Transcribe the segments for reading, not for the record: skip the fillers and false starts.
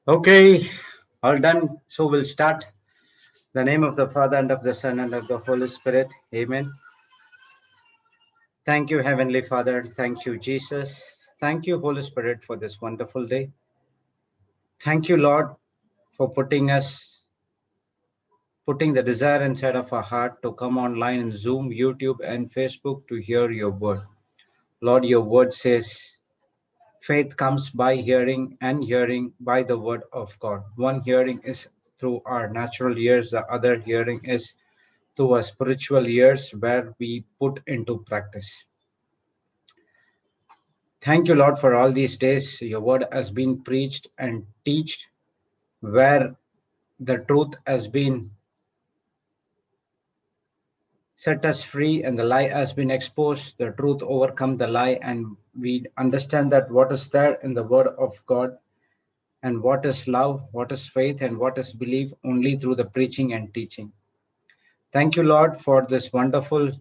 Okay, all done. So we'll start. In the name of the Father and of the Son and of the Holy Spirit. Amen. Thank you, Heavenly Father. Thank you, Jesus. Thank you, Holy Spirit, for this wonderful day. Thank you, Lord, for putting the desire inside of our heart to come online in Zoom, YouTube, and Facebook to hear your word. Lord, your word says, faith comes by hearing, and hearing by the word of God. One hearing is through our natural ears, the other hearing is through our spiritual ears where we put into practice. Thank you, Lord, for all these days. Your word has been preached and taught where the truth has been set us free and the lie has been exposed. The truth overcome the lie, and we understand that what is there in the word of God and what is love, what is faith, and what is belief only through the preaching and teaching. Thank you, Lord, for this wonderful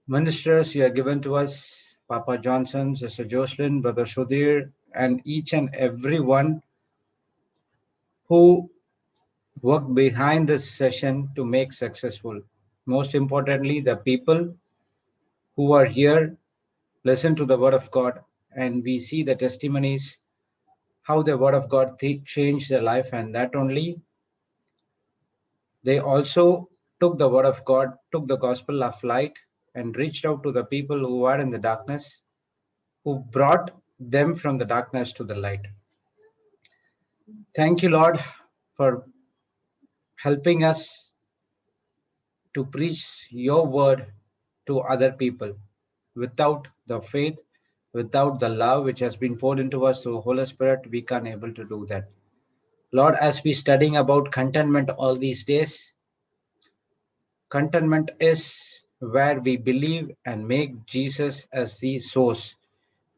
ministers you have given to us, Papa Johnson, Sister Jocelyn, Brother Sudhir, and each and every one who worked behind this session to make successful. Most importantly, the people who are here listen to the word of God, and we see the testimonies how the word of God changed their life, and that only they also took the word of God, took the gospel of light, and reached out to the people who are in the darkness, who brought them from the darkness to the light. Thank you, Lord, for helping us to preach your word to other people. Without the faith, without the love which has been poured into us through Holy Spirit, we can't able to do that. Lord, as we studying about contentment all these days, contentment is where we believe and make Jesus as the source,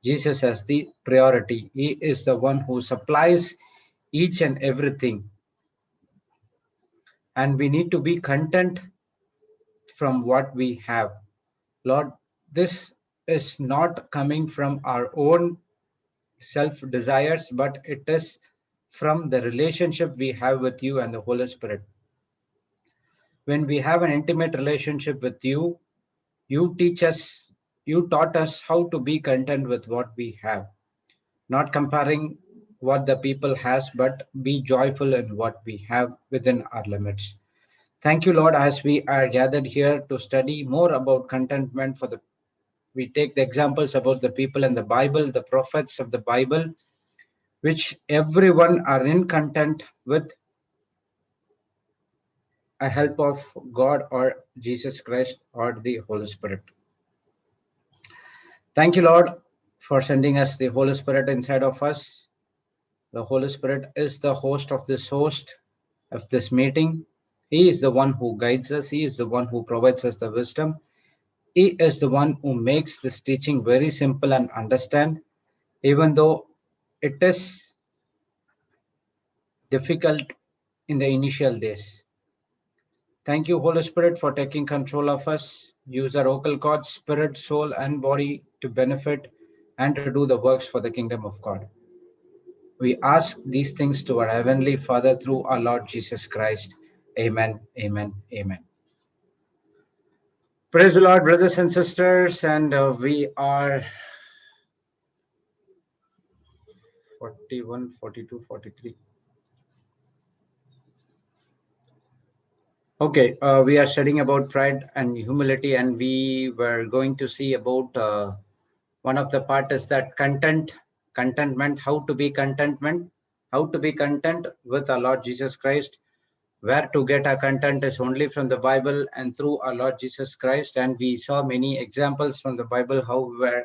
Jesus as the priority. He is the one who supplies each and everything. And we need to be content from what we have. Lord, this is not coming from our own self desires, but it is from the relationship we have with you and the Holy Spirit. When we have an intimate relationship with you, you taught us how to be content with what we have, not comparing what the people has, but be joyful in what we have within our limits. Thank you, Lord, as we are gathered here to study more about contentment we take the examples about the people in the Bible, the prophets of the Bible, which everyone are in content with a help of God or Jesus Christ or the Holy Spirit. Thank you, Lord, for sending us the Holy Spirit inside of us. The Holy Spirit is the host of this meeting. He is the one who guides us. He is the one who provides us the wisdom. He is the one who makes this teaching very simple and understand, even though it is difficult in the initial days. Thank you, Holy Spirit, for taking control of us. Use our vocal cords, spirit, soul, and body to benefit and to do the works for the kingdom of God. We ask these things to our Heavenly Father through our Lord Jesus Christ. Amen, amen, amen. Praise the Lord, brothers and sisters, and we are 41, 42, 43. Okay, we are studying about pride and humility, and we were going to see about one of the part is that contentment, how to be content with our Lord Jesus Christ, where to get our content is only from the Bible and through our Lord Jesus Christ. And we saw many examples from the Bible how we were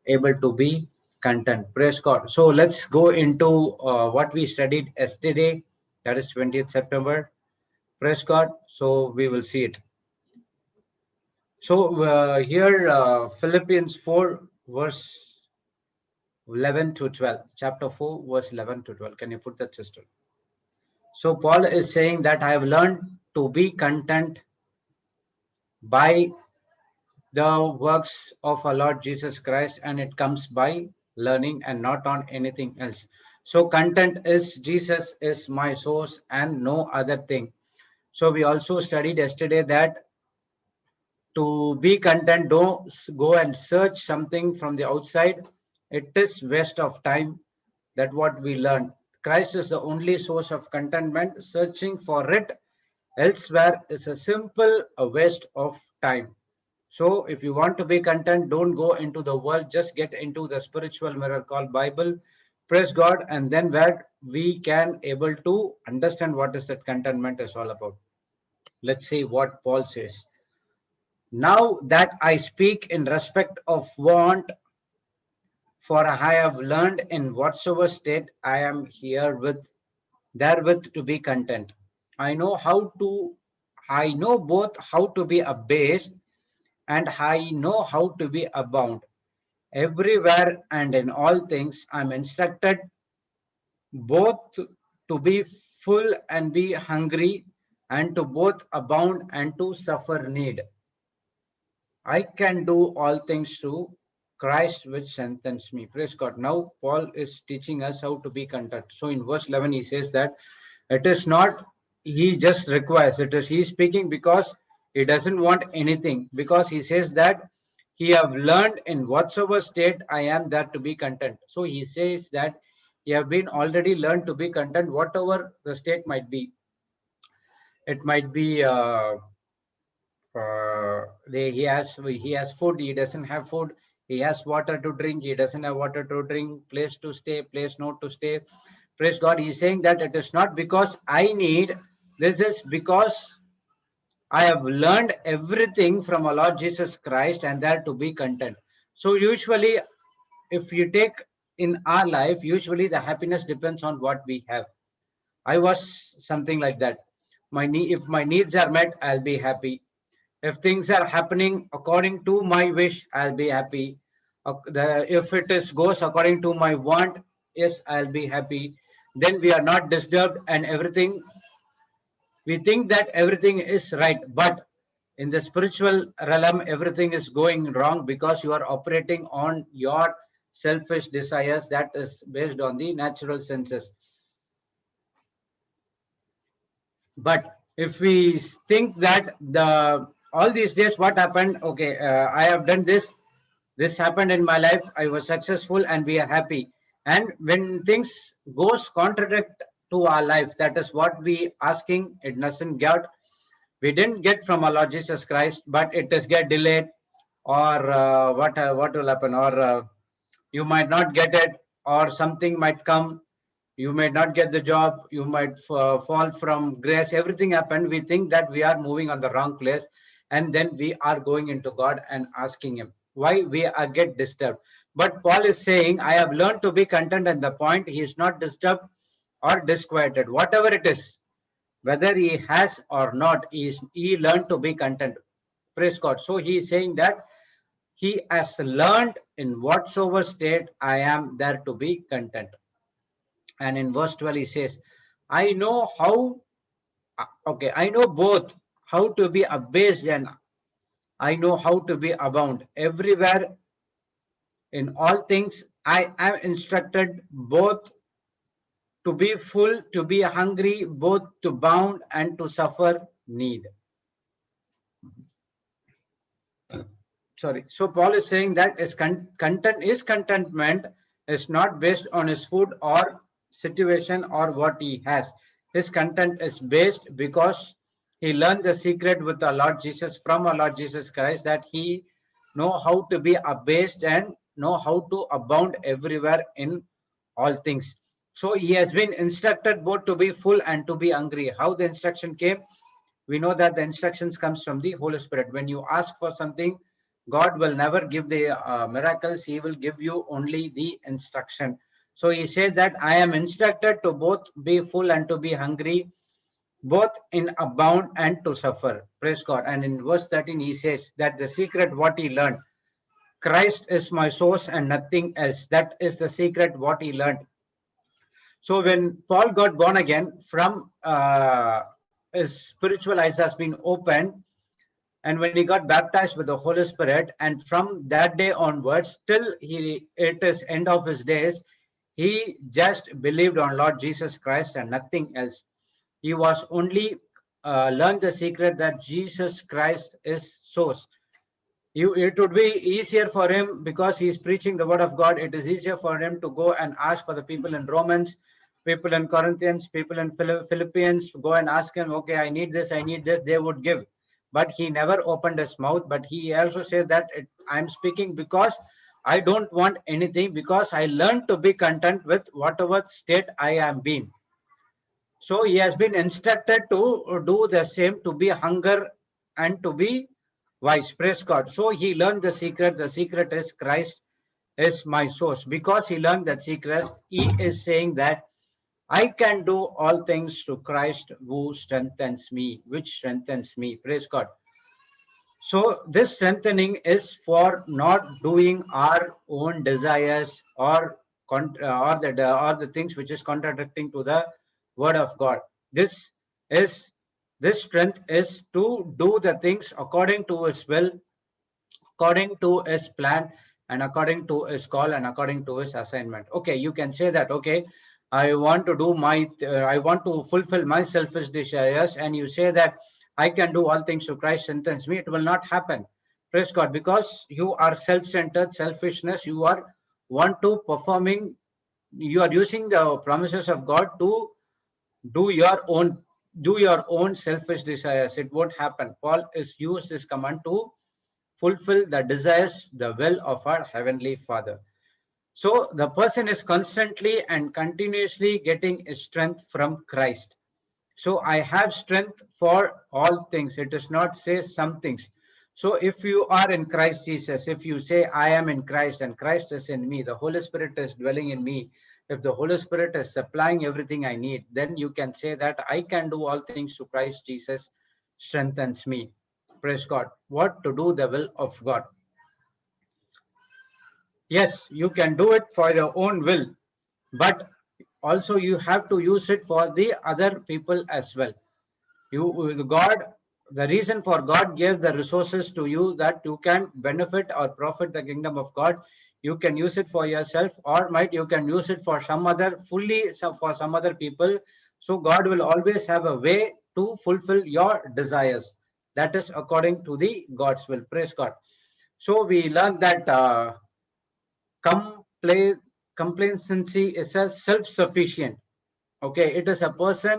able to be content. Praise God. So let's go into what we studied yesterday, that is 20th September. Praise God. So we will see it. So here, Philippians 4, verse 11 to 12. Chapter 4, verse 11 to 12. Can you put that, sister? So Paul is saying that I have learned to be content by the works of our Lord Jesus Christ, and it comes by learning and not on anything else. So content is Jesus is my source and no other thing. So we also studied yesterday that to be content, don't go and search something from the outside. It is waste of time. That what we learned. Christ is the only source of contentment. Searching for it elsewhere is a simple waste of time. So if you want to be content, don't go into the world, just get into the spiritual mirror called Bible. Praise God, and then where we can able to understand what is that contentment is all about. Let's see what Paul says. Now that I speak in respect of want, for I have learned in whatsoever state I am here with therewith to be content. I know both how to be abased and I know how to be abound. Everywhere and in all things I am instructed both to be full and be hungry, and to both abound and to suffer need. I can do all things through Christ which strengthens me. Praise God. Now Paul is teaching us how to be content. So in verse 11 he says that it is not he just requires, it is he speaking because he doesn't want anything, because he says that he have learned in whatsoever state I am there to be content. So he says that he have been already learned to be content, whatever the state might be. It might be he has food, he doesn't have food, he has water to drink, he doesn't have water to drink, place to stay, place not to stay. Praise God. He's saying that it is not because I need, this is because I have learned everything from our Lord Jesus Christ and there to be content. So usually if you take in our life, usually the happiness depends on what we have. I was something like that. If my needs are met, I'll be happy. If things are happening according to my wish, I'll be happy. If it goes according to my want, yes, I'll be happy. Then we are not disturbed and everything, we think that everything is right. But in the spiritual realm, everything is going wrong because you are operating on your selfish desires that is based on the natural senses. But if we think that all these days what happened, okay, I have done this happened in my life, I was successful and we are happy. And when things goes contradict to our life, that is what we asking, it doesn't get, we didn't get from our Lord Jesus Christ, but it is get delayed, or what will happen, or you might not get it, or something might come, you might not get the job, you might fall from grace, everything happened. We think that we are moving on the wrong place, and then we are going into God and asking him why we are get disturbed. But Paul is saying, I have learned to be content, and the point, he is not disturbed or disquieted, whatever it is, whether he has or not, he learned to be content. Praise God. So he is saying that he has learned in whatsoever state I am there to be content. And in verse 12 he says, I know how, okay, I know both how to be abased and I know how to be abound. Everywhere in all things I am instructed both to be full, to be hungry, both to bound and to suffer need. Sorry. So Paul is saying that his contentment is not based on his food or situation or what he has. His content is based because he learned the secret with the Lord Jesus, from our Lord Jesus Christ, that he know how to be abased and know how to abound everywhere in all things. So he has been instructed both to be full and to be hungry. How the instruction came? We know that the instructions comes from the Holy Spirit. When you ask for something, God will never give the miracles. He will give you only the instruction. So he says that I am instructed to both be full and to be hungry, both in abound and to suffer. Praise God. And in verse 13, he says that the secret what he learned, Christ is my source and nothing else. That is the secret what he learned. So when Paul got born again, from his spiritual eyes has been opened, and when he got baptized with the Holy Spirit, and from that day onwards, till it is end of his days, he just believed on Lord Jesus Christ and nothing else. He was only learned the secret that Jesus Christ is source. It would be easier for him because he is preaching the word of God. It is easier for him to go and ask for the people in Romans, people in Corinthians, people in Philippians, go and ask him, okay, I need this, I need this. They would give. But he never opened his mouth. But he also said that I'm speaking because I don't want anything, because I learned to be content with whatever state I am being. So he has been instructed to do the same, to be hunger and to be wise. Praise God. So he learned the secret. The secret is Christ is my source. Because he learned that secret, he is saying that I can do all things through Christ who strengthens me, which strengthens me. Praise God. So this strengthening is for not doing our own desires or the things which is contradicting to the word of God. This is this strength is to do the things according to his will, according to his plan, and according to his call, and according to his assignment. Okay, you can say that, okay, I want to do I want to fulfill my selfish desires, and you say that I can do all things through Christ strengthens me. It will not happen. Praise God, because you are self-centered, selfishness. You are want to performing. You are using the promises of God to do your own selfish desires. It won't happen. Paul is used this command to fulfill the desires, the will of our Heavenly Father. So the person is constantly and continuously getting strength from Christ. So I have strength for all things. It does not say some things. So if you are in Christ Jesus, if you say I am in Christ and Christ is in me, the Holy Spirit is dwelling in me, if the Holy Spirit is supplying everything I need, then you can say that I can do all things through Christ Jesus strengthens me. Praise God. What to do the will of God. Yes, you can do it for your own will, but also you have to use it for the other people as well. The reason for God gave the resources to you that you can benefit or profit the kingdom of God. You can use it for yourself, or might you can use it for some other for some other people. So God will always have a way to fulfill your desires. That is according to the God's will. Praise God. So we learned that complacency is a self-sufficient. Okay, it is a person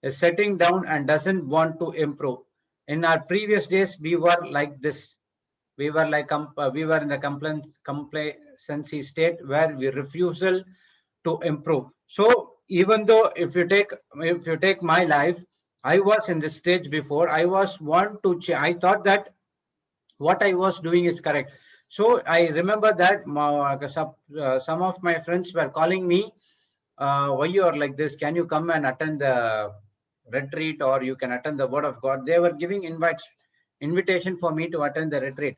is sitting down and doesn't want to improve. In our previous days, we were like this. We were like we were in the complacency state where we refusal to improve. So even though if you take my life, I was in this stage before. I was want to. I thought that what I was doing is correct. So I remember that some of my friends were calling me, why you are like this? Can you come and attend the retreat, or you can attend the word of God? They were giving invitation for me to attend the retreat.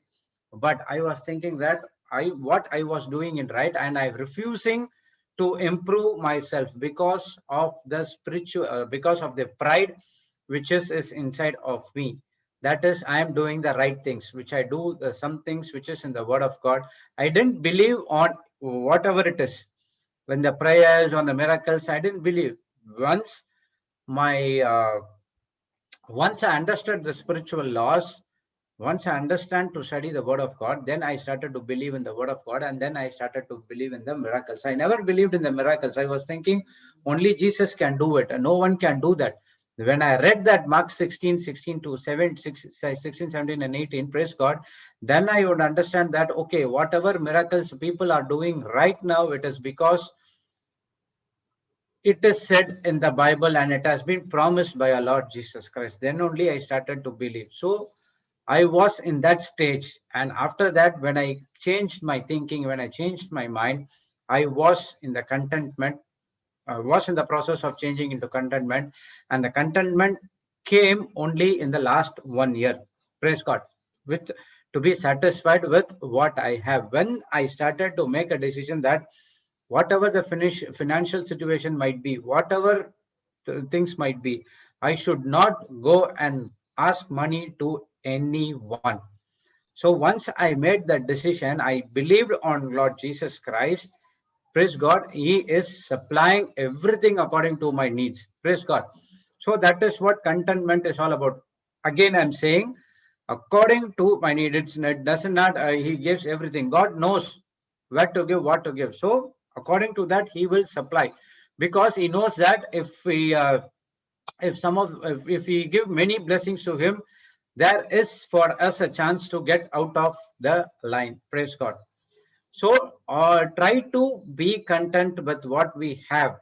But I was thinking that what I was doing in right, and I refusing to improve myself because of the spiritual, because of the pride which is inside of me. That is, I am doing the right things, which I do some things which is in the word of God. I didn't believe on whatever it is. When the prayers on the miracles, I didn't believe. Once my once I understood the spiritual laws, once I understand to study the word of God, then I started to believe in the word of God, and then I started to believe in the miracles. I never believed in the miracles. I was thinking only Jesus can do it, and no one can do that. When I read that Mark 16 to 16, 17, and 18, praise God, then I would understand that, okay, whatever miracles people are doing right now, it is because it is said in the Bible and it has been promised by our Lord Jesus Christ. Then only I started to believe. So I was in that stage. And after that, when I changed my thinking, when I changed my mind, I was in the contentment, was in the process of changing into contentment. And the contentment came only in the last 1 year. Praise God. With to be satisfied with what I have. When I started to make a decision that whatever the financial situation might be, whatever things might be, I should not go and ask money to anyone. So once I made that decision, I believed on Lord Jesus Christ. Praise God, He is supplying everything according to my needs. Praise God. So that is what contentment is all about. Again, I'm saying, according to my needs, it does not, He gives everything. God knows where to give, what to give. So according to that, He will supply, because He knows that if we give many blessings to Him, there is for us a chance to get out of the line. Praise God. So try to be content with what we have,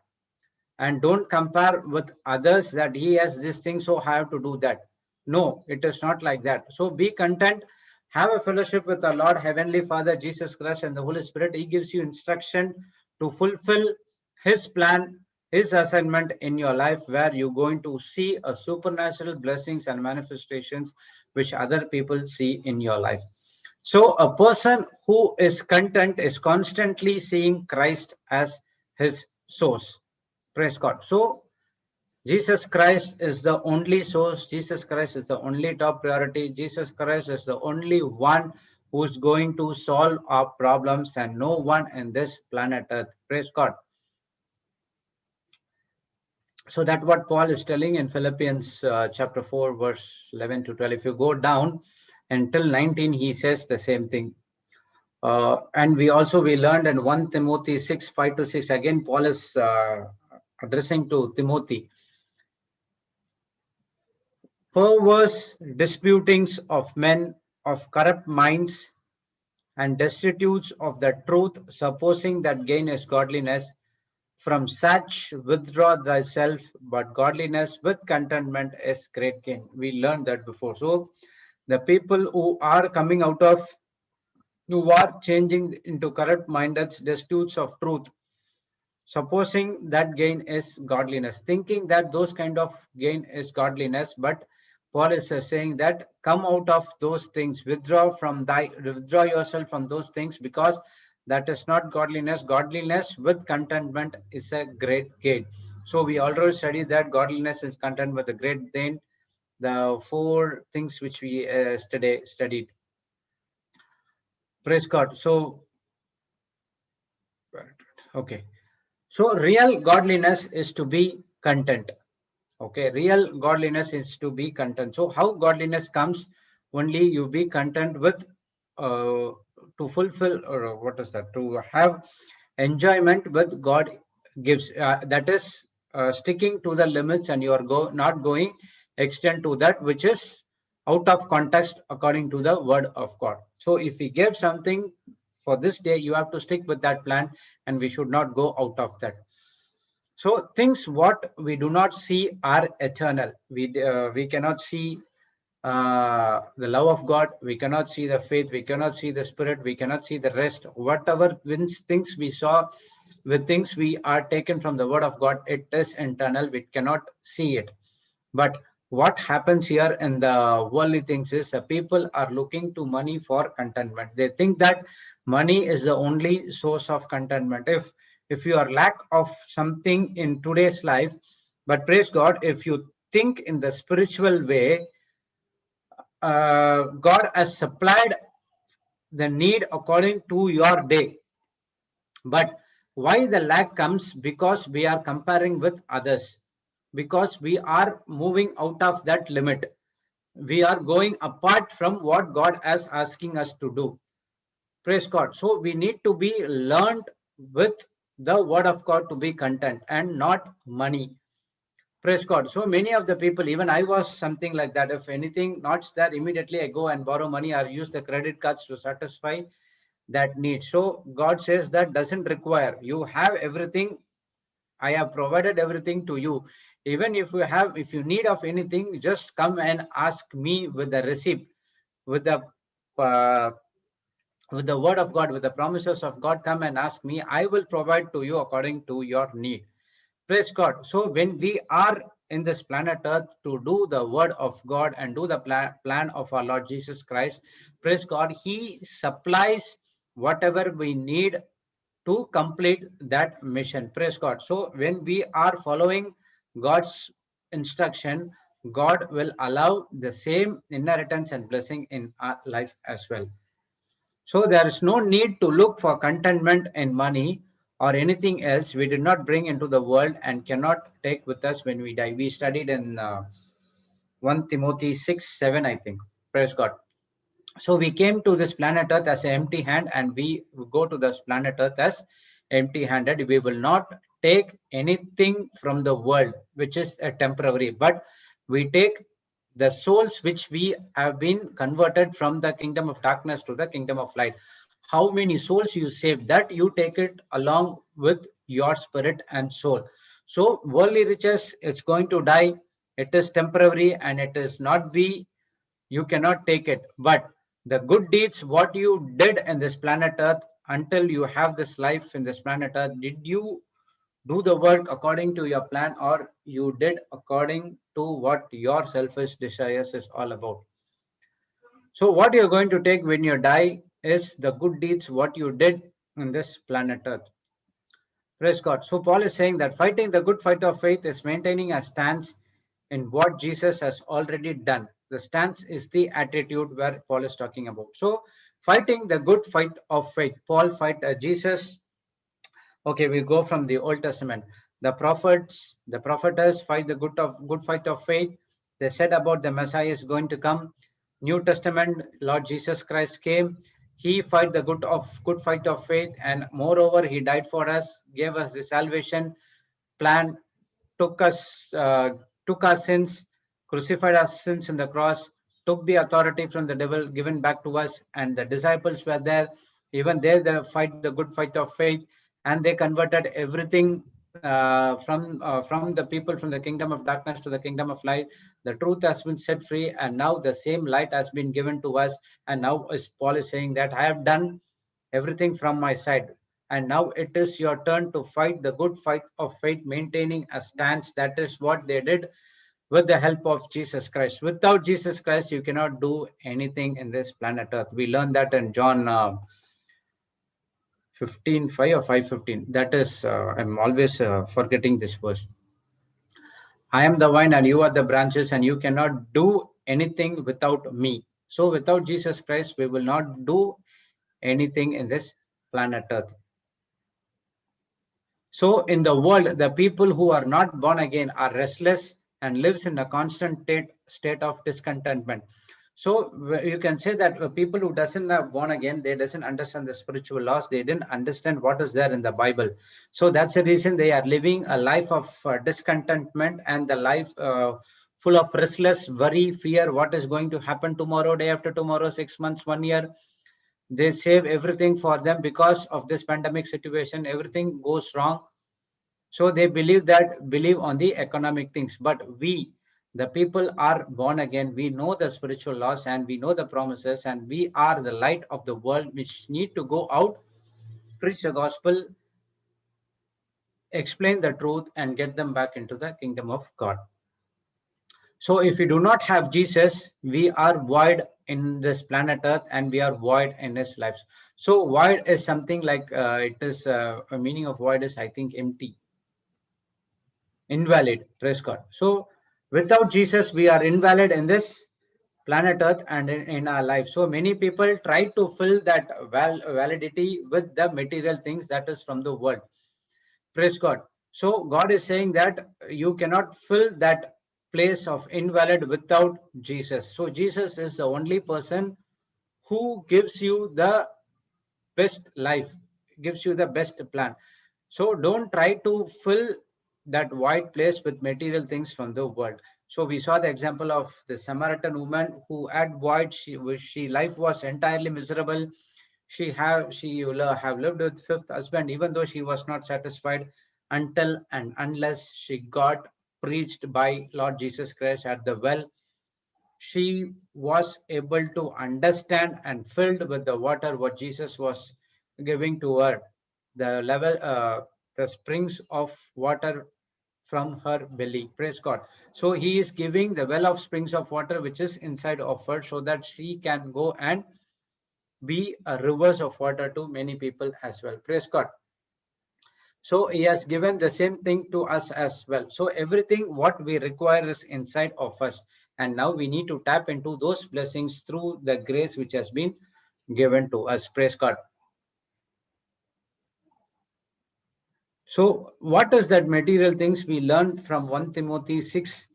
and don't compare with others that he has this thing, so I have to do that. No, it is not like that. So be content, have a fellowship with the Lord, Heavenly Father, Jesus Christ, and the Holy Spirit. He gives you instruction to fulfill His plan, His assignment in your life, where you're going to see a supernatural blessings and manifestations which other people see in your life. So a person who is content is constantly seeing Christ as his source. Praise God. So Jesus Christ is the only source. Jesus Christ is the only top priority. Jesus Christ is the only one who's going to solve our problems, and no one in this planet Earth. Praise God. So that's what Paul is telling in Philippians chapter 4, verse 11 to 12. If you go down until 19, he says the same thing. And we learned in 1 Timothy 6, 5 to 6, again, Paul is addressing to Timothy. Perverse disputings of men of corrupt minds and destitutes of the truth, supposing that gain is godliness. From such withdraw thyself, but godliness with contentment is great gain. We learned that before. So the people who are coming out of, who are changing into corrupt minded destitutes of truth, supposing that gain is godliness, thinking that those kind of gain is godliness. But Paul is saying that come out of those things, withdraw yourself from those things, because that is not godliness. Godliness with contentment is a great gain. So we already studied that godliness is content with a great gain, the four things which we studied. Praise God. So okay, so real godliness is to be content. Okay, real godliness is to be content. So how godliness comes? Only you be content with to fulfill, or what is that? To have enjoyment with God gives. That is sticking to the limits, and you are not going extend to that which is out of context according to the word of God. So if He gives something for this day, you have to stick with that plan, and we should not go out of that. So things what we do not see are eternal. We cannot see the love of God. We cannot see the faith. We cannot see the Spirit. We cannot see the rest. Whatever things we saw, with things we are taken from the Word of God, it is internal. We cannot see it. But what happens here in the worldly things is the people are looking to money for contentment. They think that money is the only source of contentment. If you are lack of something in today's life, but praise God, if you think in the spiritual way, God has supplied the need according to your day. But why the lack comes? Because we are comparing with others, because we are moving out of that limit. We are going apart from what God is asking us to do. Praise God. So we need to be learned with the word of God to be content and not money. Praise God. So many of the people, even I was something like that. If anything not there, immediately I go and borrow money or use the credit cards to satisfy that need. So God says that doesn't require. You have everything I have provided everything to you. Even if you need of anything, just come and ask me with the receipt, with the uh, with the word of God, with the promises of God. Come and ask me. I will provide to you according to your need. Praise God. So when we are in this planet Earth to do the word of God and do the plan of our Lord Jesus Christ, praise God, He supplies whatever we need to complete that mission. Praise God. So when we are following God's instruction, God will allow the same inheritance and blessing in our life as well. So there is no need to look for contentment in money or anything else we did not bring into the world and cannot take with us when we die. We studied in 1 Timothy 6:7, I think. Praise God. So we came to this planet Earth as an empty hand, and we go to this planet Earth as empty handed. We will not take anything from the world, which is a temporary, but we take the souls which we have been converted from the kingdom of darkness to the kingdom of light. How many souls you save, that you take it along with your spirit and soul. So worldly riches, it's going to die. It is temporary and it is not be, you cannot take it. But the good deeds, what you did in this planet Earth until you have this life in this planet Earth, did you do the work according to your plan, or you did according to what your selfish desires is all about? So what you're going to take when you die is the good deeds, what you did in this planet Earth. Praise God. So Paul is saying that fighting the good fight of faith is maintaining a stance in what Jesus has already done. The stance is the attitude where Paul is talking about. So fighting the good fight of faith. Paul fight Jesus. Okay, we go from the Old Testament. The prophets, the prophetess fight the good fight of faith. They said about the Messiah is going to come. New Testament, Lord Jesus Christ came. He fight the good fight of faith, and moreover, He died for us, gave us the salvation plan, took us took our sins, crucified our sins in the cross, took the authority from the devil, given back to us, and the disciples were there. Even there, they fight the good fight of faith, and they converted everything from the people from the kingdom of darkness to the kingdom of light. The truth has been set free, and now the same light has been given to us. And now, as Paul is saying, that I have done everything from my side. And now it is your turn to fight the good fight of faith, maintaining a stance. That is what they did with the help of Jesus Christ. Without Jesus Christ, you cannot do anything in this planet Earth. We learned that in John 15:5 or 5:15. That is, I'm always forgetting this verse. I am the vine and you are the branches, and you cannot do anything without me. So without Jesus Christ, we will not do anything in this planet Earth. So in the world, the people who are not born again are restless and lives in a constant state of discontentment. So you can say that people who doesn't have born again, they doesn't understand the spiritual laws. They didn't understand what is there in the Bible. So that's the reason they are living a life of discontentment, and the life full of restless worry, fear, what is going to happen tomorrow, day after tomorrow, 6 months, 1 year. They save everything for them because of this pandemic situation. Everything goes wrong, so they believe on the economic things. But we, the people are born again, we know the spiritual laws and we know the promises, and we are the light of the world, which need to go out, preach the gospel, explain the truth, and get them back into the kingdom of God. So if we do not have Jesus, we are void in this planet Earth, and we are void in his lives. So void is something like it is a meaning of void is, I think, empty, invalid. Praise God. So without Jesus, we are invalid in this planet Earth and in our life. So many people try to fill that validity with the material things that is from the world. Praise God. So God is saying that you cannot fill that place of invalid without Jesus. So Jesus is the only person who gives you the best life, gives you the best plan. So don't try to fill that white place with material things from the world. So we saw the example of the Samaritan woman who had void. She life was entirely miserable. She have lived with fifth husband, even though she was not satisfied. until and unless she got preached by Lord Jesus Christ at the well, she was able to understand and filled with the water what Jesus was giving to her, the level, the springs of water from her belly. Praise God. So he is giving the well of springs of water which is inside of her so that she can go and be a rivers of water to many people as well. Praise God. So he has given the same thing to us as well. So everything what we require is inside of us. And now we need to tap into those blessings through the grace which has been given to us. Praise God. So what is that material things we learned from 1 Timothy 6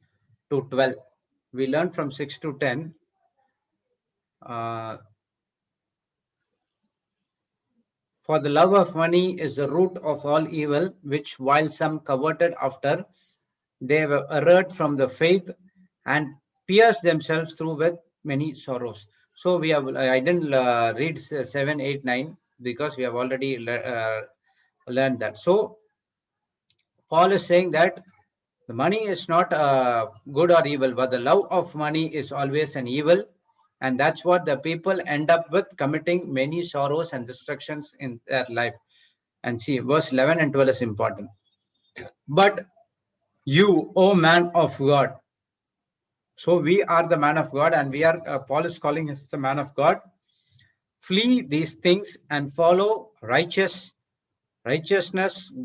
to 12? We learned from 6 to 10. For the love of money is the root of all evil, which while some coveted after, they were erred from the faith and pierced themselves through with many sorrows. So we have, I didn't read 7, 8, 9 because we have already learned that. So Paul is saying that the money is not good or evil, but the love of money is always an evil. And that's what the people end up with, committing many sorrows and destructions in their life. And see, verse 11 and 12 is important. But you, O man of God, so we are the man of God, and we are, Paul is calling us the man of God. Flee these things and follow righteousness,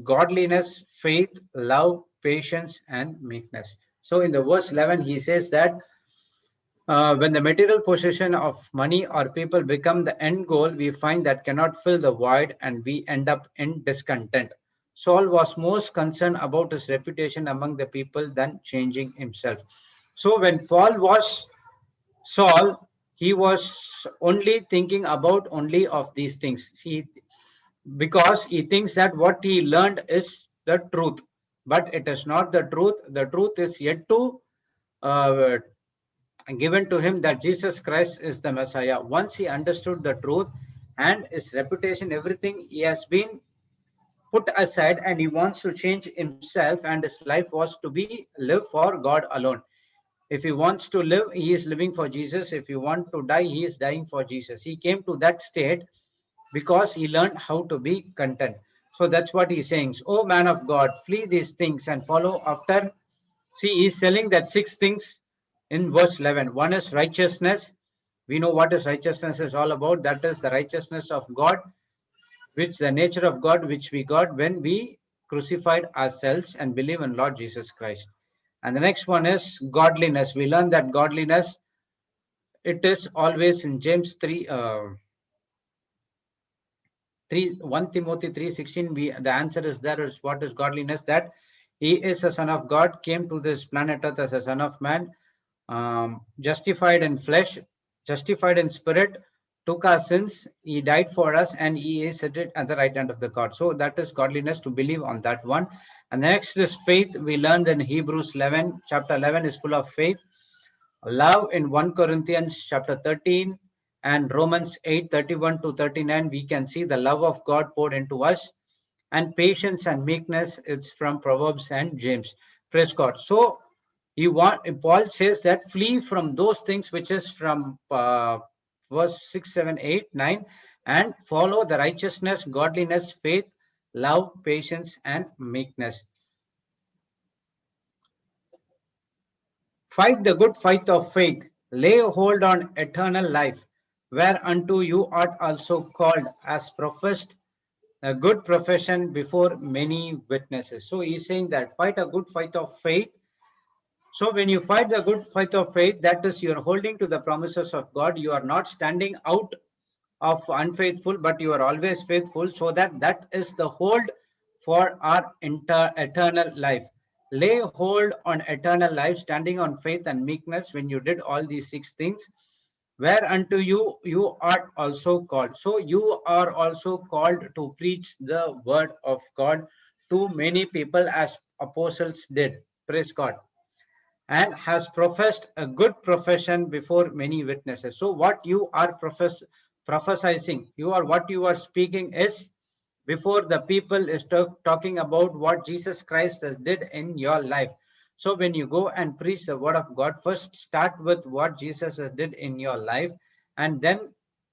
godliness, faith, love, patience, and meekness. So in the verse 11, he says that when the material possession of money or people become the end goal, we find that cannot fill the void and we end up in discontent. Saul was most concerned about his reputation among the people than changing himself. So when Paul was Saul, he was only thinking about only of these things. Because he thinks that what he learned is the truth, but it is not the truth. The truth is yet to uh, given to him that Jesus Christ is the Messiah. Once he understood the truth and his reputation, everything he has been put aside and he wants to change himself and his life was to be live for God alone. If he wants to live, he is living for Jesus. If he wants to die, he is dying for Jesus. He came to that state because he learned how to be content. So that's what he's saying. Oh man of God, flee these things and follow after. See, he's telling that 6 things in verse 11. One is righteousness. We know what is righteousness is all about. That is the righteousness of God, which the nature of God, which we got when we crucified ourselves and believe in Lord Jesus Christ. And the next one is godliness. We learn that godliness, it is always in James 3, 1 Timothy 3:16, the answer is there is what is godliness, that he is a son of God, came to this planet earth as a son of man, justified in flesh, justified in spirit, took our sins, he died for us, and he is seated at the right hand of the God. So that is godliness, to believe on that one. And next is faith. We learned in Hebrews 11, chapter 11 is full of faith. Love in 1 Corinthians chapter 13 and Romans 8:31 to 39, we can see the love of God poured into us. And patience and meekness, it's from Proverbs and James. Praise God. So Paul says that flee from those things which is from verse 6, 7, 8, 9, and follow the righteousness, godliness, faith, love, patience, and meekness. Fight the good fight of faith. Lay hold on eternal life, whereunto you art also called, as professed a good profession before many witnesses. So he's saying that fight a good fight of faith. So when you fight the good fight of faith, that is, you're holding to the promises of God. You are not standing out of unfaithful, but you are always faithful, so that is the hold for our eternal life. Lay hold on eternal life, standing on faith and meekness. When you did all these 6 things, whereunto you are also called. So you are also called to preach the word of God to many people as apostles did. Praise God. And has professed a good profession before many witnesses. So what you are prophesying, what you are speaking is before the people is talking about what Jesus Christ has did in your life. So when you go and preach the word of God, first start with what Jesus has did in your life, and then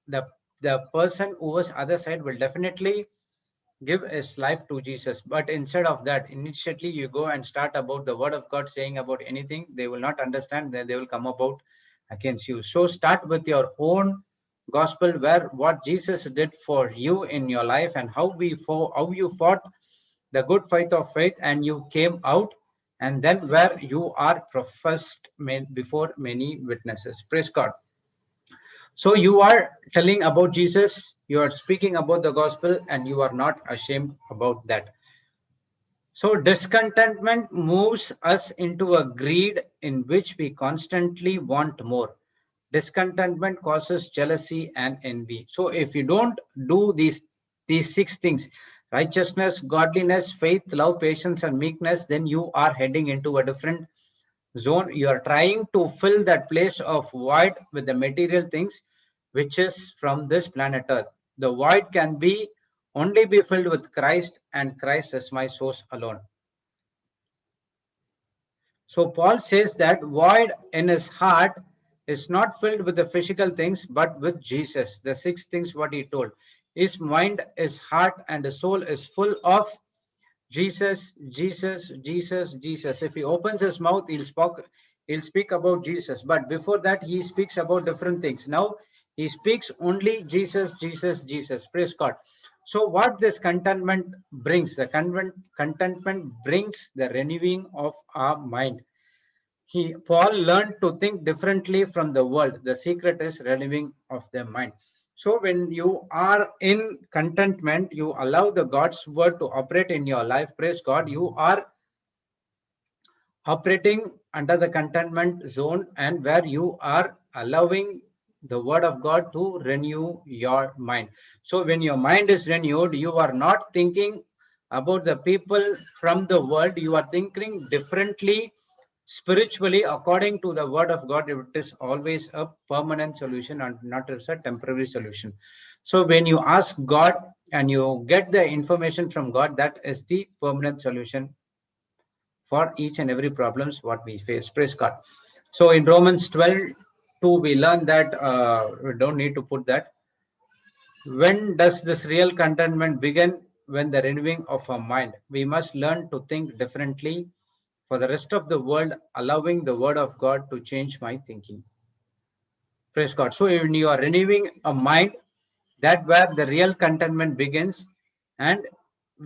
the the person who was other side will definitely give his life to Jesus. But instead of that, immediately you go and start about the word of God saying about anything, they will not understand, then they will come about against you. So start with your own gospel, where what Jesus did for you in your life, and how you fought the good fight of faith and you came out, and then where you are professed before many witnesses. Praise God. So you are telling about Jesus, you are speaking about the gospel, and you are not ashamed about that. So discontentment moves us into a greed in which we constantly want more. Discontentment causes jealousy and envy. So if you don't do these six things, righteousness, godliness, faith, love, patience, and meekness, then you are heading into a different zone. You are trying to fill that place of void with the material things which is from this planet Earth. The void can be only be filled with Christ, and Christ is my source alone. So Paul says that void in his heart is not filled with the physical things, but with Jesus. The six things what he told. His mind, his heart, and his soul is full of Jesus, Jesus, Jesus, Jesus. If he opens his mouth, he'll speak about Jesus. But before that, he speaks about different things. Now he speaks only Jesus, Jesus, Jesus. Praise God. So what this contentment brings, the contentment brings the renewing of our mind. Paul learned to think differently from the world. The secret is renewing of the mind. So when you are in contentment, you allow the God's word to operate in your life. Praise God. You are operating under the contentment zone, and where you are allowing the word of God to renew your mind. So when your mind is renewed, you are not thinking about the people from the world. You are thinking differently spiritually according to the word of God. It is always a permanent solution and not as a temporary solution. So when you ask God and you get the information from God, that is the permanent solution for each and every problems what we face. Praise God. So in Romans 12:2, we learn that we don't need to put that. When does this real contentment begin? When the renewing of our mind. We must learn to think differently for the rest of the world, allowing the word of God to change my thinking. Praise God. So when you are renewing a mind, that where the real contentment begins, and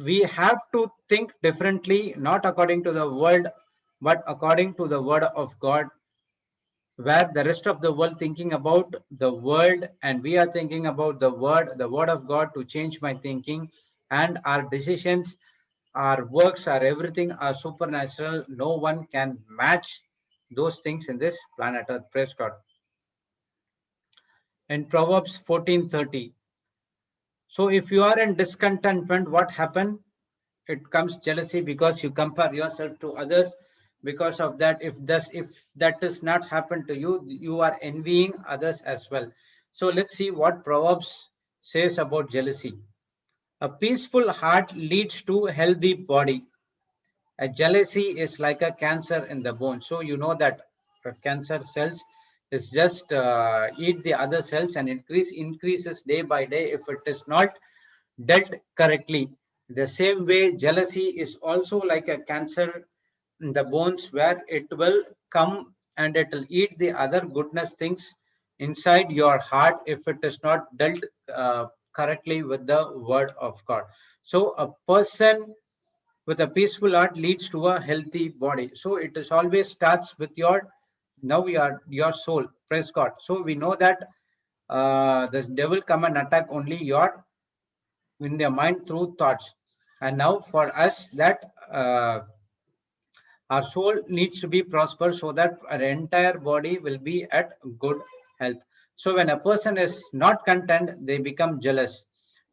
we have to think differently, not according to the world, but according to the word of God, where the rest of the world thinking about the world, and we are thinking about the word of God to change my thinking, and our decisions, our works, our everything are supernatural. No one can match those things in this planet Earth. Praise God. In Proverbs 14:30. So if you are in discontentment, what happened? It comes jealousy because you compare yourself to others. Because of that, if that does not happen to you, you are envying others as well. So let's see what Proverbs says about jealousy. A peaceful heart leads to a healthy body. A jealousy is like a cancer in the bone. So you know that cancer cells is just eat the other cells and increases day by day if it is not dealt correctly. The same way, jealousy is also like a cancer in the bones, where it will come and it will eat the other goodness things inside your heart if it is not dealt correctly with the word of God. So a person with a peaceful heart leads to a healthy body. So it is always starts with your soul. Praise God. So we know that the devil come and attack only your in their mind through thoughts. And now for us that our soul needs to be prosper so that our entire body will be at good health. So when a person is not content, they become jealous.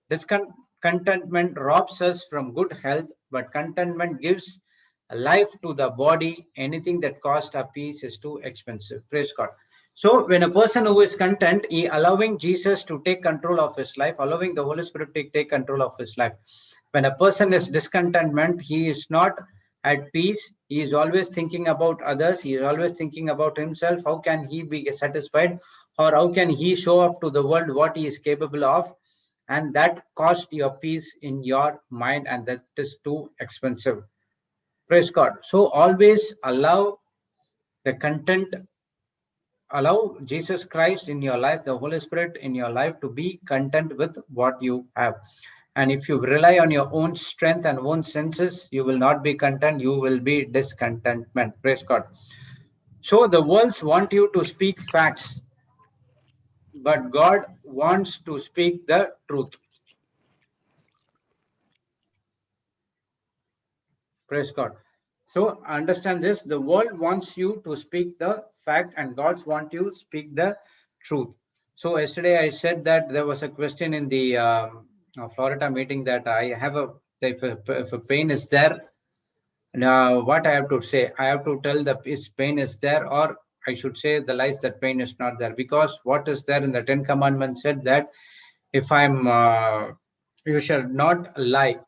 Discontentment robs us from good health, but contentment gives life to the body. Anything that costs a peace is too expensive. Praise God. So when a person who is content, he allowing Jesus to take control of his life, allowing the Holy Spirit to take control of his life. When a person is discontentment, he is not at peace. He is always thinking about others. He is always thinking about himself. How can he be satisfied, or how can he show off to the world what he is capable of? And that costs your peace in your mind, and that is too expensive. Praise God. So always allow the content, allow Jesus Christ in your life, the Holy Spirit in your life, to be content with what you have. And if you rely on your own strength and own senses, you will not be content, you will be discontentment. Praise God. So the worlds want you to speak facts, but God wants to speak the truth. Praise God. So understand this, the world wants you to speak the fact, and God wants you to speak the truth. So yesterday I said that there was a question in the Florida meeting that I have if a pain is there, now what I have to say, I have to tell the if pain is there, or I should say the lies that pain is not there, because what is there in the 10 commandments said that if I'm you should not lie.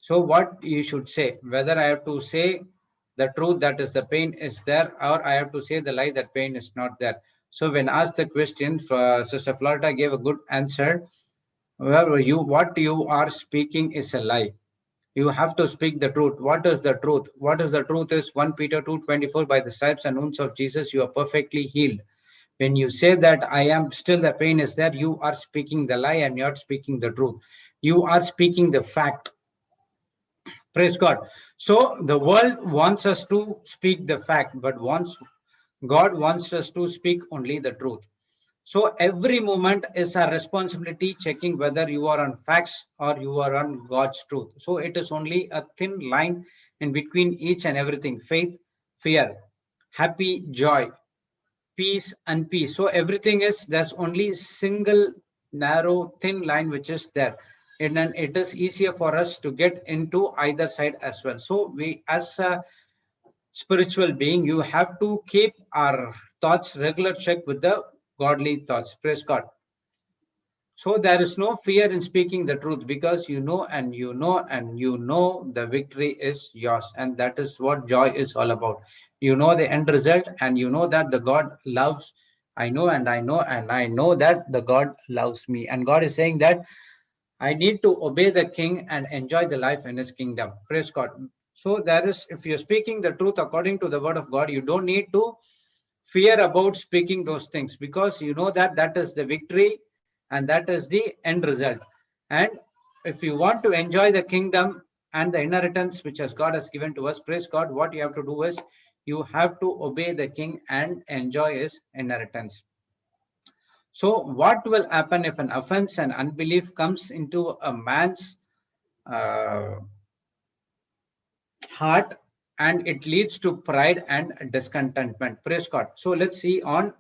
So what you should say, whether I have to say the truth, that is the pain is there, or I have to say the lie that pain is not there. So when asked the question, Sister Florida gave a good answer. Well, what you are speaking is a lie. You have to speak the truth. What is the truth? What is the truth is 1 Peter 2:24, by the stripes and wounds of Jesus, you are perfectly healed. When you say that I am still the pain is there, you are speaking the lie and you're speaking the truth. You are speaking the fact. Praise God. So the world wants us to speak the fact, but God wants us to speak only the truth. So every moment is our responsibility, checking whether you are on facts or you are on God's truth. So it is only a thin line in between each and everything: faith, fear, happy, joy, peace, and peace. So everything is, there's only single narrow thin line which is there. And then it is easier for us to get into either side as well. So we, as a spiritual being, you have to keep our thoughts regular check with the godly thoughts. Praise God. So there is no fear in speaking the truth, because you know and you know and you know the victory is yours. And that is what joy is all about. You know the end result, and you know that the God loves. I know and I know and I know that the God loves me. And God is saying that I need to obey the king and enjoy the life in his kingdom. Praise God. So there is, if you're speaking the truth according to the word of God, you don't need to fear about speaking those things, because you know that that is the victory and that is the end result. And if you want to enjoy the kingdom and the inheritance which has God has given to us, praise God, what you have to do is you have to obey the king and enjoy his inheritance. So what will happen if an offense and unbelief comes into a man's uh, heart, and it leads to pride and discontentment? Praise God. So let's see on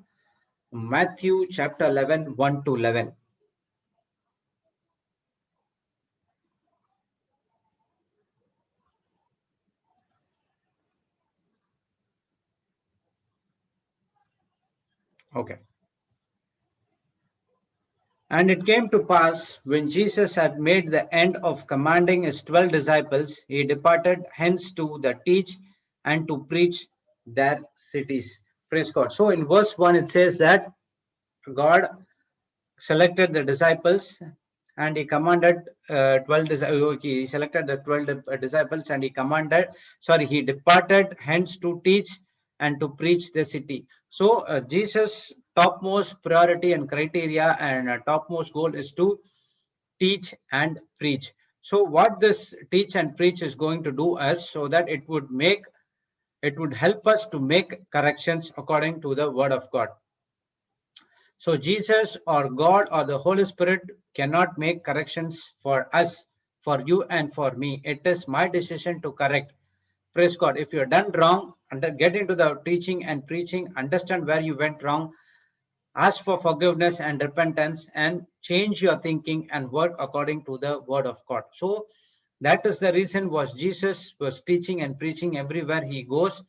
Matthew chapter 11, 1 to 11. Okay. And it came to pass, when Jesus had made the end of commanding his 12 disciples, he departed hence to the teach and to preach their cities. Praise God. So in verse 1, it says that God selected the disciples and he commanded 12 he selected the 12 disciples, and he commanded, sorry, he departed hence to teach and to preach the city. So Jesus topmost priority and criteria and topmost goal is to teach and preach. So what this teach and preach is going to do is, so that it would help us to make corrections according to the word of God. So Jesus or God or the Holy Spirit cannot make corrections for us, for you and for me. It is my decision to correct. Praise God. If you're done wrong, get into the teaching and preaching, understand where you went wrong, ask for forgiveness and repentance, and change your thinking and work according to the word of God. So that is the reason was Jesus was teaching and preaching everywhere he goes,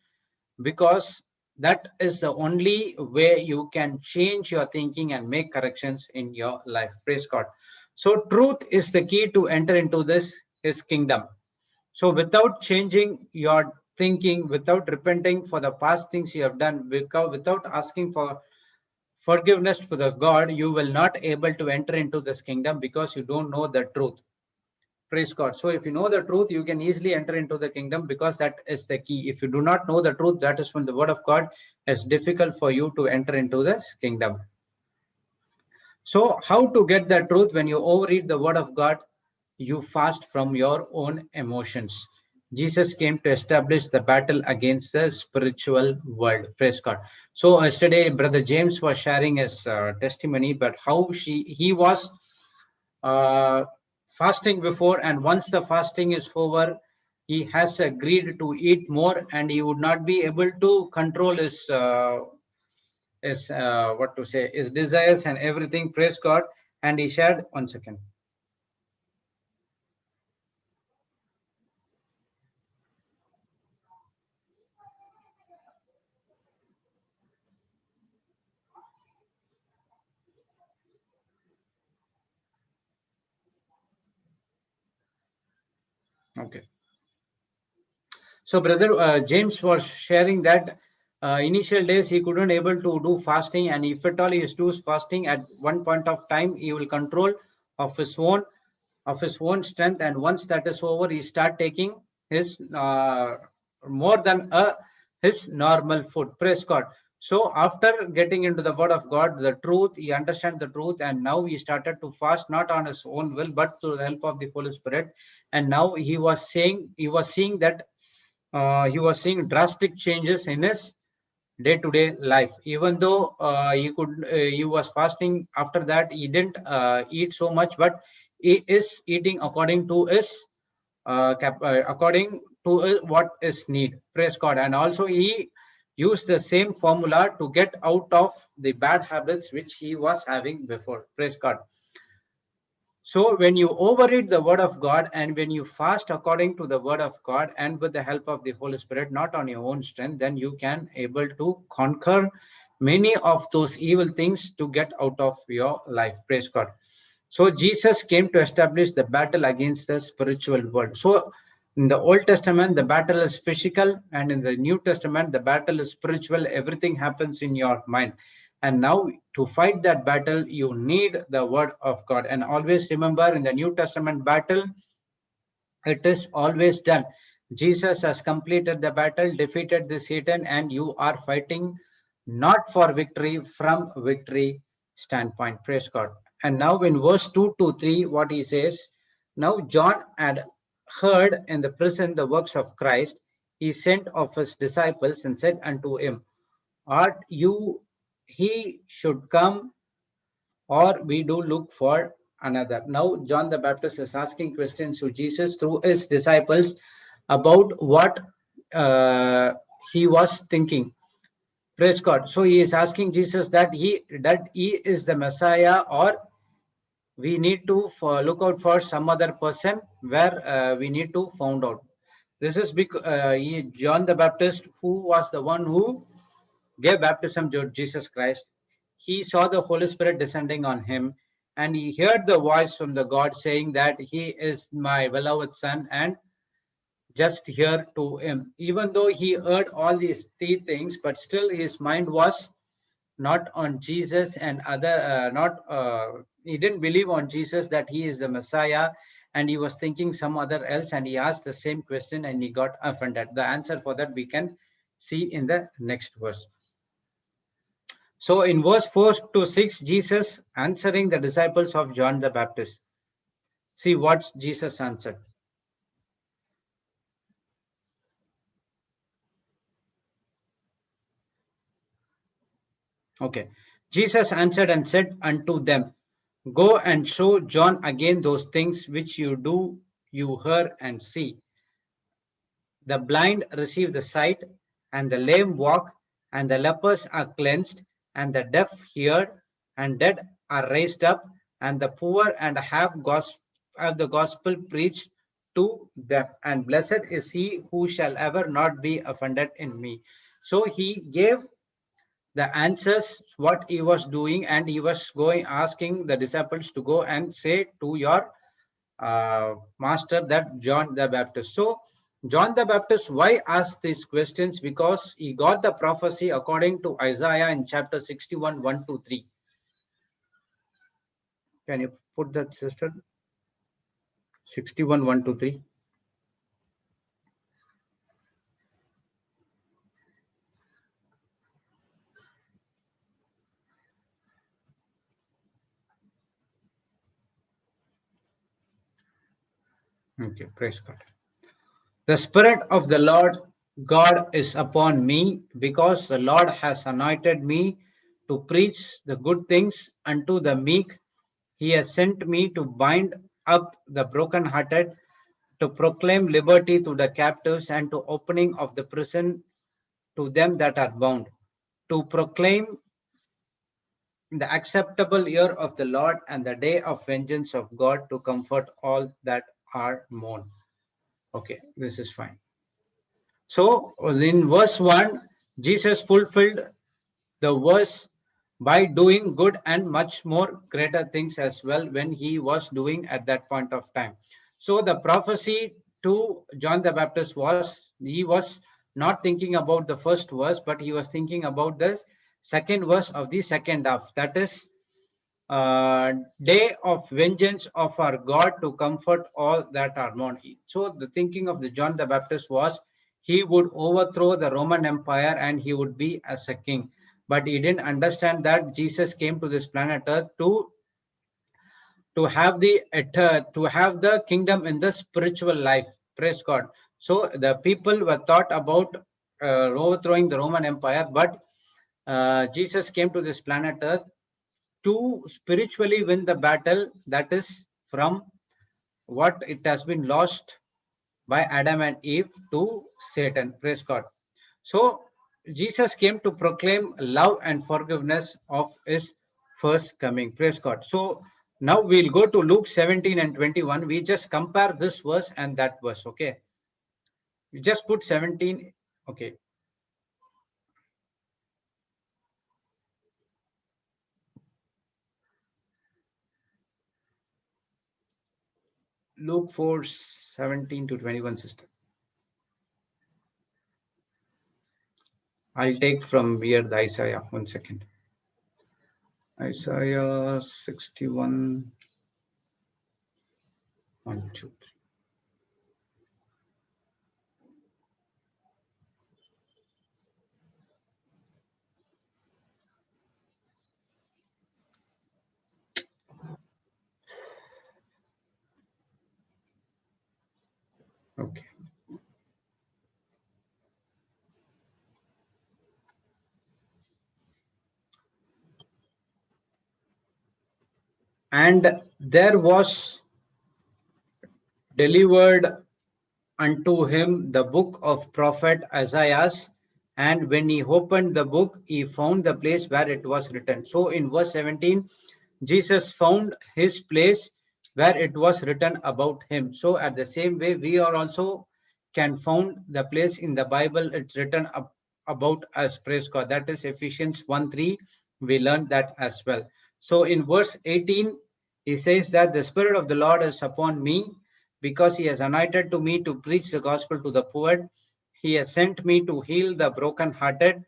because That is the only way you can change your thinking and make corrections in your life. Praise God. So truth is the key to enter into his kingdom. So without changing your thinking, without repenting for the past things you have done, without asking for forgiveness for the God, you will not able to enter into this kingdom because you don't know the truth. Praise God. So if you know the truth, you can easily enter into the kingdom because that is the key. If you do not know the truth, that is when the word of God is difficult for you to enter into this kingdom. So how to get the truth? When you overread the word of God, you fast from your own emotions. Jesus came to establish the battle against the spiritual world. Praise God. So yesterday, Brother James was sharing his testimony, but how he was uh, fasting before, and once the fasting is over, he has agreed to eat more, and he would not be able to control his what to say, his desires and everything. Praise God. And he shared, 1 second. Okay. So brother James was sharing that initial days he couldn't able to do fasting, and if at all he is doing fasting, at one point of time he will control of his own strength, and once that is over, he start taking his more than his normal food. Praise God. So after getting into the word of God, the truth, he understand the truth, and now he started to fast not on his own will, but through the help of the Holy Spirit. And now he was seeing that he was seeing drastic changes in his day-to-day life. Even though he was fasting, after that he didn't eat so much, but he is eating according to his according to what is need. Praise God. And also he used the same formula to get out of the bad habits which he was having before. Praise God. So when you overread the word of God, and when you fast according to the word of God and with the help of the Holy Spirit, not on your own strength, then you can able to conquer many of those evil things to get out of your life. Praise God. So Jesus came to establish the battle against the spiritual world. So in the Old Testament, the battle is physical, and in the New Testament, the battle is spiritual. Everything happens in your mind. And now to fight that battle, you need the word of God. And always remember, in the New Testament battle, it is always done. Jesus has completed the battle, defeated the Satan, and you are fighting not for victory, from victory standpoint. Praise God. And now in verse 2 to 3, what he says, now John had heard in the prison the works of Christ. He sent of his disciples and said unto him, art you he should come, or we do look for another? Now John the Baptist is asking questions to Jesus through his disciples about what uh, he was thinking. Praise God. So he is asking Jesus that he is the Messiah, or we need to look out for some other person where we need to find out. This is because John the Baptist, who was the one who gave baptism to Jesus Christ, he saw the Holy Spirit descending on him, and he heard the voice from the God saying that he is my beloved son, and just hear to him. Even though he heard all these three things, but still his mind was not on Jesus, and other not he didn't believe on Jesus that he is the Messiah, and he was thinking some other else, and he asked the same question and he got offended. The answer for that we can see in the next verse. So in verse 4 to 6, Jesus answering the disciples of John the Baptist. See what Jesus answered. Okay. Jesus answered and said unto them, go and show John again those things which you hear and see. The blind receive the sight, and the lame walk, and the lepers are cleansed, and the deaf hear, and dead are raised up, and the poor and have the gospel preached to them. And blessed is he who shall ever not be offended in me. So he gave the answers what he was doing, and he was going asking the disciples to go and say to your master, that John the Baptist. So John the Baptist, why ask these questions? Because he got the prophecy according to Isaiah in chapter 61, 1 to 3. Can you put that, sister? 61, 1 to 3. Okay, praise God. The Spirit of the Lord God is upon me, because the Lord has anointed me to preach the good things unto the meek. He has sent me to bind up the brokenhearted, to proclaim liberty to the captives, and to opening of the prison to them that are bound, to proclaim the acceptable year of the Lord and the day of vengeance of God, to comfort all that are mourn. Okay, this is fine. So in verse 1, Jesus fulfilled the verse by doing good and much more greater things as well when he was doing at that point of time. So the prophecy to John the Baptist was, he was not thinking about the first verse, but he was thinking about the second verse of the second half. That is, day of vengeance of our God, to comfort all that are mourning. So the thinking of the John the Baptist was he would overthrow the Roman Empire and he would be as a king. But he didn't understand that Jesus came to this planet Earth to have the kingdom in the spiritual life. Praise God. So the people were thought about overthrowing the Roman Empire, but Jesus came to this planet Earth to spiritually win the battle, that is from what it has been lost by Adam and Eve to Satan. Praise God. So Jesus came to proclaim love and forgiveness of his first coming. Praise God. So now we'll go to Luke 17 and 21. We just compare this verse and that verse. Okay. You just put 17. Okay. Luke 4, 17 to 21, sister. I'll take from here the Isaiah. 1 second. Isaiah 61, 1, 2, 3. Okay. And there was delivered unto him the book of prophet Isaiah, and when he opened the book, he found the place where it was written. So in verse 17, Jesus found his place where it was written about him. So at the same way, we are also can found the place in the Bible it's written about us. Praise God. That is Ephesians 1:3. We learned that as well. So in verse 18, he says that the Spirit of the Lord is upon me, because he has anointed to me to preach the gospel to the poor. He has sent me to heal the brokenhearted,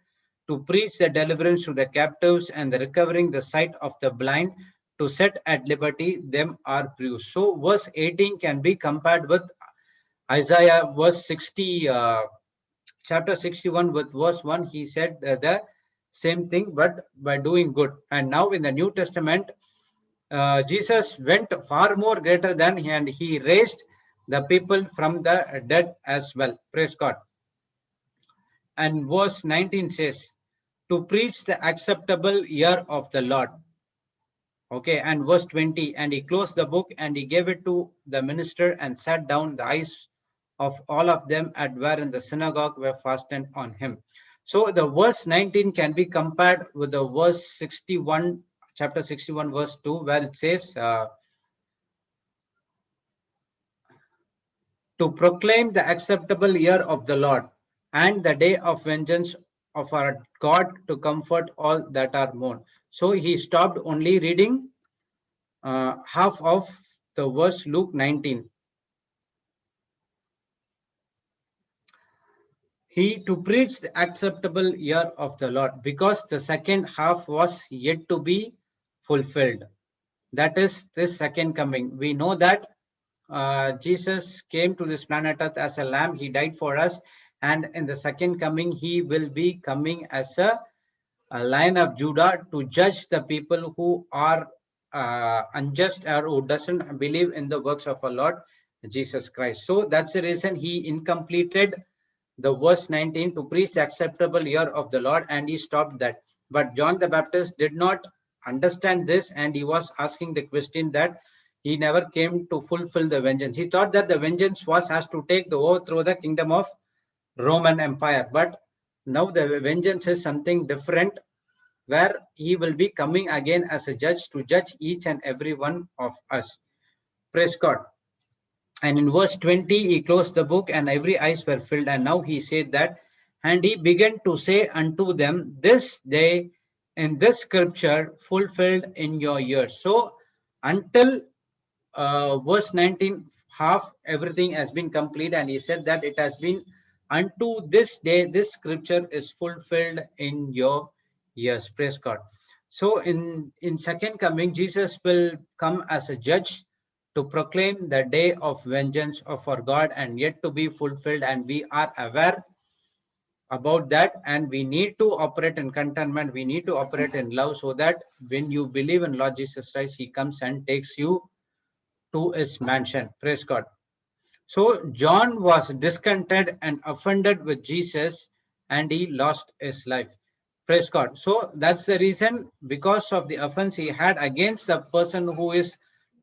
to preach the deliverance to the captives, and the recovering the sight of the blind, to set at liberty them are bruised. So verse 18 can be compared with Isaiah verse 60, chapter 61 with verse 1. He said the same thing, but by doing good. And now in the New Testament, Jesus went far more greater than he, and he raised the people from the dead as well. Praise God. And verse 19 says, to preach the acceptable year of the Lord. Okay, and verse 20, and he closed the book and he gave it to the minister and sat down. The eyes of all of them at were in the synagogue were fastened on him. So the verse 19 can be compared with the verse 61, chapter 61, verse 2, where it says, to proclaim the acceptable year of the Lord and the day of vengeance of our God to comfort all that are mourn. So he stopped only reading half of the verse Luke 19. He to preach the acceptable year of the Lord, because the second half was yet to be fulfilled. That is this second coming. We know that Jesus came to this planet Earth as a lamb. He died for us. And in the second coming, he will be coming as a Lion of Judah to judge the people who are unjust or who doesn't believe in the works of our Lord Jesus Christ. So that's the reason he incompleted the verse 19 to preach the acceptable year of the Lord, and he stopped that. But John the Baptist did not understand this, and he was asking the question that he never came to fulfill the vengeance. He thought that the vengeance has to take the overthrow the kingdom of Roman Empire, but now the vengeance is something different, where he will be coming again as a judge to judge each and every one of us. Praise God. And in verse 20, he closed the book, and every eyes were filled. And now he said that, and he began to say unto them, this day in this scripture fulfilled in your ears. So until verse 19, half everything has been complete, and he said that it has been unto this day, this scripture is fulfilled in your ears. Praise God. So in second coming, Jesus will come as a judge to proclaim the day of vengeance of our God, and yet to be fulfilled, and we are aware about that, and we need to operate in contentment. We need to operate in love, so that when you believe in Lord Jesus Christ, he comes and takes you to his mansion. Praise God. So John was discontented and offended with Jesus, and he lost his life. Praise God. So that's the reason, because of the offense he had against the person who is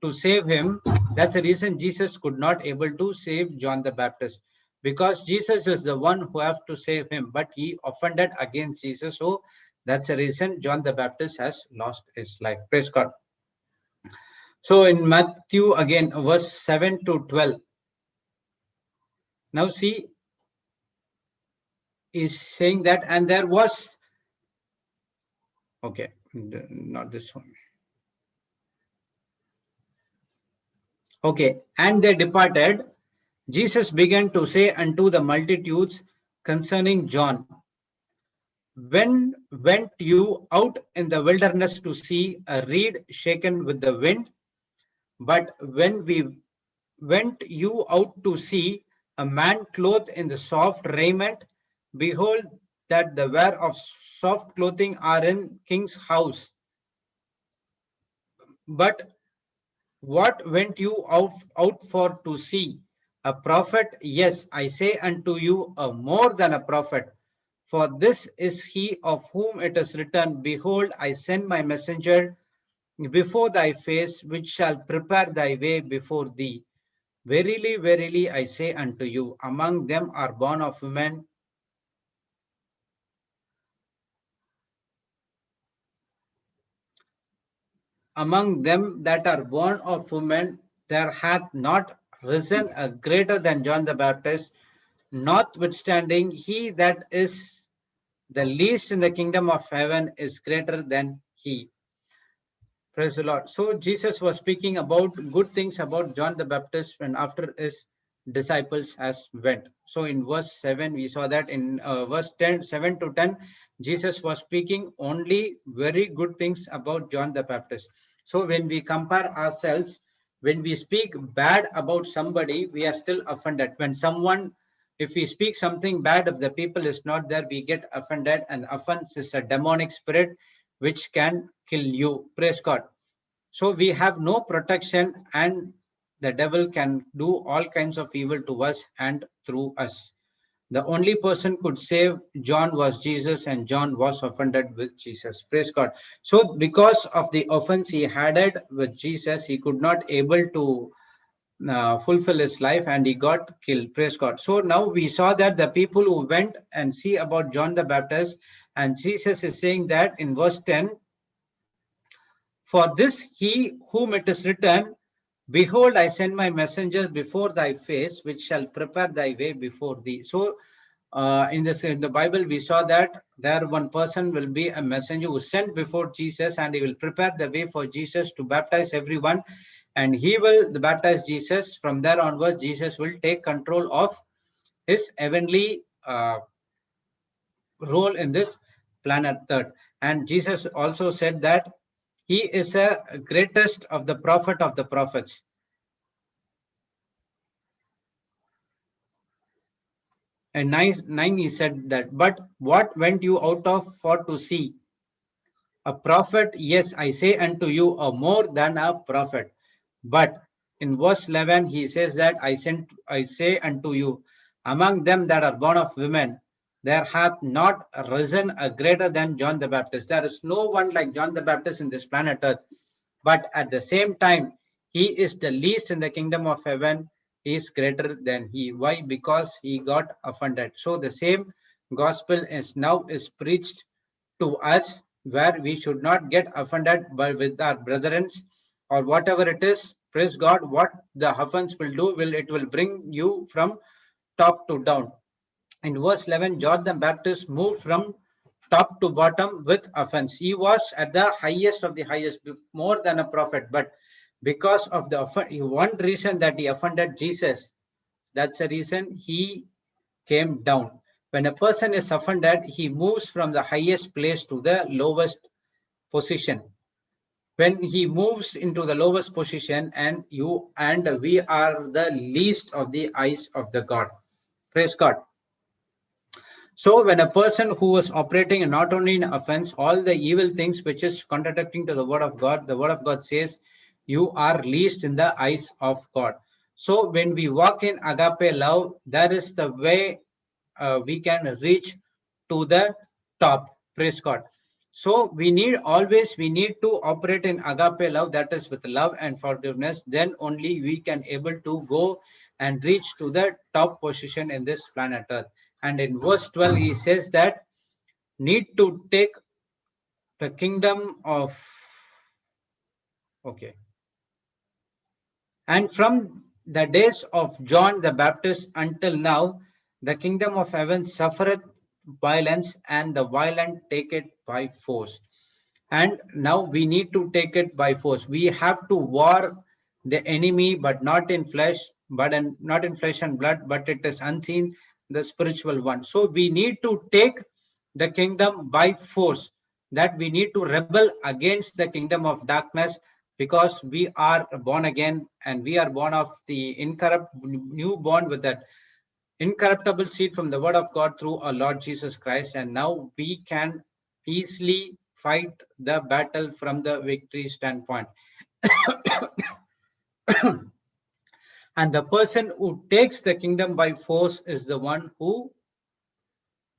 to save him. That's the reason Jesus could not able to save John the Baptist, because Jesus is the one who have to save him, but he offended against Jesus. So that's the reason John the Baptist has lost his life. Praise God. So in Matthew again, verse 7 to 12. Now see, is saying that, and there was, okay, not this one. Okay, and they departed. Jesus began to say unto the multitudes concerning John, when went you out in the wilderness to see a reed shaken with the wind? But when we went you out to see a man clothed in the soft raiment, behold, that the wear of soft clothing are in king's house. But what went you out for to see? A prophet? Yes, I say unto you, a more than a prophet. For this is he of whom it is written, behold, I send my messenger before thy face, which shall prepare thy way before thee. Verily, verily, I say unto you, among them are born of women among them that are born of women, there hath not risen a greater than John the Baptist. Notwithstanding, he that is the least in the kingdom of heaven is greater than he. Praise the Lord. So Jesus was speaking about good things about John the Baptist when after his disciples has went. So in verse 7, we saw that in verse 10, 7 to 10, Jesus was speaking only very good things about John the Baptist. So when we compare ourselves, when we speak bad about somebody, we are still offended. When someone, if we speak something bad, if the people is not there, we get offended, and offense is a demonic spirit which can kill you. Praise God. So we have no protection, and the devil can do all kinds of evil to us and through us. The only person could save John was Jesus, and John was offended with Jesus. Praise God. So because of the offense he had with Jesus, he could not able to fulfill his life, and he got killed. Praise God. So now we saw that the people who went and see about John the Baptist, and Jesus is saying that in verse 10, for this he whom it is written, behold, I send my messengers before thy face, which shall prepare thy way before thee. So in the Bible, we saw that there one person will be a messenger who sent before Jesus, and he will prepare the way for Jesus to baptize everyone, and he will baptize Jesus. From there onwards, Jesus will take control of his heavenly role in this planet Earth. And Jesus also said that he is a greatest of the prophet of the prophets. And 9 he said that, but what went you out of for to see? A prophet? Yes, I say unto you, a more than a prophet. But in verse 11 he says that I say unto you, among them that are born of women, there hath not risen a greater than John the Baptist. There is no one like John the Baptist in this planet Earth. But at the same time, he is the least in the kingdom of heaven. He is greater than he. Why? Because he got offended. So the same gospel is preached to us, where we should not get offended by with our brethren or whatever it is. Praise God. What the offense will do, it will bring you from top to down. In verse 11, John the Baptist moved from top to bottom with offense. He was at the highest of the highest, more than a prophet. But because of the one reason that he offended Jesus, that's the reason he came down. When a person is offended, he moves from the highest place to the lowest position. When he moves into the lowest position, and you and we are the least of the eyes of the God. Praise God. So when a person who is operating not only in offense, all the evil things which is contradicting to the word of God, the word of God says, you are least in the eyes of God. So when we walk in agape love, that is the way we can reach to the top. Praise God. So we need to operate in agape love, that is with love and forgiveness. Then only we can able to go and reach to the top position in this planet Earth. And in verse 12, he says that need to take the kingdom of, okay. And from the days of John the Baptist until now, the kingdom of heaven suffereth violence, and the violent take it by force. And now we need to take it by force. We have to war the enemy, but not in flesh, not in flesh and blood, but it is unseen, the spiritual one. So we need to take the kingdom by force. That we need to rebel against the kingdom of darkness, because we are born again, and we are born of the newborn with that incorruptible seed from the word of God through our Lord Jesus Christ. And now we can easily fight the battle from the victory standpoint. And the person who takes the kingdom by force is the one who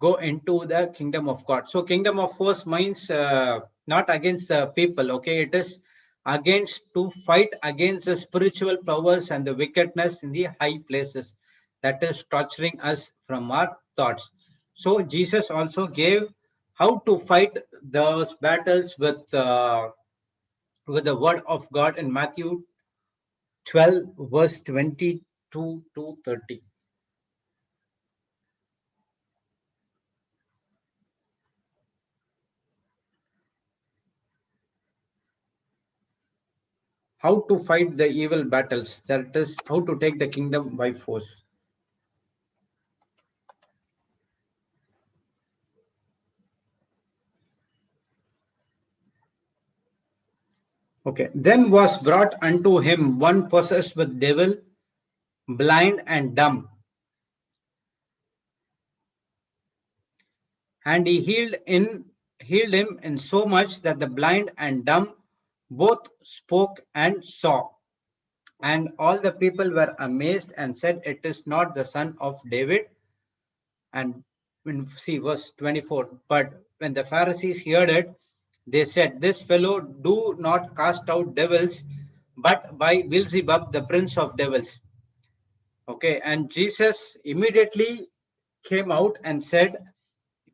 go into the kingdom of God. So kingdom of force means not against the people, okay? It is against, to fight against the spiritual powers and the wickedness in the high places that is torturing us from our thoughts. So Jesus also gave how to fight those battles with the word of God in Matthew 12 verse 22 to 30. How to fight the evil battles, that is how to take the kingdom by force. Okay. Then was brought unto him one possessed with devil, blind and dumb. And he healed him in so much that the blind and dumb both spoke and saw. And all the people were amazed and said, it is not the son of David. And when see verse 24. But when the Pharisees heard it, they said, this fellow do not cast out devils, but by Beelzebub, the prince of devils. Okay, and Jesus immediately came out and said,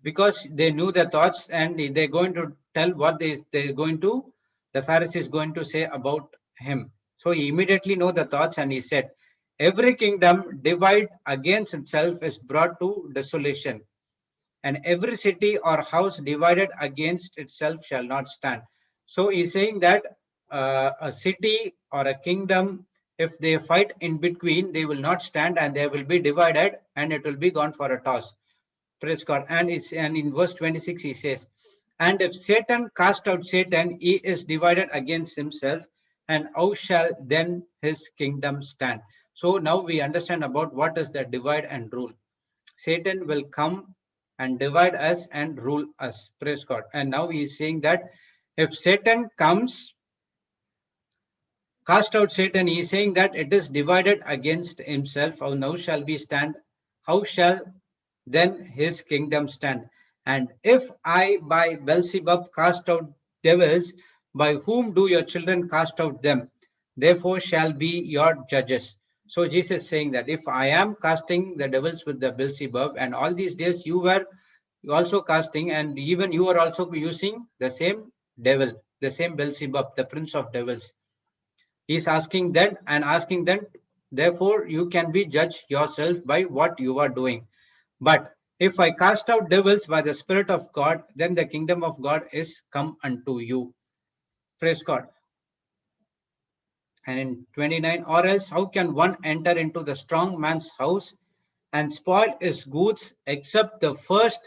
because they knew the thoughts, and they're going to tell what they're going to, the Pharisees going to say about him. So he immediately know the thoughts, and he said, Every kingdom divide against itself is brought to desolation, and every city or house divided against itself shall not stand. So he's saying that a city or a kingdom, if they fight in between, they will not stand and they will be divided and it will be gone for a toss. Praise God. And in verse 26 he says, and if Satan cast out Satan, he is divided against himself, and how shall then his kingdom stand? So now we understand about what is the divide and rule. Satan will come and divide us and rule us. Praise God. And now he is saying that if Satan comes, cast out Satan, he is saying that it is divided against himself. How now shall we stand? How shall then his kingdom stand? And if I by Beelzebub cast out devils, by whom do your children cast out them? Therefore shall be your judges. So Jesus is saying that if I am casting the devils with the Beelzebub, and all these days you were also casting, and even you are also using the same devil, the same Beelzebub, the prince of devils. He's asking then and asking then, therefore you can be judged yourself by what you are doing. But if I cast out devils by the Spirit of God, then the kingdom of God is come unto you. Praise God. And in 29, or else how can one enter into the strong man's house and spoil his goods, except the first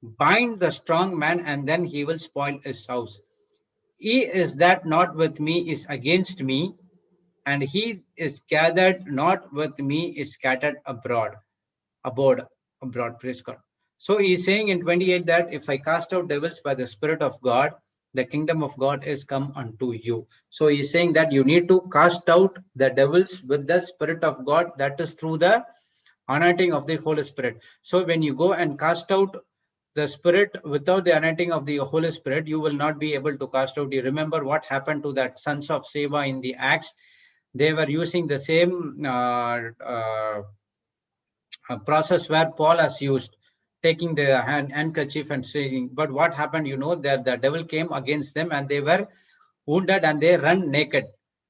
bind the strong man, and then he will spoil his house. He is that not with me is against me, and he is gathered not with me is scattered abroad, abroad. Praise God. So he's saying in 28 that if I cast out devils by the Spirit of God, the kingdom of God is come unto you. So he's saying that you need to cast out the devils with the Spirit of God, that is through the anointing of the Holy Spirit. So when you go and cast out the Spirit without the anointing of the Holy Spirit, you will not be able to cast out. You remember what happened to that sons of Sceva in the Acts? They were using the same process where Paul has used, taking the handkerchief and saying, but what happened, that the devil came against them and they were wounded and they run naked.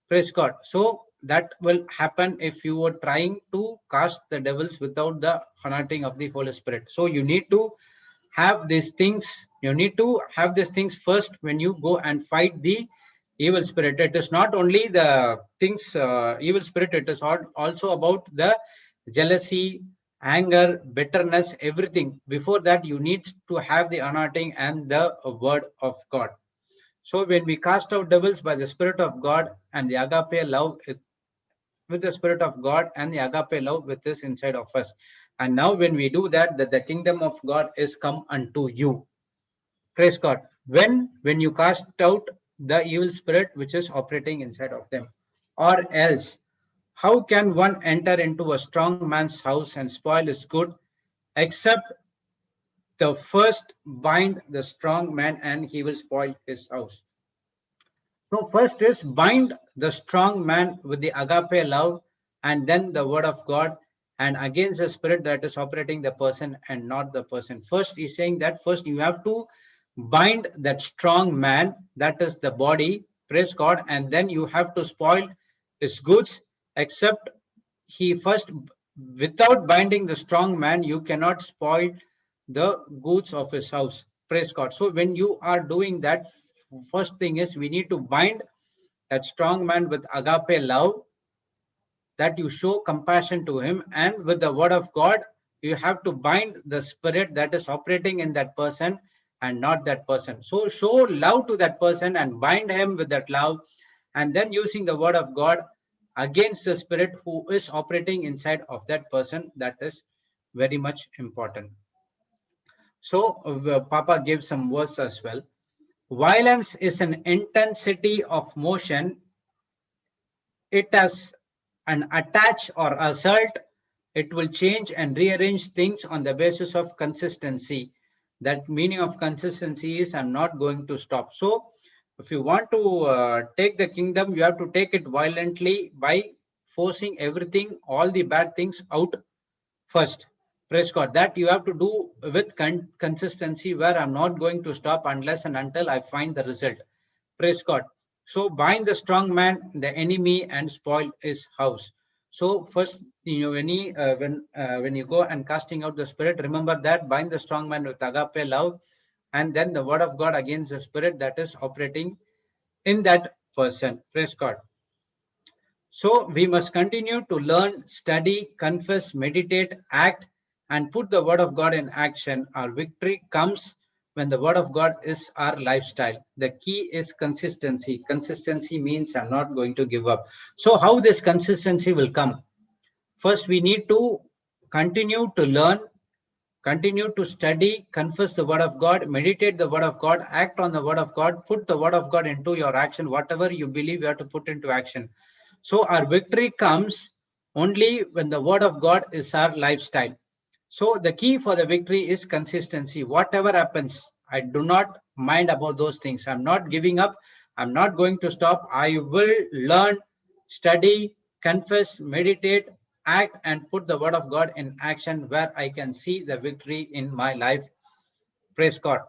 Praise God. So that will happen if you were trying to cast the devils without the anointing of the Holy Spirit. So you need to have these things. You need to have these things first when you go and fight the evil spirit. It is not only the things, evil spirit, it is also about the jealousy, anger, bitterness, everything. Before that, you need to have the anointing and the word of God. So when we cast out devils by the Spirit of God and the agape love with the Spirit of God and the agape love with this inside of us. And now when we do that, the kingdom of God is come unto you. Praise God. When you cast out the evil spirit which is operating inside of them. Or else, how can one enter into a strong man's house and spoil his good, except the first bind the strong man and he will spoil his house? So first is bind the strong man with the agape love and then the word of God, and against the spirit that is operating the person and not the person. First he's saying that first you have to bind that strong man, that is the body, praise God, and then you have to spoil his goods, except he first, without binding the strong man, you cannot spoil the goods of his house. Praise God. So when you are doing that, first thing is we need to bind that strong man with agape love, that you show compassion to him, and with the word of God, you have to bind the spirit that is operating in that person and not that person. So show love to that person and bind him with that love, and then using the word of God against the spirit who is operating inside of that person. That is very much important. So Papa gave some words as well. Violence is an intensity of motion. It has an attach or assault. It will change and rearrange things on the basis of consistency. That meaning of consistency is I'm not going to stop. So if you want to take the kingdom, you have to take it violently by forcing everything, all the bad things out first. Praise God. That you have to do with consistency, where I'm not going to stop unless and until I find the result. Praise God. So bind the strong man, the enemy, and spoil his house. So first, when you go and casting out the spirit, remember that bind the strong man with agape love, and then the word of God against the spirit that is operating in that person. Praise God. So we must continue to learn, study, confess, meditate, act, and put the word of God in action. Our victory comes when the word of God is our lifestyle. The key is consistency. Consistency means I'm not going to give up. So how this consistency will come? First, we need to continue to learn, continue to study, confess the word of God, meditate the word of God, act on the word of God, put the word of God into your action. Whatever you believe, you have to put into action. So our victory comes only when the word of God is our lifestyle. So the key for the victory is consistency. Whatever happens, I do not mind about those things. I'm not giving up. I'm not going to stop. I will learn, study, confess, meditate, act, and put the word of God in action where I can see the victory in my life. Praise God.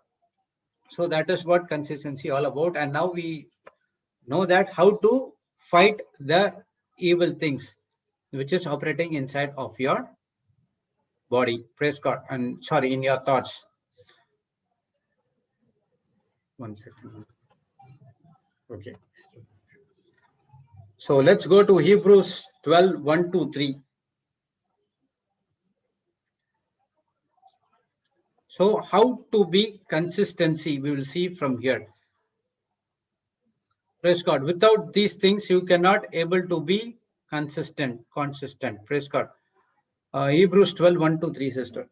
So that is what consistency all about. And now we know that how to fight the evil things which is operating inside of your body. Praise God. And sorry, in your thoughts. One second. Okay. So let's go to Hebrews 12, 1 to 3. So how to be consistency, we will see from here. Praise God. Without these things, you cannot able to be consistent. Praise God. Hebrews 12, 1 to 3, sister.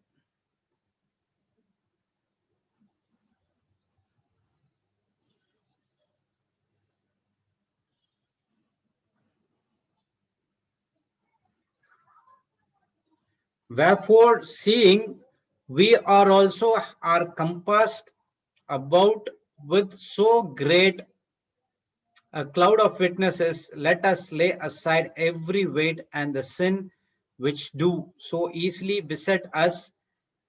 Wherefore, seeing we are also are compassed about with so great a cloud of witnesses, let us lay aside every weight and the sin which do so easily beset us,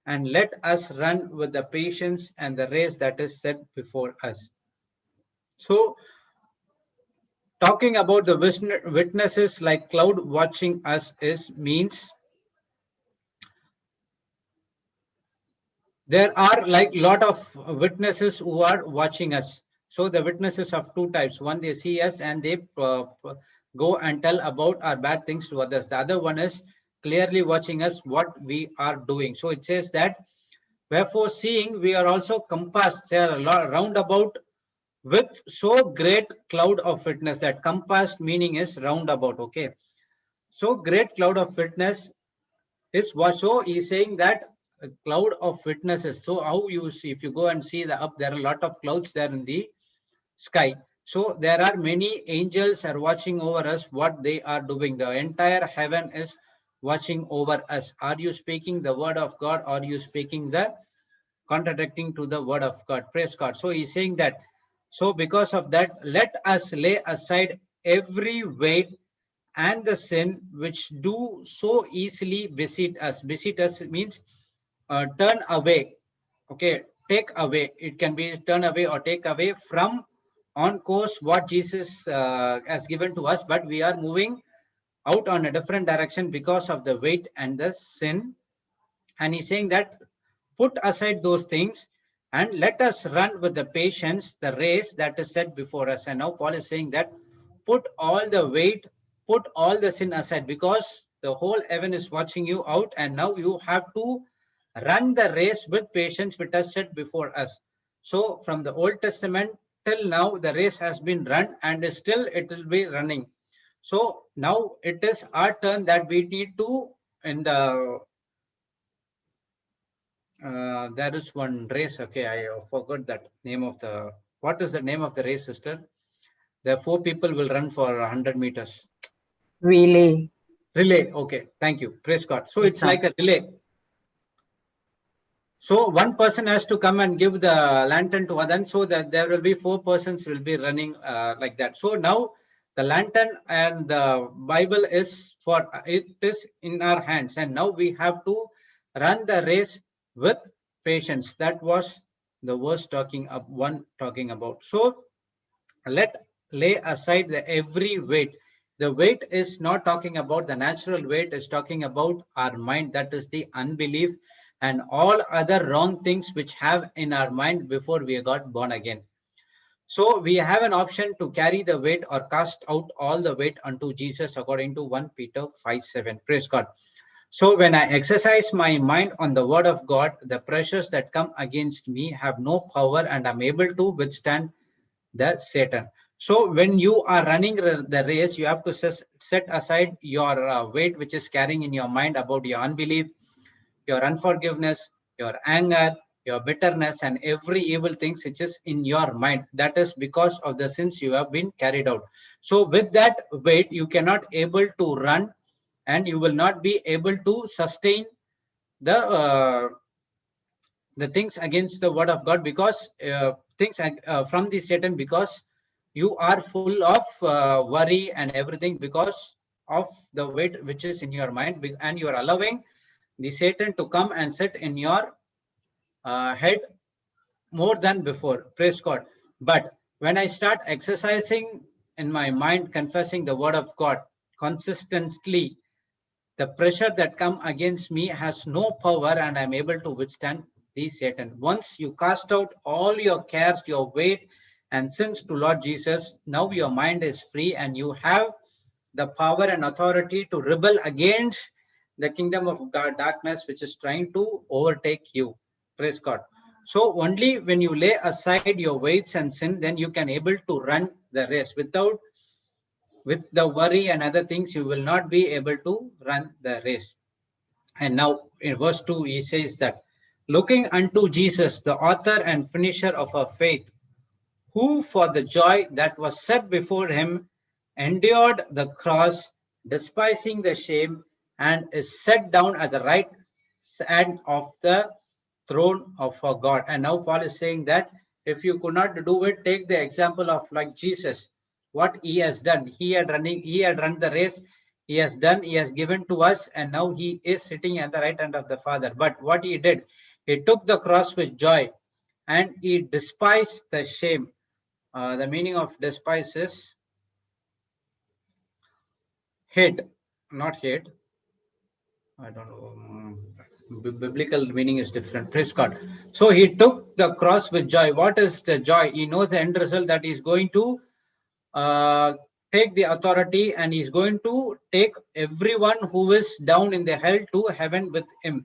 and let us run with the patience and the race that is set before us. So, talking about the witnesses like cloud watching us is means there are like lot of witnesses who are watching us. So the witnesses of two types: one, they see us and they go and tell about our bad things to others. The other one is clearly watching us what we are doing. So it says that wherefore seeing we are also compassed, they are round about with so great cloud of witness. That compassed meaning is round about. Okay, so great cloud of witness is what. So he's saying that a cloud of witnesses. So how you see, if you go and see the up, there are a lot of clouds there in the sky. So there are many angels are watching over us what they are doing. The entire heaven is watching over us. Are you speaking the word of God, or are you speaking the contradicting to the word of God? Praise God. So he's saying that, so because of that, let us lay aside every weight and the sin which do so easily beset us. Beset us means turn away. Okay, take away. It can be turn away or take away from on course what Jesus has given to us, but we are moving out on a different direction because of the weight and the sin. And he's saying that put aside those things and let us run with the patience the race that is set before us. And now Paul is saying that put all the weight, put all the sin aside, because the whole heaven is watching you out, and now you have to run the race with patience which is set before us. So from the Old Testament till now, the race has been run and still it will be running. So now it is our turn that we need to, in the there is one race. Okay, I forgot that name of the. What is the name of the race, sister? The four people will run for 100 meters. Relay. Relay. Okay, thank you. Praise God. So it's like Exactly. a relay. So one person has to come and give the lantern to other, so that there will be four persons will be running like that. So now the lantern and the Bible is for it is in our hands, and now we have to run the race with patience. That was the verse talking up one talking about. So let lay aside the every weight. The weight is not talking about the natural weight, is talking about our mind, that is the unbelief and all other wrong things which have in our mind before we got born again. So we have an option to carry the weight or cast out all the weight unto Jesus according to 1 Peter 5:7. Praise God. So when I exercise my mind on the word of God, the pressures that come against me have no power and I'm able to withstand the Satan. So when you are running the race, you have to set aside your weight which is carrying in your mind about your unbelief, your unforgiveness, your anger, your bitterness, and every evil thing which is in your mind. That is because of the sins you have been carried out. So with that weight, you cannot able to run, and you will not be able to sustain the things against the word of God, because things from the Satan, because you are full of worry and everything because of the weight which is in your mind, and you are allowing the Satan to come and sit in your head more than before. Praise God. But when I start exercising in my mind, confessing the word of God consistently, the pressure that come against me has no power and I'm able to withstand the Satan. Once you cast out all your cares, your weight and sins to Lord Jesus, now your mind is free and you have the power and authority to rebel against the kingdom of darkness which is trying to overtake you. Praise God. So only when you lay aside your weights and sin, then you can able to run the race. With the worry and other things, you will not be able to run the race. And now in verse 2, he says that looking unto Jesus, the author and finisher of our faith, who for the joy that was set before him endured the cross, despising the shame, and is set down at the right hand of the throne of our God. And now Paul is saying that if you could not do it, take the example of like Jesus, what he has done. He had run the race, he has done, he has given to us, and now he is sitting at the right hand of the Father. But what he did, he took the cross with joy and he despised the shame. The meaning of despise is hate, not hate. I don't know. Biblical meaning is different. Praise God. So he took the cross with joy. What is the joy? He knows the end result, that he's going to uh, take the authority and he's going to take everyone who is down in the hell to heaven with him.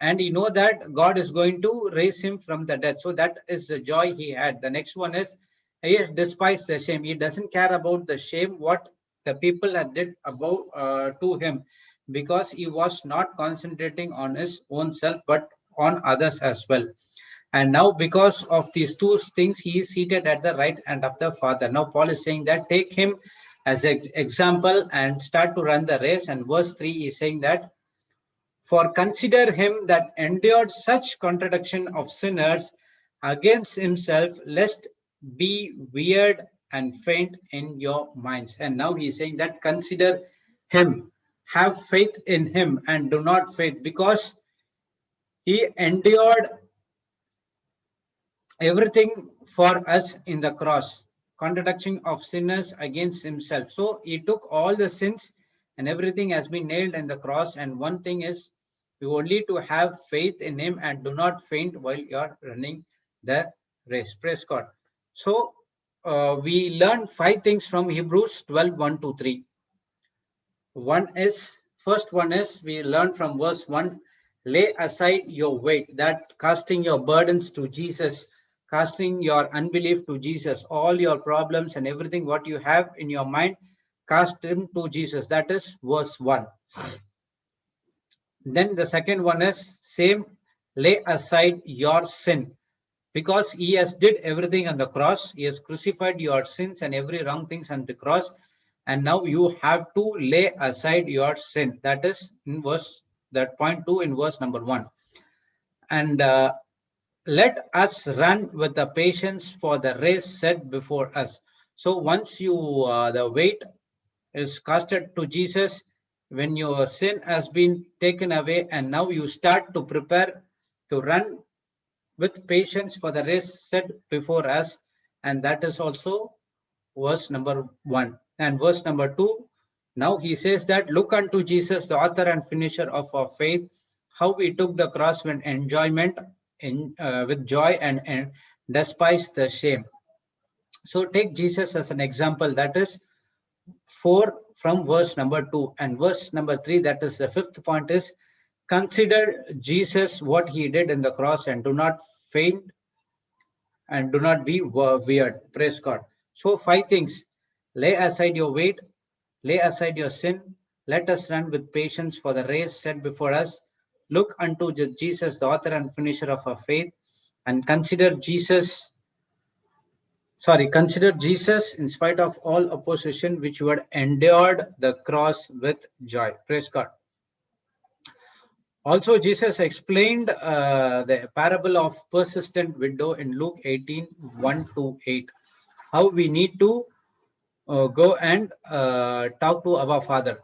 And he know that God is going to raise him from the dead. So that is the joy he had. The next one is he despised the shame. He doesn't care about the shame what the people had did about to him, because he was not concentrating on his own self but on others as well. And now because of these two things, he is seated at the right hand of the Father. Now Paul is saying that take him as an example and start to run the race. And verse 3 is saying that for consider him that endured such contradiction of sinners against himself, lest be weird and faint in your minds. And now he's saying that consider him, have faith in him, and do not faith, because he endured everything for us in the cross, contradiction of sinners against himself. So he took all the sins and everything has been nailed in the cross. And one thing is, you only to have faith in him and do not faint while you're running the race. Praise God. So we learn 5 things from Hebrews 12, 1 to 3. First one is we learn from verse 1, lay aside your weight, that casting your burdens to Jesus, casting your unbelief to Jesus, all your problems and everything what you have in your mind, cast them to Jesus. That is verse 1. Then the second one is same, lay aside your sin, because he has did everything on the cross. He has crucified your sins and every wrong things on the cross, and now you have to lay aside your sin. That is in that point 2 in verse number 1. And let us run with the patience for the race set before us. So once you the weight is casted to Jesus, when your sin has been taken away, and now you start to prepare to run with patience for the race set before us. And that is also verse number 1. And verse number 2, Now he says that, look unto Jesus, the author and finisher of our faith, how he took the cross with enjoyment, with joy, and despised the shame. So take Jesus as an example. That is 4 from verse number 2. And verse number 3, that is the fifth point, is consider Jesus, what he did in the cross, and do not faint and do not be weird. Praise God. So 5 things. Lay aside your weight, lay aside your sin. Let us run with patience for the race set before us. Look unto Jesus, the author and finisher of our faith, and consider Jesus in spite of all opposition, which you had endured the cross with joy. Praise God. Also, Jesus explained the parable of persistent widow in Luke 18, 1 to 8. How we need to go and talk to our Father.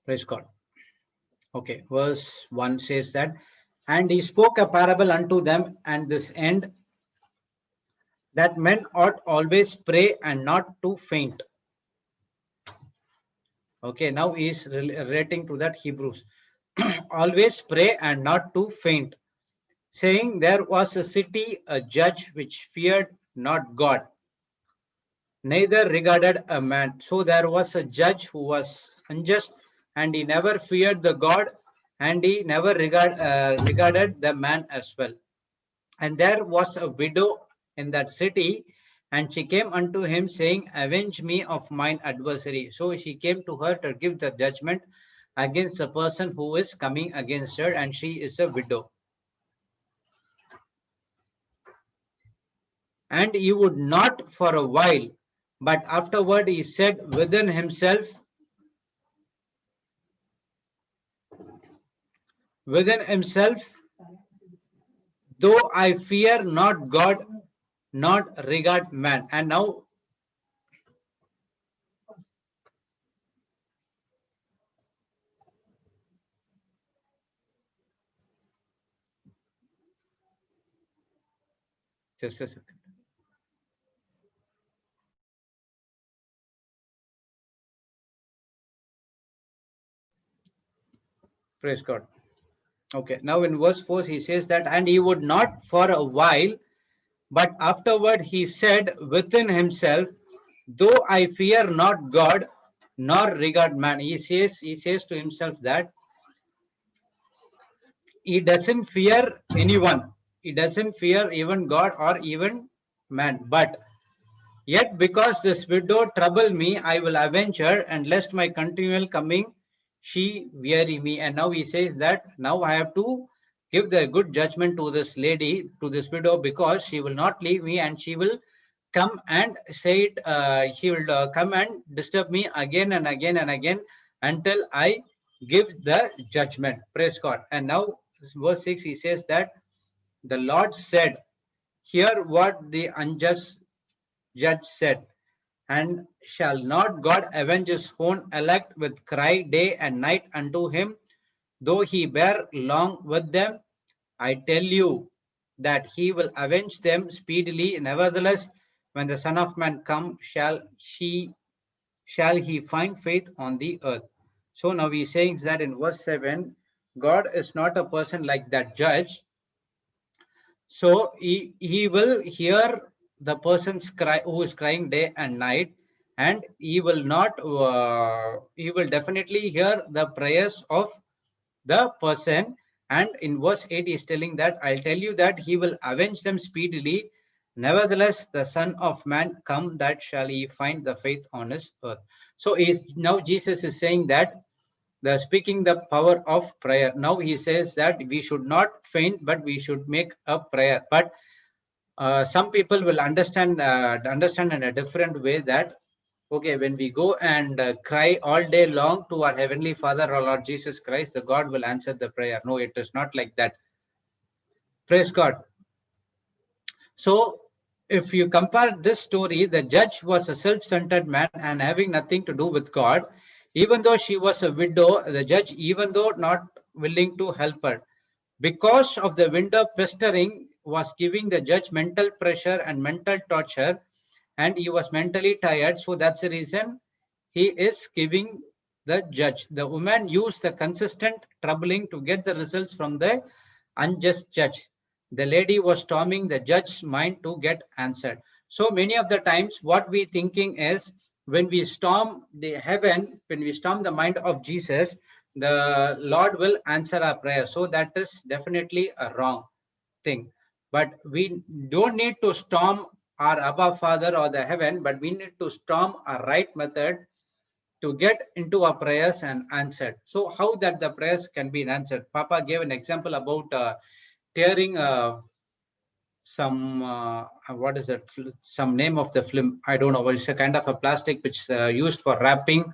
Praise God. Okay, verse 1 says that, and he spoke a parable unto them, and this end, that men ought always pray and not to faint. Okay, now he is relating to that Hebrews. Always pray and not to faint, saying, there was a city, a judge which feared not God, neither regarded a man. So there was a judge who was unjust, and he never feared the God, and he never regarded the man as well. And there was a widow in that city, and she came unto him, saying, avenge me of mine adversary. So she came to her to give the judgment against the person who is coming against her, and she is a widow. And he would not for a while, but afterward he said within himself, though I fear not God, not regard man. And now, just a second. Praise God. Okay, now in verse 4, he says that, and he would not for a while, but afterward he said within himself, though I fear not God, nor regard man. He says to himself that he doesn't fear anyone. He doesn't fear even God or even man. But yet because this widow trouble me, I will avenge her, and lest my continual coming she weary me. And now he says that now I have to give the good judgment to this lady, to this widow, because she will not leave me, and she will come and say it, she will come and disturb me again and again and again until I give the judgment. Praise God. And now verse 6, he says that the Lord said, hear what the unjust judge said, and shall not God avenge his own elect with cry day and night unto him, though he bear long with them? I tell you that he will avenge them speedily. Nevertheless, when the Son of Man come, shall he find faith on the earth? So now he's saying that in verse 7, God is not a person like that judge. So he will hear the person's cry who is crying day and night, and he will not he will definitely hear the prayers of the person. And in verse 8 he is telling that, I'll tell you that he will avenge them speedily. Nevertheless, the Son of Man come, that shall he find the faith on his earth. So now Jesus is saying that the speaking the power of prayer. Now he says that we should not faint, but we should make a prayer. But some people will understand in a different way that, okay, when we go and cry all day long to our Heavenly Father or Lord Jesus Christ, the God will answer the prayer. No, it is not like that. Praise God. So if you compare this story, the judge was a self-centered man and having nothing to do with God. Even though she was a widow, the judge, even though not willing to help her, because of the window pestering, was giving the judge mental pressure and mental torture, and he was mentally tired. So that's the reason he is giving the judge. The woman used the consistent troubling to get the results from the unjust judge. The lady was storming the judge's mind to get answered. So many of the times what we thinking is, when we storm the heaven, when we storm the mind of Jesus, the Lord will answer our prayer. So that is definitely a wrong thing. But we don't need to storm our Abba Father or the heaven, but we need to storm a right method to get into our prayers and answered. So how that the prayers can be answered? Papa gave an example about tearing some what is that? Some name of the film? I don't know. But it's a kind of a plastic which used for wrapping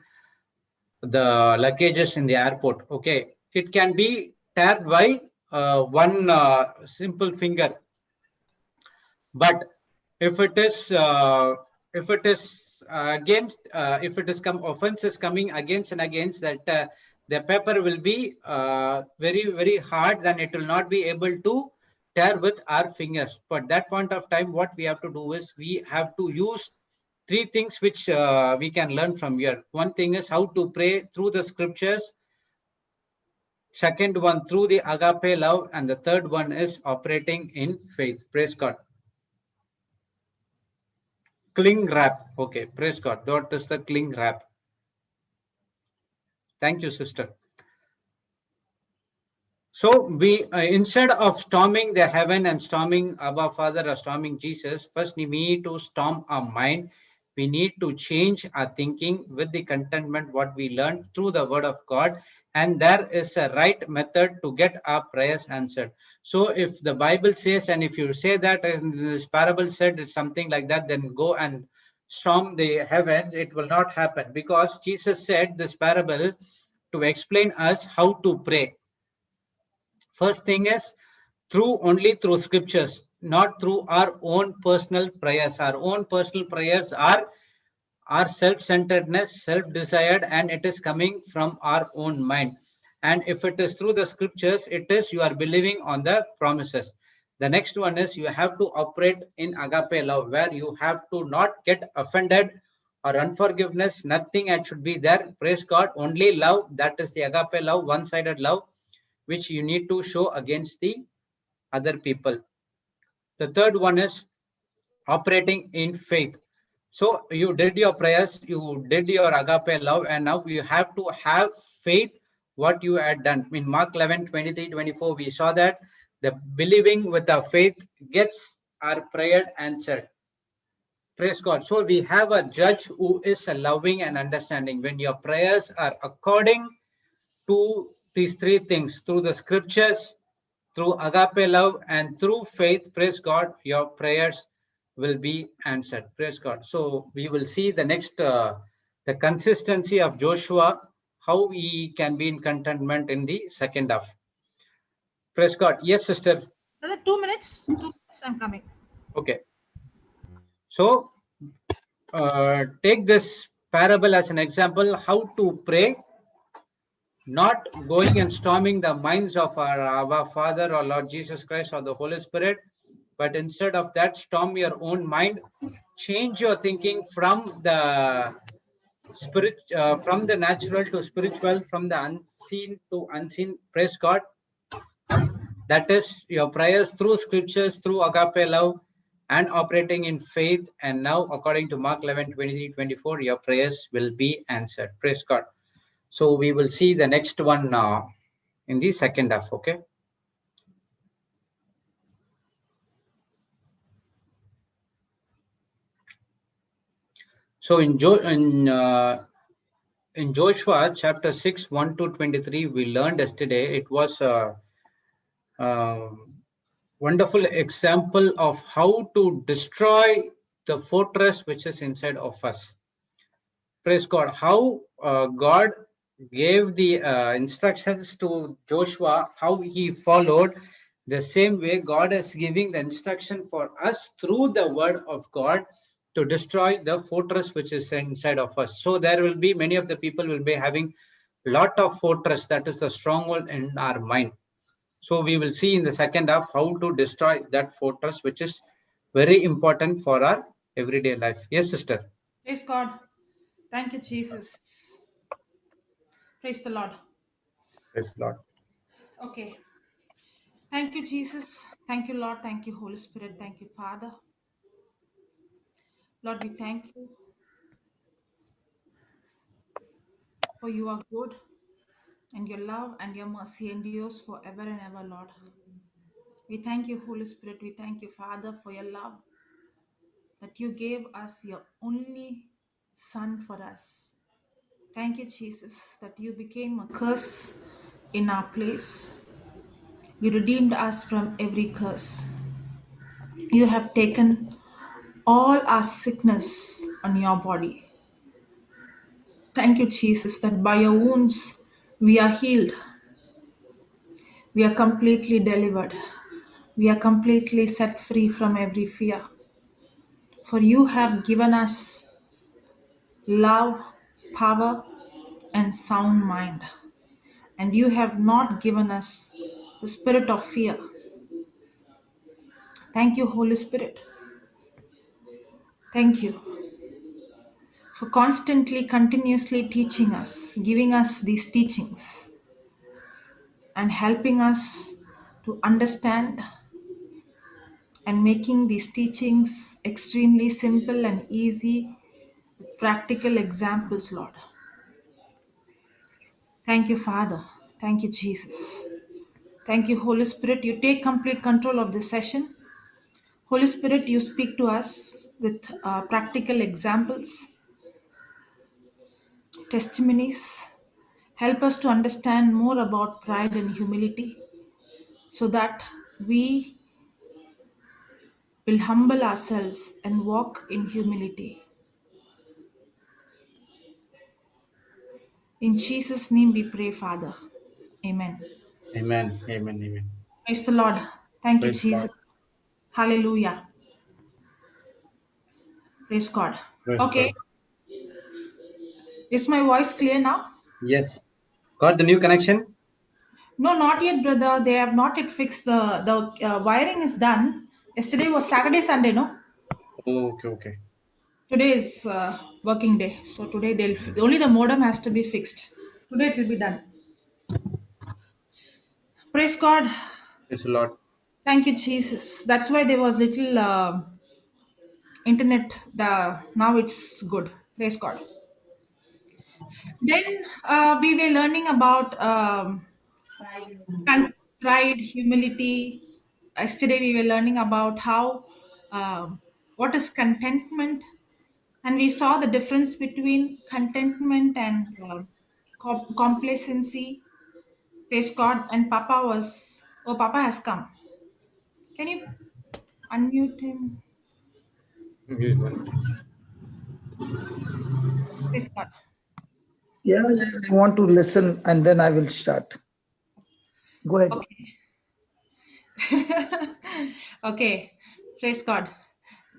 the luggages in the airport. Okay, it can be teared by one simple finger, but if it is against, if it is come offense is coming against and against that, the paper will be very hard, then it will not be able to tear with our fingers. But that point of time, what we have to do is we have to use three things which we can learn from here. One thing is how to pray through the scriptures, second one through the agape love, and the third one is operating in faith. Praise God. Cling wrap. Okay, praise God. That is the cling wrap. Thank you, sister. So we, instead of storming the heaven and storming Abba Father or storming Jesus, first we need to storm our mind. We need to change our thinking with the contentment what we learned through the Word of God, and there is a right method to get our prayers answered. So if the Bible says, and if you say that and this parable said it's something like that, then go and storm the heavens. It will not happen, because Jesus said this parable to explain us how to pray. First thing is only through scriptures, not through our own personal prayers. Our own personal prayers are self-centeredness, self-desired, and it is coming from our own mind. And if it is through the scriptures, it is you are believing on the promises. The next one is you have to operate in agape love, where you have to not get offended or unforgiveness. Nothing that should be there. Praise God. Only love. That is the agape love, one-sided love, which you need to show against the other people. The third one is operating in faith. So you did your prayers, you did your agape love, and now you have to have faith what you had done. In Mark 11, 23, 24, we saw that the believing with our faith gets our prayer answered. Praise God. So we have a judge who is a loving and understanding. When your prayers are according to these three things, through the scriptures, through agape love, and through faith, praise God, your prayers will be answered. Praise God. So we will see the next, the consistency of Joshua, how he can be in contentment in the second half. Praise God. Yes, sister. Another 2 minutes. 2 minutes, I'm coming. Okay. So take this parable as an example, how to pray, not going and storming the minds of our Father or Lord Jesus Christ or the Holy Spirit, but instead of that, storm your own mind, change your thinking from the spirit, from the natural to spiritual, from the unseen to unseen. Praise God. That is your prayers through scriptures, through agape love, and operating in faith. And now, according to Mark 11, 23, 24, your prayers will be answered. Praise God. So we will see the next one in the second half. Okay. So in Joshua chapter 6, 1 to 23, we learned yesterday, it was a wonderful example of how to destroy the fortress which is inside of us. Praise God. How God gave the instructions to Joshua, how he followed. The same way, God is giving the instruction for us through the word of God to destroy the fortress which is inside of us. So there will be many of the people will be having lot of fortress, that is the stronghold in our mind. So we will see in the second half how to destroy that fortress, which is very important for our everyday life. Yes, sister. Praise God. Thank you, Jesus. Praise the Lord. Praise Lord. Okay. Thank you, Jesus. Thank you, Lord. Thank you, Holy Spirit. Thank you, Father. Lord, we thank you for you are good and your love and your mercy endures forever and ever, Lord. We thank you, Holy Spirit. We thank you, Father, for your love that you gave us your only Son for us. Thank you, Jesus, that you became a curse in our place. You redeemed us from every curse. You have taken all our sickness on your body. Thank you, Jesus, that by your wounds we are healed. We are completely delivered. We are completely set free from every fear. For you have given us love, power, and sound mind. And you have not given us the spirit of fear. Thank you, Holy Spirit. Thank you for constantly, continuously teaching us, giving us these teachings, and helping us to understand and making these teachings extremely simple and easy with practical examples, Lord. Thank you, Father. Thank you, Jesus. Thank you, Holy Spirit. You take complete control of this session. Holy Spirit, you speak to us with practical examples, testimonies. Help us to understand more about pride and humility so that we will humble ourselves and walk in humility. In Jesus' name we pray, Father. Amen. Amen. Amen. Amen. Praise the Lord. Thank you, Praise God. Jesus. Hallelujah. Praise God. Praise Okay. God. Is my voice clear now? Yes. Got the new connection? No, not yet, brother. They have not yet fixed the wiring is done. Yesterday was Saturday, Sunday, no? Oh, okay, okay. Today is working day, so today they'll only the modem has to be fixed. Today it will be done. Praise God. Praise the Lord. Thank you, Jesus. That's why there was little internet. The now it's good. Praise God. Then we were learning about pride, humility. Yesterday we were learning about how what is contentment, and we saw the difference between contentment and complacency. Praise God. And Papa has come. Can you unmute him? Praise God. Yeah, I want to listen and then I will start. Go ahead. Okay. Okay. Praise God.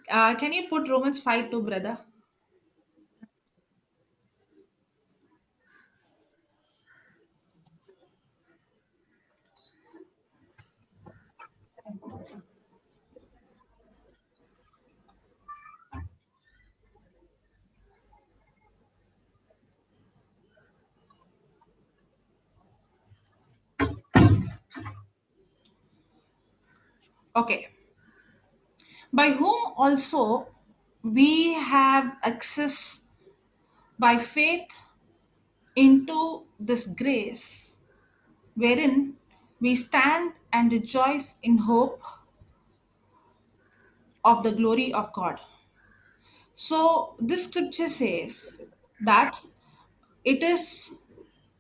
Can you put Romans 5:2, brother? Okay. By whom also we have access by faith into this grace, wherein we stand and rejoice in hope of the glory of God. So, this scripture says that it is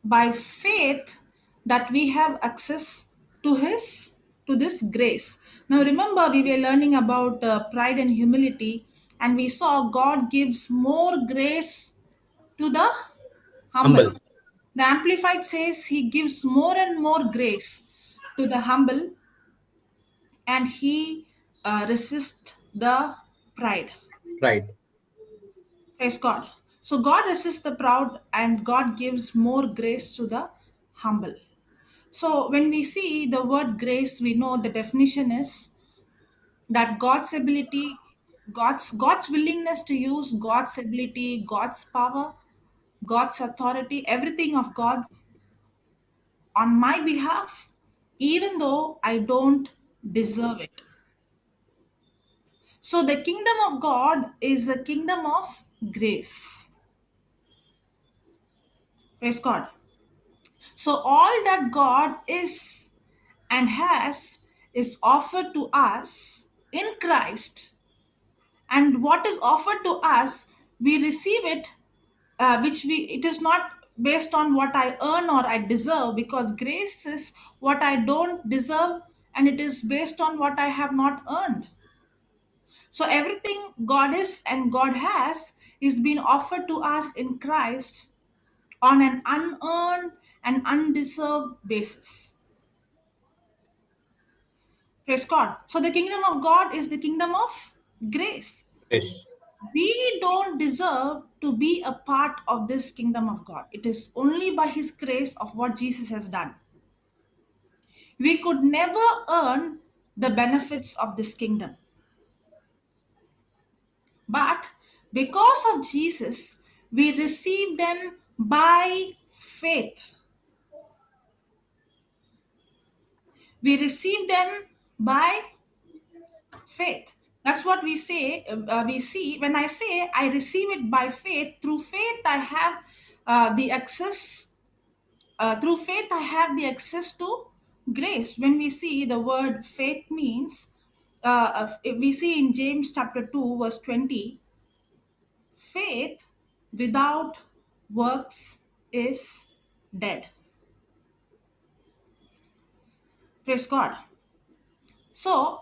by faith that we have access to his to this grace. Now remember we were learning about pride and humility, and we saw God gives more grace to the humble. Humble. The amplified says he gives more and more grace to the humble, and he resists the pride. Right. Praise God. So God resists the proud and God gives more grace to the humble. So when we see the word grace, we know the definition is that God's ability, God's willingness to use God's ability, God's power, God's authority, everything of God's on my behalf, even though I don't deserve it. So the kingdom of God is a kingdom of grace. Praise God. So all that God is and has is offered to us in Christ, and what is offered to us, we receive it, which we it is not based on what I earn or I deserve, because grace is what I don't deserve, and it is based on what I have not earned. So everything God is and God has is being offered to us in Christ on an unearned and undeserved basis. Praise God. So the kingdom of God is the kingdom of grace. Yes. We don't deserve to be a part of this kingdom of God. It is only by his grace of what Jesus has done. We could never earn the benefits of this kingdom. But because of Jesus, we receive them by faith. We receive them by faith. That's what we say. We see when I say I receive it by faith. Through faith, I have the access. Through faith, I have the access to grace. When we see the word faith means, we see in James chapter 2, verse 20, faith without works is dead. Praise God. So,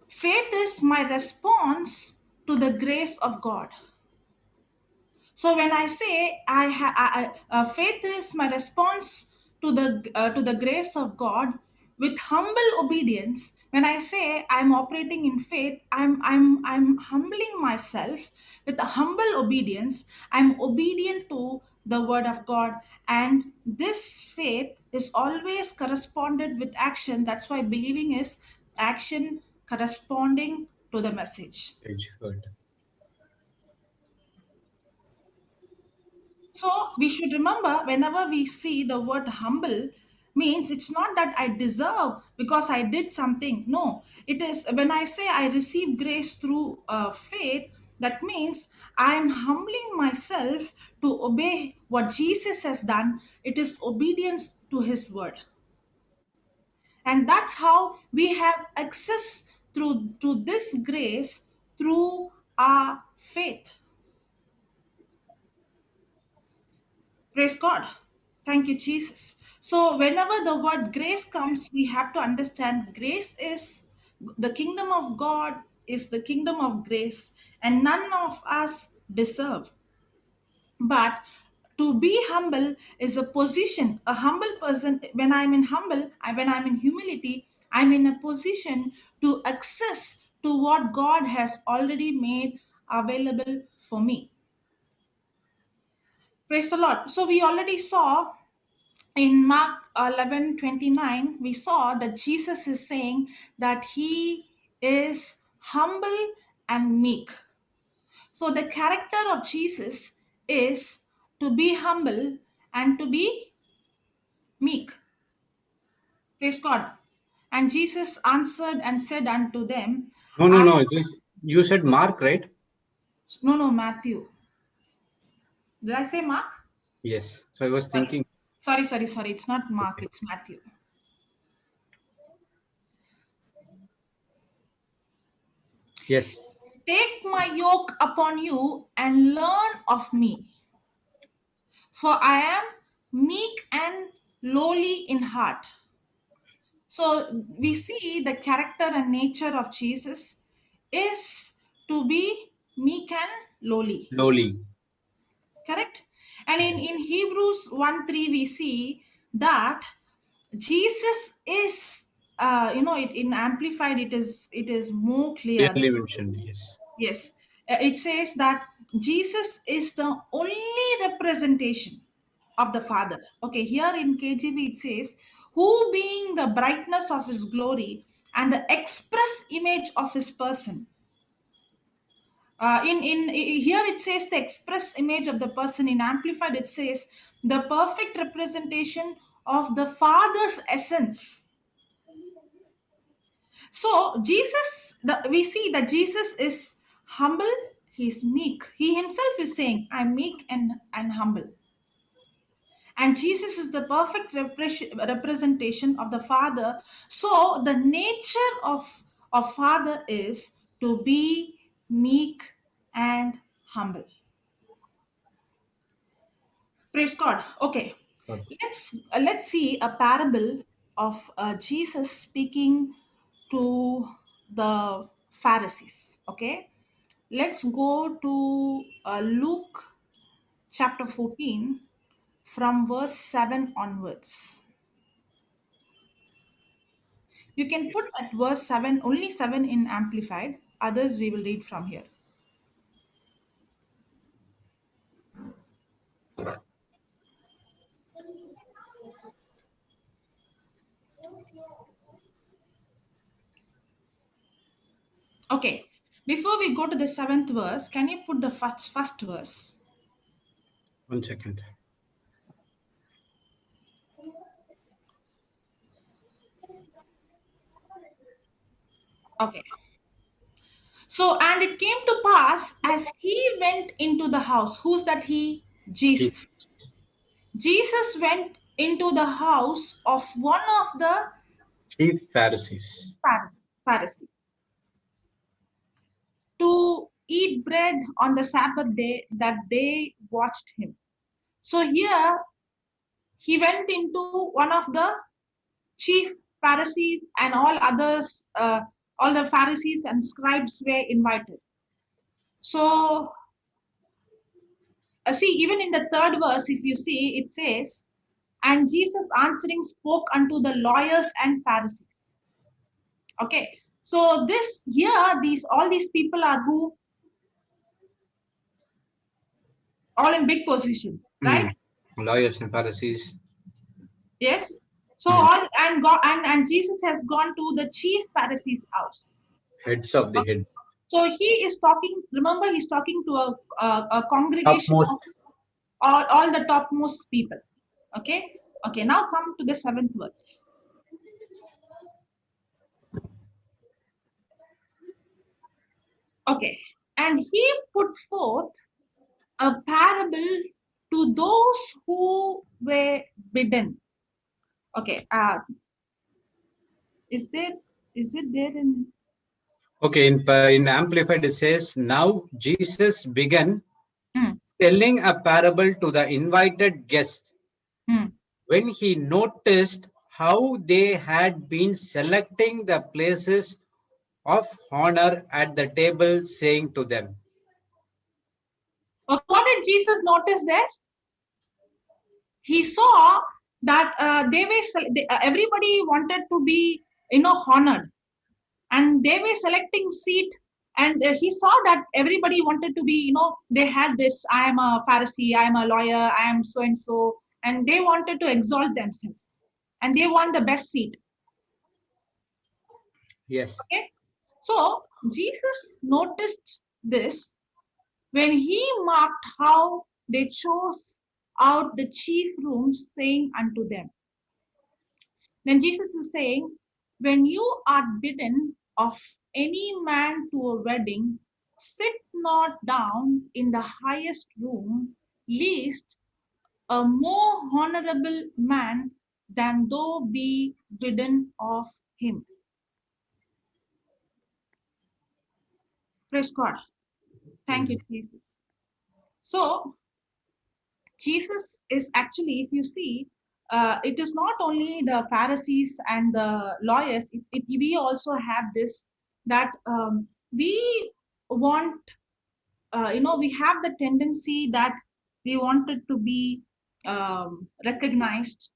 faith is my response to the grace of God. So when I say faith is my response to the grace of God with humble obedience. When I say I'm operating in faith, I'm humbling myself with a humble obedience. I'm obedient to the word of God, and this faith is always corresponded with action. That's why believing is action corresponding to the message. It's good. So we should remember whenever we see the word humble means it's not that I deserve because I did something. No, it is when I say I receive grace through faith, that means I'm humbling myself to obey what Jesus has done. It is obedience to his word. And that's how we have access through to this grace through our faith. Praise God. Thank you, Jesus. So, whenever the word grace comes, we have to understand grace is the kingdom of God, is the kingdom of grace, and none of us deserve. But to be humble is a position. A humble person, when I'm in humble, when I'm in humility, I'm in a position to access to what God has already made available for me. Praise the Lord. So, we already saw in Mark 11:29, we saw that Jesus is saying that he is humble and meek. So the character of Jesus is to be humble and to be meek. Praise God. And Jesus answered and said unto them, No, no, I, no. This you said Mark, right? no, Matthew. Did I say Mark? Yes. So I was Sorry. thinking. Sorry. It's not Mark, Okay. it's Matthew. Yes. Take my yoke upon you and learn of me, for I am meek and lowly in heart. So we see the character and nature of Jesus is to be meek and lowly. Lowly. Correct? And in Hebrews 1:3, we see that Jesus is it in amplified, it is more clear. Clearly mentioned, yes. Yes. It says that Jesus is the only representation of the Father. Okay, here in KJV it says, who being the brightness of his glory and the express image of his person. Here it says the express image of the person. In amplified it says the perfect representation of the Father's essence. So Jesus, we see that Jesus is humble, he's meek. He himself is saying, I'm meek and humble. And Jesus is the perfect representation of the Father. So the nature of Father is to be meek and humble. Praise God. Okay, let's see a parable of Jesus speaking to the Pharisees. Okay, let's go to Luke chapter 14 from verse 7 onwards. You can put at verse 7, only 7 in amplified, others we will read from here. Okay, before we go to the 7th verse, can you put the first verse? 1 second. Okay. So, and it came to pass as he went into the house. Who's that he? Jesus. Jesus went into the house of one of the Chief Pharisees. Pharisees to eat bread on the Sabbath day, that they watched him. So here he went into one of the chief Pharisees, and all others, all the Pharisees and scribes were invited. So see, even in the 3rd verse, if you see, it says, and Jesus answering spoke unto the lawyers and Pharisees. Okay, so this here, all these people are who? All in big position, right? Lawyers and Pharisees. Yes. So all and God and Jesus has gone to the chief Pharisee's house. Heads of the head. So he is talking. Remember, he's talking to a congregation Topmost. of all the topmost people. Okay. Okay. Now come to the 7th verse. Okay. And he put forth a parable to those who were bidden. Okay. Is it there in? Okay, in Amplified it says, now Jesus began telling a parable to the invited guests when he noticed how they had been selecting the places of honor at the table, saying to them. Okay, what did Jesus notice there? He saw that everybody wanted to be, honored, and they were selecting seat. And he saw that everybody wanted to be, they had this, I am a Pharisee, I am a lawyer, I am so and so, and they wanted to exalt themselves, and they want the best seat. Yes. Okay, so Jesus noticed this when he marked how they chose out the chief rooms, saying unto them. Then Jesus is saying, when you are bidden of any man to a wedding, sit not down in the highest room, lest a more honorable man than thou be bidden of him. Praise God. Thank you, Jesus. So, Jesus is actually, if you see, it is not only the Pharisees and the lawyers, we also have this, that we want, we have the tendency that we wanted to be recognized,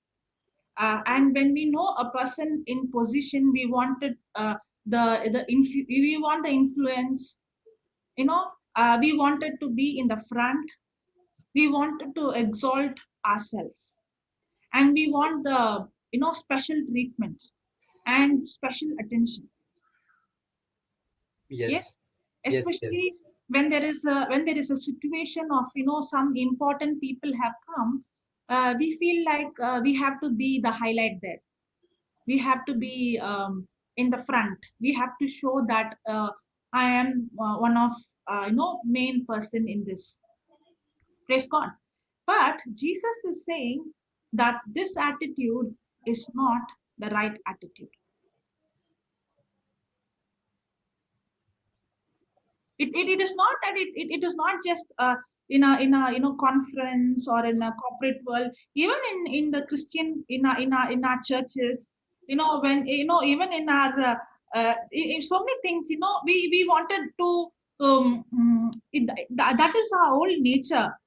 And when we know a person in position, we wanted we want the influence. We wanted to be in the front. We wanted to exalt ourselves, and we want the special treatment and special attention. Yes. Yes, Yes. Yes. especially when there is a situation of some important people have come. We feel like we have to be the highlight there. We have to be in the front. We have to show that I am one of main person in this. Praise God. But Jesus is saying that this attitude is not the right attitude. It is not that it is not just in a conference or in a corporate world. Even in the Christian, in our churches, when even in our in so many things, we wanted to that is our whole nature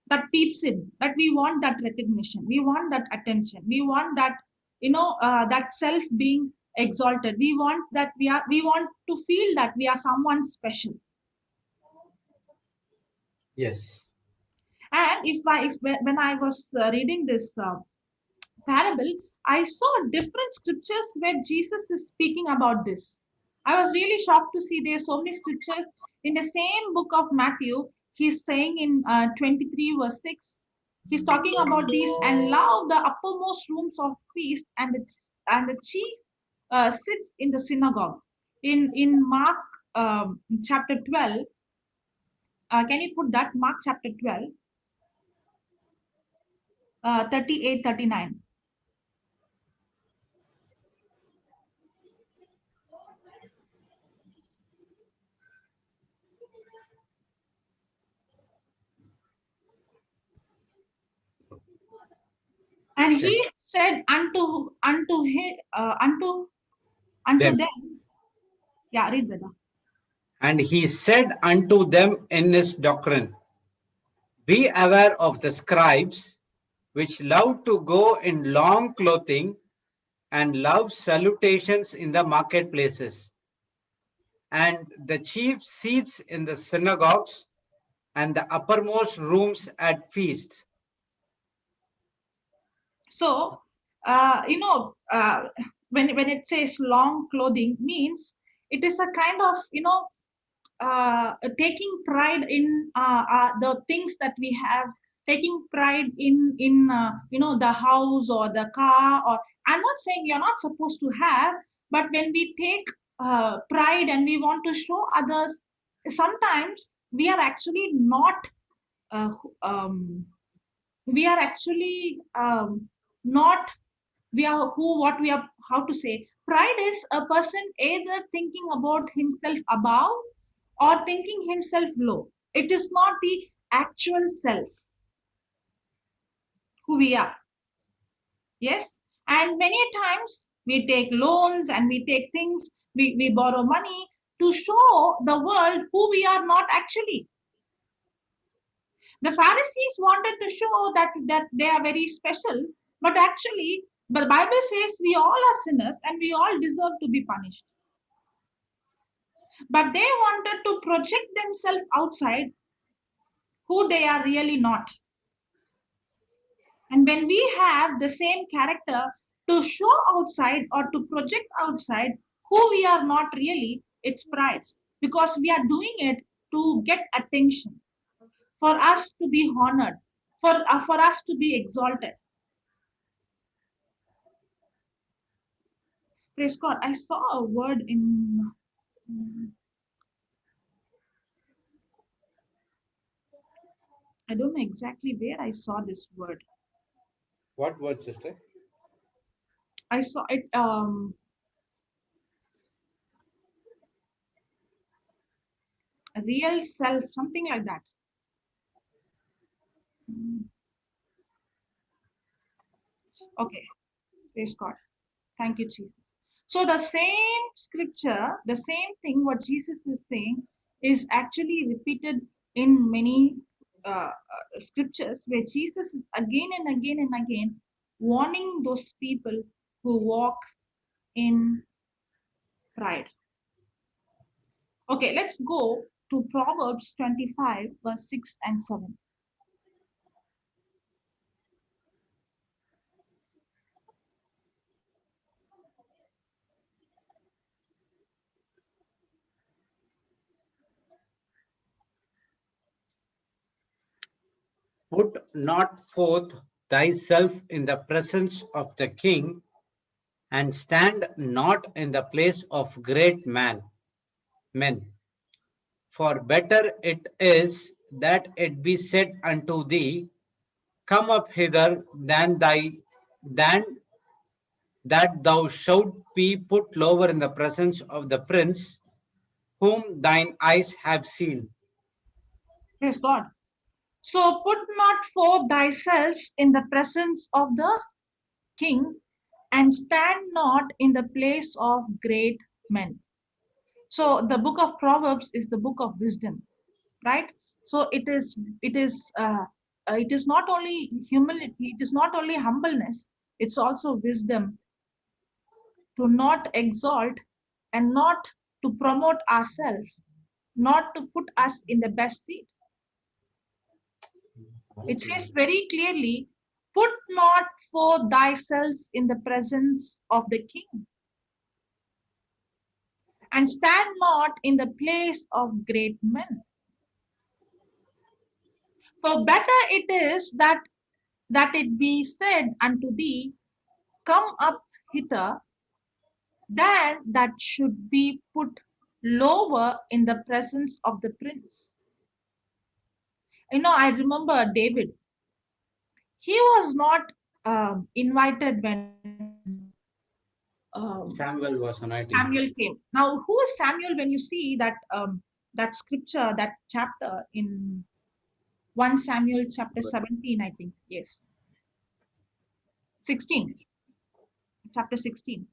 that peeps in, that we want that recognition, we want that attention, we want that that self being exalted. We want that we want to feel that we are someone special. Yes. And when I was reading this parable, I saw different scriptures where Jesus is speaking about this. I was really shocked to see there are so many scriptures in the same book of Matthew. He's saying in 23 verse 6, he's talking about these, and love the uppermost rooms of feast, and the chief sits in the synagogue. In Mark chapter 12, can you put that? Mark chapter 12, 38, 39. And Okay. he said unto Them. them, yeah, read brother. And he said unto them in his doctrine, be aware of the scribes, which love to go in long clothing and love salutations in the marketplaces, and the chief seats in the synagogues, and the uppermost rooms at feasts. So when it says long clothing, means it is a kind of taking pride in the things that we have, taking pride in the house or the car. Or I'm not saying you're not supposed to have, but when we take pride and we want to show others, sometimes we are actually not uh, we are actually not we are who what we are how to say. Pride is a person either thinking about himself above or thinking himself low. It is not the actual self who we are. Yes. And many times we take loans and we take things, we borrow money to show the world who we are not actually. The Pharisees wanted to show that they are very special, but actually, the Bible says we all are sinners and we all deserve to be punished. But they wanted to project themselves outside who they are really not. And when we have the same character to show outside or to project outside who we are not really, it's pride. Because we are doing it to get attention, for us to be honored, for us to be exalted. Praise God. I saw a word in. I don't know exactly where I saw this word. What word, sister? I saw it. A real self, something like that. Okay. Praise God. Thank you, Jesus. So the same scripture, the same thing, what Jesus is saying, is actually repeated in many scriptures where Jesus is again and again and again warning those people who walk in pride. Okay, let's go to Proverbs 25, verse 6 and 7. Put not forth thyself in the presence of the king, and stand not in the place of great men. For better it is that it be said unto thee, Come up hither, than that thou shalt be put lower in the presence of the prince whom thine eyes have seen. Praise God. So put not forth thyself in the presence of the king, and stand not in the place of great men. So the book of Proverbs is the book of wisdom, right? So it is not only humility, it is not only humbleness, it's also wisdom to not exalt and not to promote ourselves, not to put us in the best seat. It says very clearly, put not forth thyself in the presence of the king, and stand not in the place of great men. For better it is that it be said unto thee, Come up hither, than that should be put lower in the presence of the prince. I remember David. He was not invited when Samuel was anointing. Samuel came. Now, who is Samuel when you see that scripture, that chapter in 1 Samuel chapter 17, I think. Yes. 16. Chapter 16.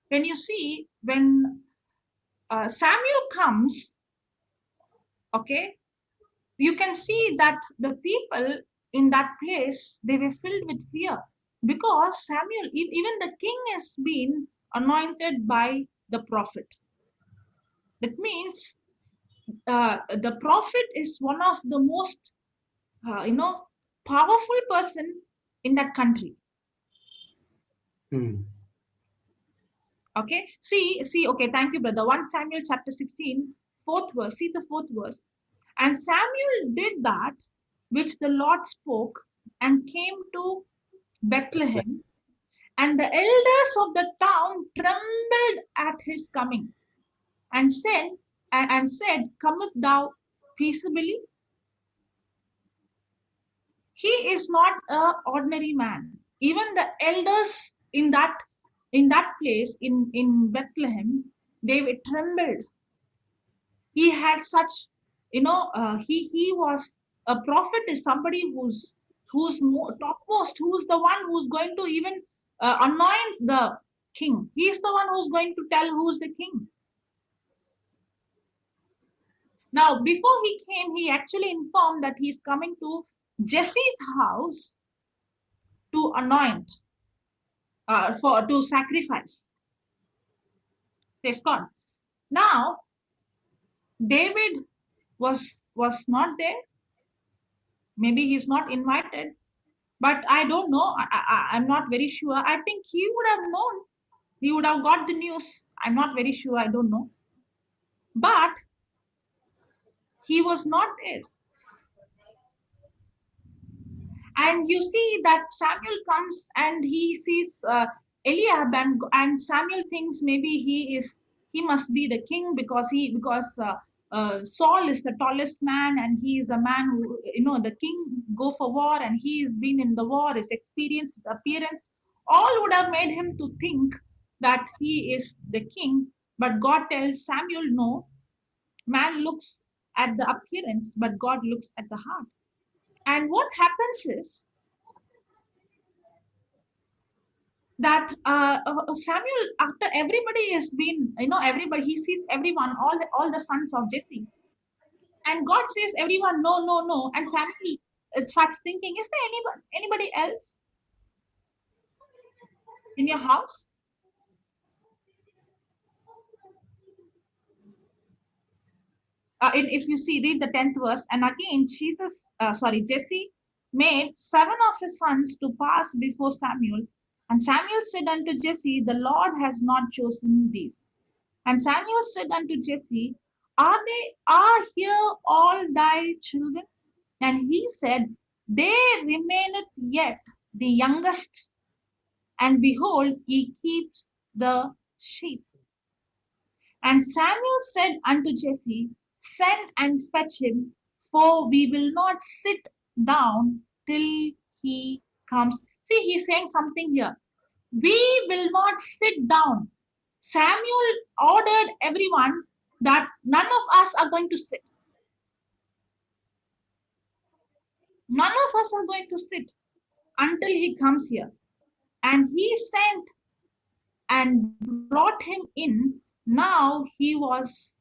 When you see, when Samuel comes, okay, you can see that the people in that place, they were filled with fear, because Samuel, even the king has been anointed by the prophet. That means the prophet is one of the most powerful person in that country. Okay, see, okay, thank you, brother. 1 Samuel chapter 16, fourth verse. See the fourth verse. And Samuel did that which the Lord spoke, and came to Bethlehem, and the elders of the town trembled at his coming, and said, Cometh thou peaceably? He is not an ordinary man. Even the elders in that place in Bethlehem, they were trembled. He had such, he was a prophet, is somebody who's more, topmost, who's the one who's going to even anoint the king. He's the one who's going to tell who's the king. Now, before he came, he actually informed that he's coming to Jesse's house to anoint, to sacrifice. Praise God. Now, David was not there. Maybe he's not invited, but I don't know. I'm not very sure. I think he would have known. He would have got the news. I'm not very sure. I don't know. But he was not there. And you see that Samuel comes and he sees Eliab, and Samuel thinks maybe he must be the king, because Saul is the tallest man, and he is a man who, the king go for war, and he has been in the war, his experience, appearance, all would have made him to think that he is the king. But God tells Samuel, no, man looks at the appearance, but God looks at the heart. And what happens is that Samuel, after everybody has been, everybody, he sees everyone, all the sons of Jesse, and God says everyone, no, no, no, and Samuel starts thinking, is there anybody else? in your house? If you see, read the 10th verse, and again, Jesse made 7 of his sons to pass before Samuel. And Samuel said unto Jesse, the Lord has not chosen these. And Samuel said unto Jesse, are here all thy children? And he said, they remaineth yet the youngest, and behold, he keeps the sheep. And Samuel said unto Jesse, send and fetch him, for we will not sit down till he comes. See, he's saying something here. We will not sit down. Samuel ordered everyone that none of us are going to sit. None of us are going to sit until he comes here. And he sent and brought him in. Now he was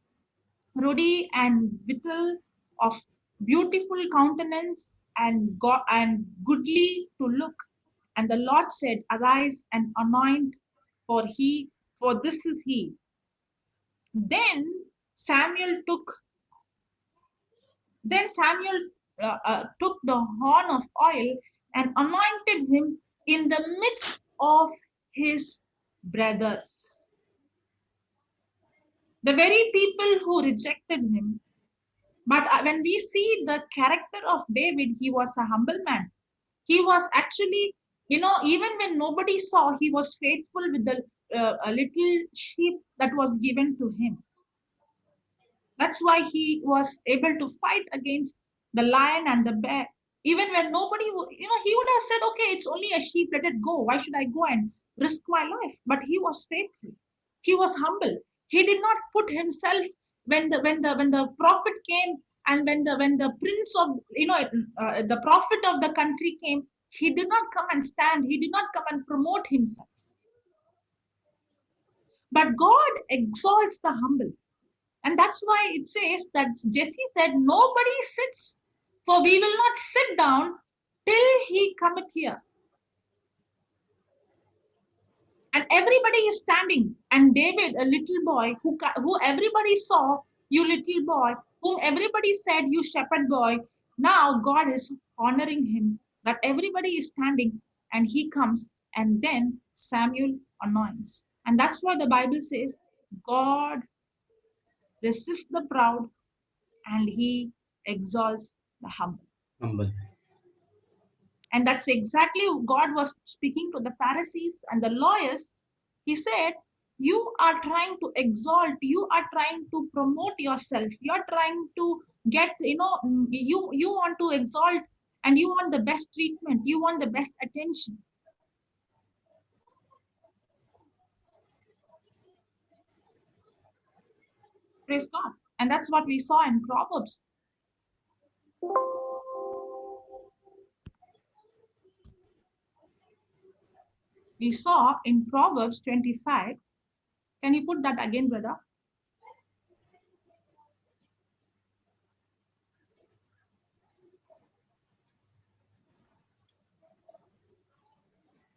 ruddy and little of beautiful countenance and goodly to look. And the Lord said, arise and anoint, for this is he. Then Samuel took took the horn of oil and anointed him in the midst of his brothers. The very people who rejected him. But when we see the character of David, he was a humble man. He was actually, even when nobody saw, he was faithful with the a little sheep that was given to him. That's why he was able to fight against the lion and the bear. Even when nobody, he would have said, okay, it's only a sheep, let it go. Why should I go and risk my life? But he was faithful. He was humble. He did not put himself when the prophet came, and when the prince of, the prophet of the country came, he did not come and stand. He did not come and promote himself. But God exalts the humble. And that's why it says that Jesse said, nobody sits, for we will not sit down till he cometh here. And everybody is standing. And David, a little boy, who everybody saw, you little boy, whom everybody said, you shepherd boy, now God is honoring him, that everybody is standing, and he comes, and then Samuel anoints. And that's why the Bible says, God resists the proud, and he exalts the humble. And that's exactly God was speaking to the Pharisees and the lawyers. He said, you are trying to exalt, you are trying to promote yourself, you are trying to get, you want to exalt, and you want the best treatment, you want the best attention. Praise God. And that's what we saw in Proverbs. We saw in Proverbs 25. Can you put that again, brother?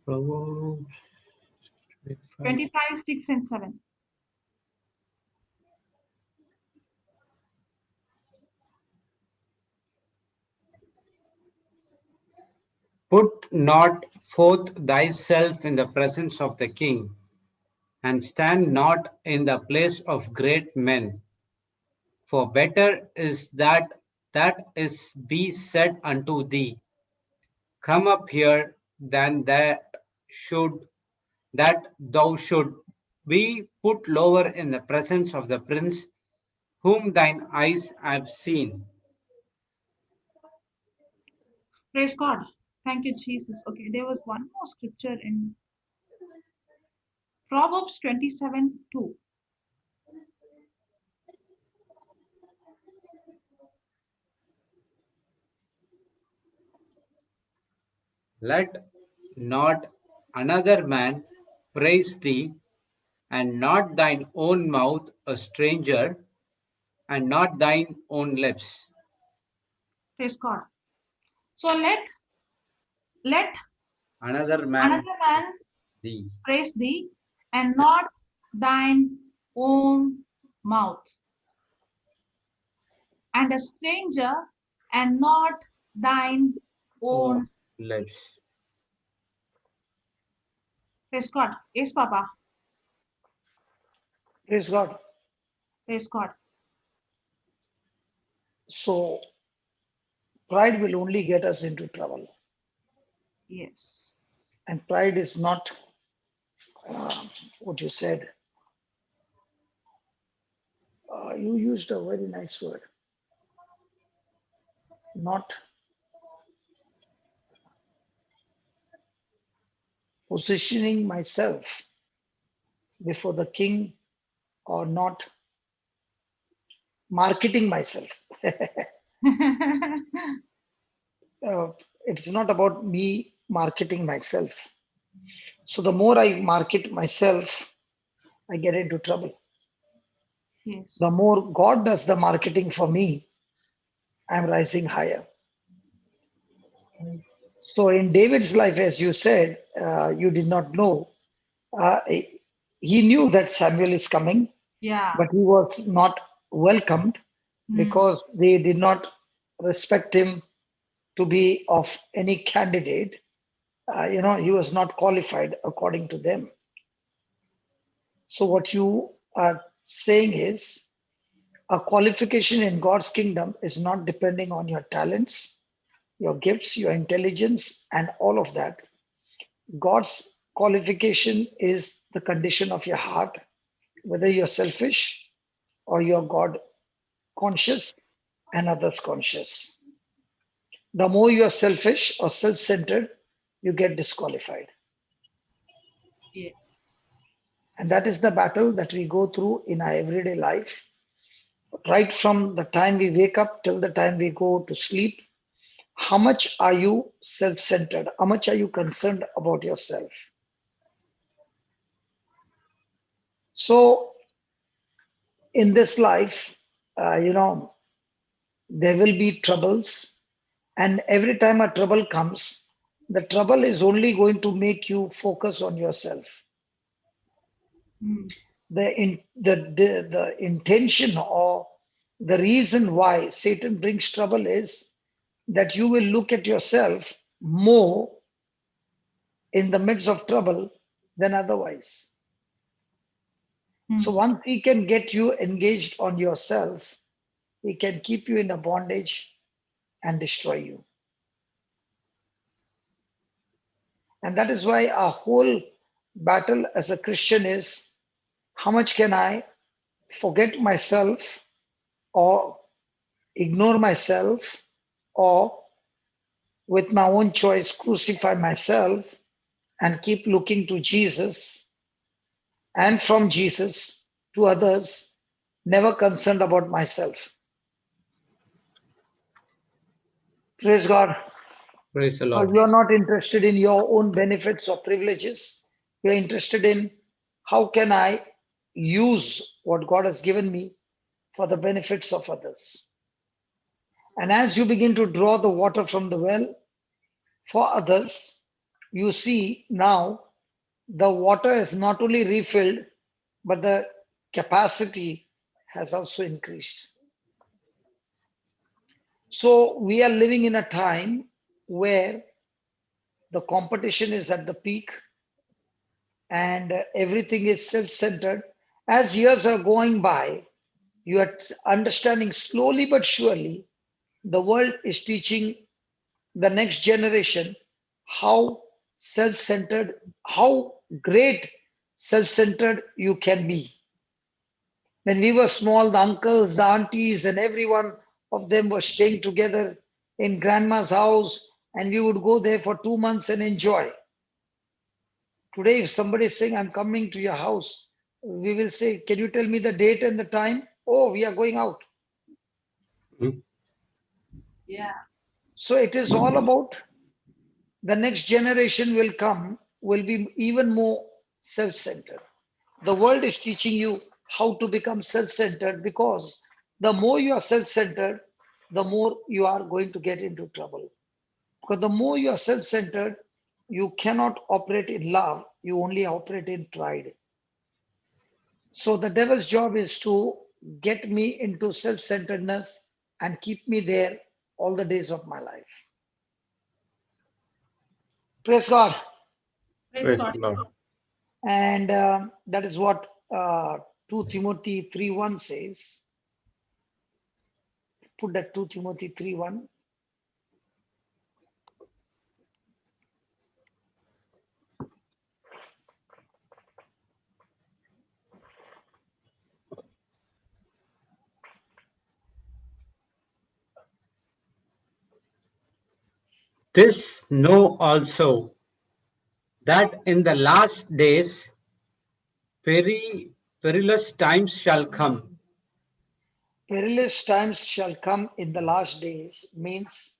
Proverbs 25, 6 and 7. Put not forth thyself in the presence of the king, and stand not in the place of great men. For better is that is be said unto thee, come up here, than that thou should be put lower in the presence of the prince whom thine eyes have seen. Praise God. Thank you, Jesus. Okay, there was one more scripture in Proverbs 27:2. Let not another man praise thee, and not thine own mouth a stranger, and not thine own lips. Praise God. So let Another man thee, praise thee, and not thine own mouth, and a stranger, and not thine own own. lips. Praise God. Yes, Papa. Praise God. Praise God. So pride will only get us into trouble. Yes. And pride is not what you said. You used a very nice word. Not positioning myself before the king or not marketing myself. It's not about me marketing myself. So the more I market myself, I get into trouble. Yes. The more God does the marketing for me, I'm rising higher. So in David's life, as you said, you did not know. Uh, he knew that Samuel is coming, Yeah. but he was not welcomed Mm. because they did not respect him to be of any candidate. He was not qualified according to them. So what you are saying is a qualification in God's kingdom is not depending on your talents, your gifts, your intelligence, and all of that. God's qualification is the condition of your heart, whether you're selfish or you're God conscious and others conscious. The more you're selfish or self centered, you get disqualified. Yes. And that is the battle that we go through in our everyday life, right from the time we wake up till the time we go to sleep. How much are you self centered? How much are you concerned about yourself? So, in this life, there will be troubles. And every time a trouble comes, the trouble is only going to make you focus on yourself. Mm. The intention or the reason why Satan brings trouble is that you will look at yourself more in the midst of trouble than otherwise. So Mm. once he can get you engaged on yourself, he can keep you in a bondage and destroy you. And that is why our whole battle as a Christian is how much can I forget myself or ignore myself or with my own choice crucify myself and keep looking to Jesus and from Jesus to others, never concerned about myself. Praise God. Praise the So Lord. you are not interested in your own benefits or privileges. You are interested in how can I use what God has given me for the benefits of others. And as you begin to draw the water from the well for others, you see now the water is not only refilled, but the capacity has also increased. So we are living in a time where the competition is at the peak and everything is self centered. As years are going by, you are understanding slowly but surely the world is teaching the next generation how self centered, how great self centered you can be. When we were small, the uncles, the aunties, and every one of them were staying together in grandma's house, and we would go there for 2 months and enjoy. Today, if somebody is saying, I'm coming to your house, we will say, can you tell me the date and the time? Oh, we are going out. Mm. Yeah. So it is all about the next generation will come, will be even more self centered. The world is teaching you how to become self centered because the more you are self centered, the more you are going to get into trouble. Because the more you are self centered, you cannot operate in love, you only operate in pride. So the devil's job is to get me into self-centeredness and keep me there all the days of my life. Praise God. Praise Praise God. the Lord. And that is what 2 Timothy 3:1 says. Put that 2 Timothy 3:1. This know also that in the last days perilous times shall come. Perilous times shall come in the last days, means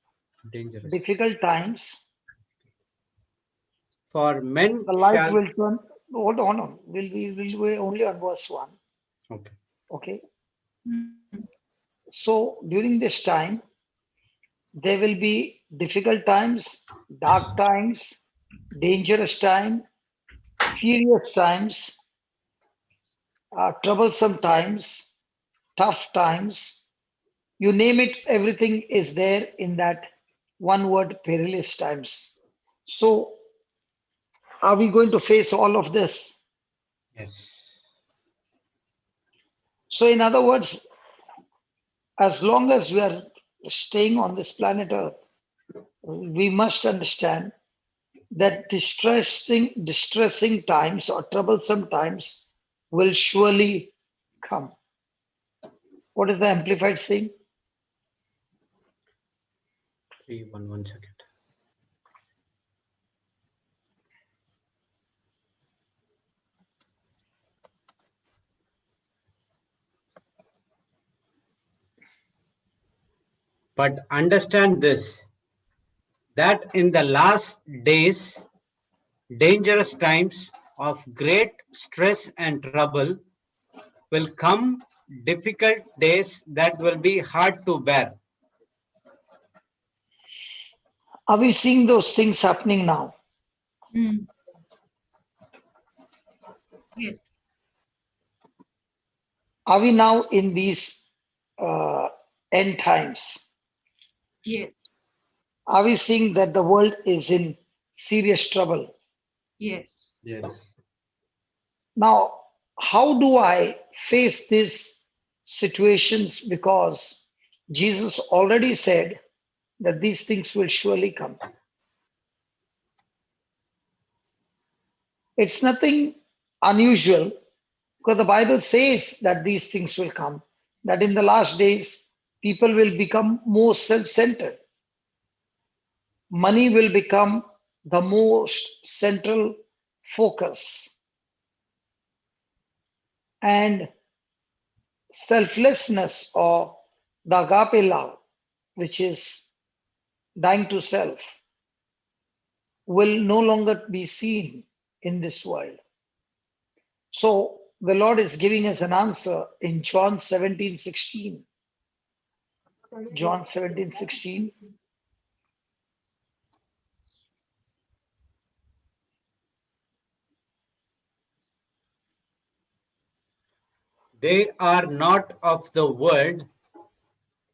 Dangerous. difficult times. For men The light shall. will turn. Hold on. We'll be only on verse 1. Okay. Okay. Mm. So during this time, there will be difficult times, dark times, dangerous time, furious times, troublesome times, tough times. You name it, everything is there in that one word, perilous times. So are we going to face all of this? Yes. So in other words, as long as we are staying on this planet Earth, we must understand that distressing times or troublesome times will surely come. What is the Amplified saying? 1 second. But understand this, that in the last days, dangerous times of great stress and trouble will come, difficult days that will be hard to bear. Are we seeing those things happening now? Mm. Yes. Are we now in these uh, end times? Yes. Are we seeing that the world is in serious trouble? Yes. Yes. Now, how do I face these situations? Because Jesus already said that these things will surely come. It's nothing unusual because the Bible says that these things will come, that in the last days, people will become more self centered. Money will become the most central focus. And selflessness or the agape love, which is dying to self, will no longer be seen in this world. So the Lord is giving us an answer in John 17:16. John 17:16. They are not of the world,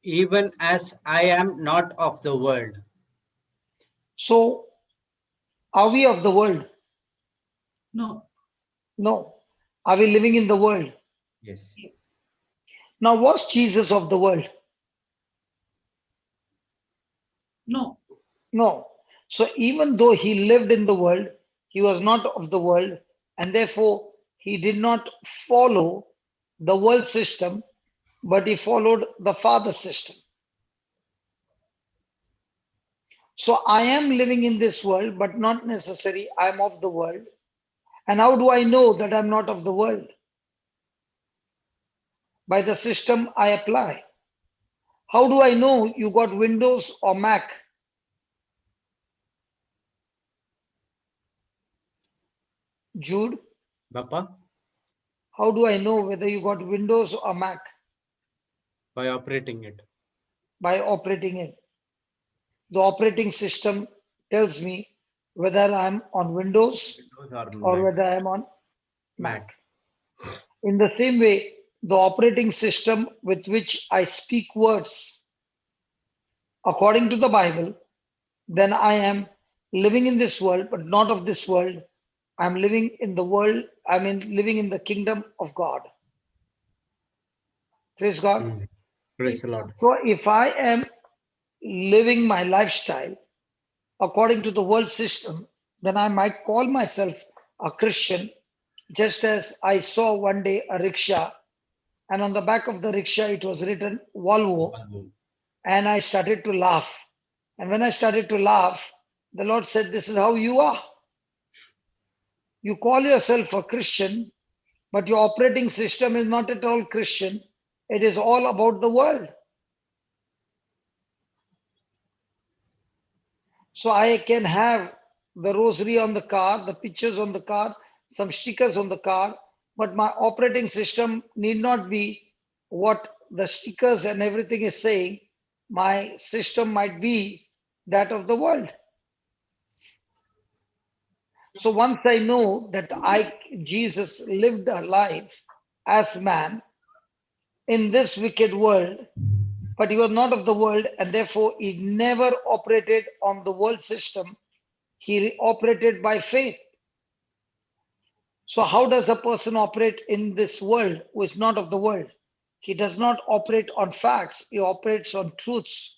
even as I am not of the world. So are we of the world? No. No. Are we living in the world? Yes. Yes. Now, was Jesus of the world? No. No. So even though he lived in the world, he was not of the world, and therefore he did not follow the world system, but he followed the Father system. So I am living in this world, but not necessarily I'm of the world. And how do I know that I'm not of the world? By the system I apply. How do I know you got Windows or Mac? Jude, Bappa, how do I know whether you got Windows or Mac? by operating it. By operating it. The operating system tells me whether I'm on Windows Windows or or Mac. whether I'm on Mac. Mac. In the same way, the operating system with which I speak words according to the Bible, then I am living in this world, but not of this world. I'm living in the world, living in the kingdom of God. Praise God. Mm. Praise the Lord. So if I am living my lifestyle according to the world system, then I might call myself a Christian, just as I saw one day a rickshaw, and on the back of the rickshaw it was written Volvo, and I started to laugh. And when I started to laugh, the Lord said, "This is how you are. You call yourself a Christian, but your operating system is not at all Christian. It is all about the world." So I can have the rosary on the car, the pictures on the car, some stickers on the car, but my operating system need not be what the stickers and everything is saying. My system might be that of the world. So once I know that Jesus lived a life as man in this wicked world, but he was not of the world, and therefore he never operated on the world system. He operated by faith. So, how does a person operate in this world who is not of the world? He does not operate on facts, he operates on truths.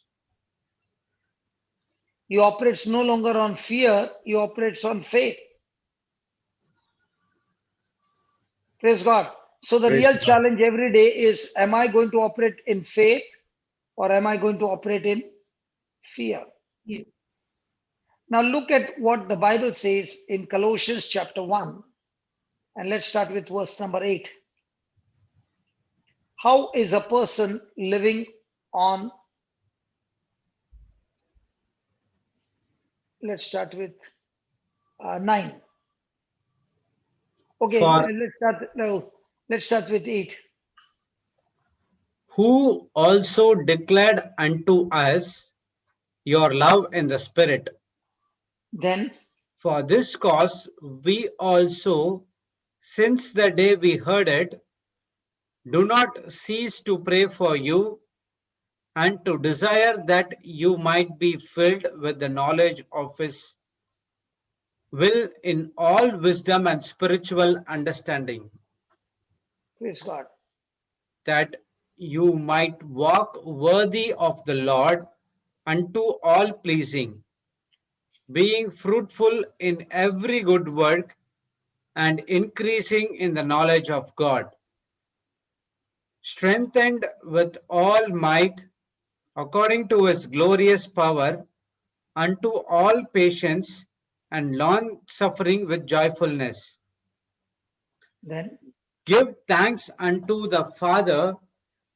He operates no longer on fear, he operates on faith. Praise God. So, the Praise real the Lord. challenge every day is, am I going to operate in faith or am I going to operate in fear? Yeah. Now, look at what the Bible says in Colossians chapter 1. And let's start with verse number 8. How is a person living on? Let's start with 9. Okay, For let's start. No, let's start with 8. who also declared unto us your love in the Spirit. Then, For this cause we also, since the day we heard it, do not cease to pray for you and to desire that you might be filled with the knowledge of His will in all wisdom and spiritual understanding, praise God. that you might walk worthy of the Lord unto all pleasing, being fruitful in every good work and increasing in the knowledge of God, strengthened with all might according to his glorious power, unto all patience and long suffering with joyfulness. Then, Give thanks unto the Father,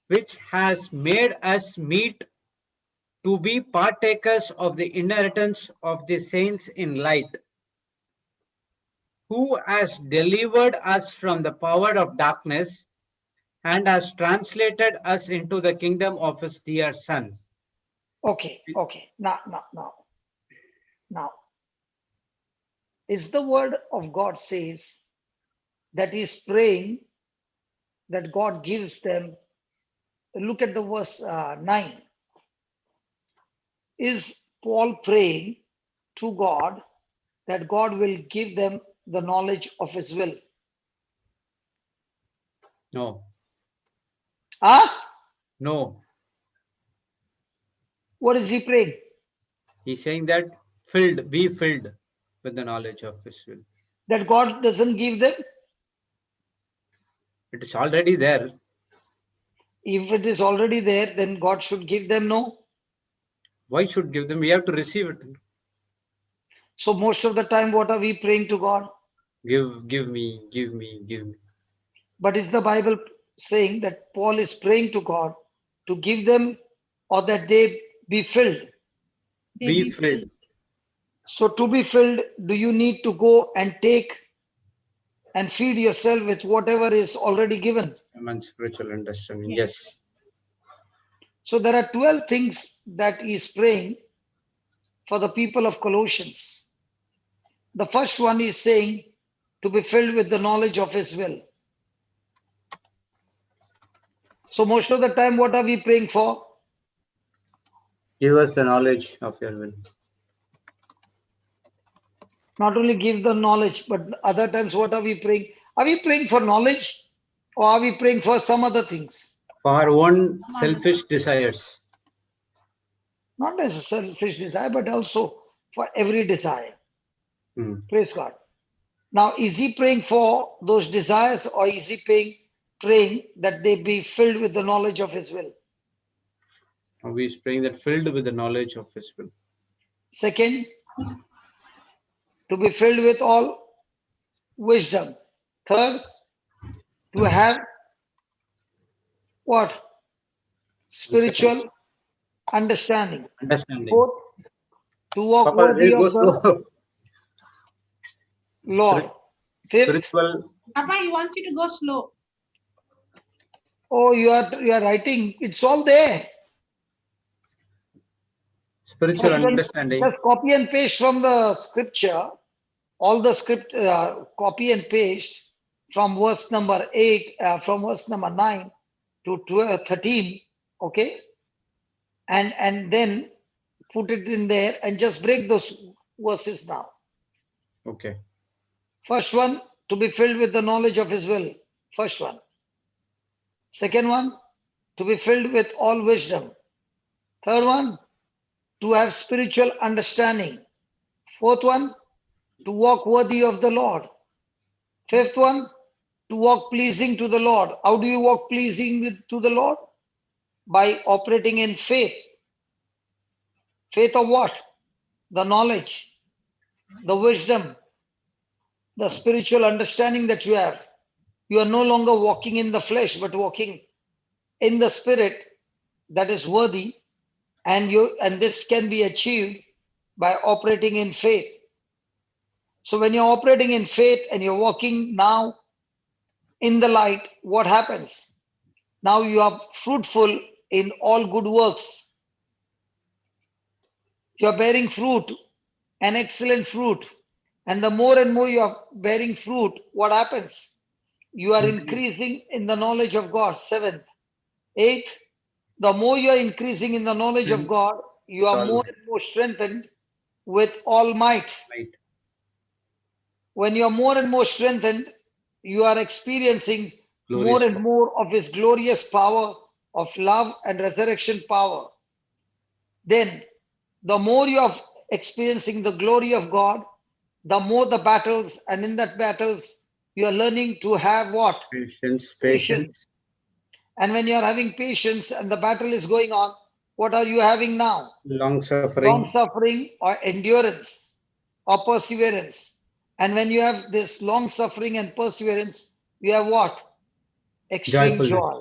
which has made us meet to be partakers of the inheritance of the saints in light, who has delivered us from the power of darkness and has translated us into the kingdom of his dear Son. okay. Now, is the word of God says that he is praying that God gives them. Look at the verse 9. Is Paul praying to God that God will give them the knowledge of his will? No, Ah, no. what is he praying? He's saying that filled, be filled with the knowledge of his will. That God doesn't give them? It is already there. If it is already there, then God should give them, no? Why should give them? We have to receive it. So most of the time, what are we praying to God? Give me, give me, give me. But is the Bible saying that Paul is praying to God to give them or that they be filled? Be filled. So to be filled, do you need to go and take and feed yourself with whatever is already given? And spiritual understanding. Yes. So there are 12 things that he is praying for the people of Colossians. The first one is saying to be filled with the knowledge of His will. So most of the time, what are we praying for? Give us the knowledge of your will. Not only give the knowledge, but other times, what are we praying? Are we praying for knowledge or are we praying for some other things? For our own selfish desires. Not necessarily selfish desire, but also for every desire. Praise God. Now, is he praying for those desires or is he praying that they be filled with the knowledge of His will? We is praying that filled with the knowledge of His will. Second, to be filled with all wisdom. Third, to have what? Spiritual understanding. Understanding. Fourth, to walk Papa, worthy go of the slow. Lord. Fifth, Spiritual. Papa, he wants you to go slow. oh, you are writing. It's all there. Spiritual First one, understanding. just copy and paste from the scripture. All the script, copy and paste from verse number 8, from verse number 9 to 12, 13. Okay. And then put it in there and just break those verses now. Okay. First one, to be filled with the knowledge of His will. First one. Second one, to be filled with all wisdom. Third one, to have spiritual understanding. Fourth one, to walk worthy of the Lord. Fifth one, to walk pleasing to the Lord. How do you walk pleasing to the Lord? By operating in faith. Faith of what? The knowledge, the wisdom, the spiritual understanding that you have. You are no longer walking in the flesh, but walking in the spirit that is worthy. And this can be achieved by operating in faith. So when you're operating in faith and you're walking now in the light, what happens? Now you are fruitful in all good works. You are bearing fruit, an excellent fruit. And the more and more you are bearing fruit, what happens? You are increasing in the knowledge of God. Seventh. Eighth, the more you are increasing in the knowledge of God, you are more and more strengthened with all might. When you are more and more strengthened, you are experiencing more and more of His glorious power of love and resurrection power. Then, the more you are experiencing the glory of God, the more the battles, and in that battles, you are learning to have what? Patience. And when you are having patience and the battle is going on, what are you having now? Long suffering. Long suffering or endurance or perseverance. And when you have this long suffering and perseverance, you have what? Extreme joy.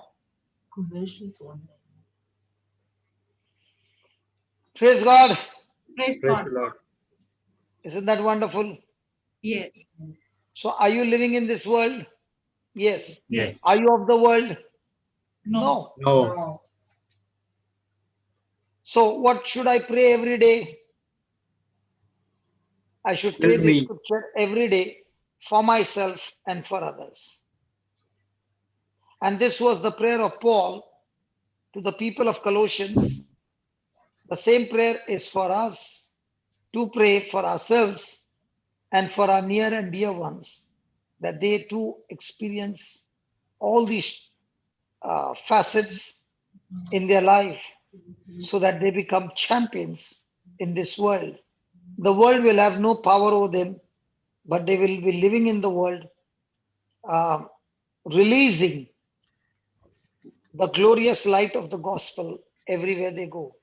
Praise God. Praise Praise God. the Lord. Isn't that wonderful? Yes. So are you living in this world? Yes. Yes. Are you of the world? No. No. So what should I pray every day? I should pray Help this me. scripture every day for myself and for others. And this was the prayer of Paul to the people of Colossians. The same prayer is for us to pray for ourselves and for our near and dear ones, that they too experience all these facets in their life so that they become champions in this world. The world will have no power over them, but they will be living in the world, releasing the glorious light of the gospel everywhere they go.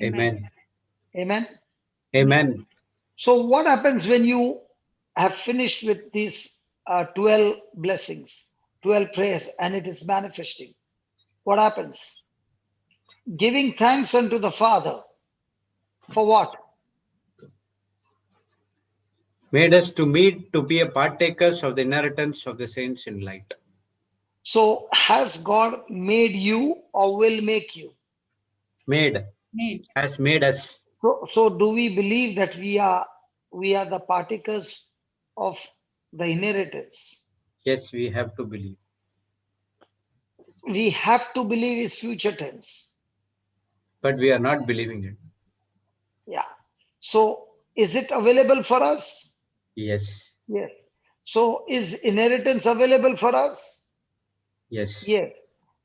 Amen. Amen. Amen. So, what happens when you have finished with these 12 blessings, 12 prayers, and it is manifesting? What happens? Giving thanks unto the Father for what? Made us to meet to be a partakers of the inheritance of the saints in light. So, has God made you or will make you? Made. Made. Has made us. So do we believe that we are we are the partakers of the inheritance. Yes, we have to believe. We have to believe is future tense. But we are not believing it. Yeah. So is it available for us? Yes. Yes. So is inheritance available for us? Yes. Yes.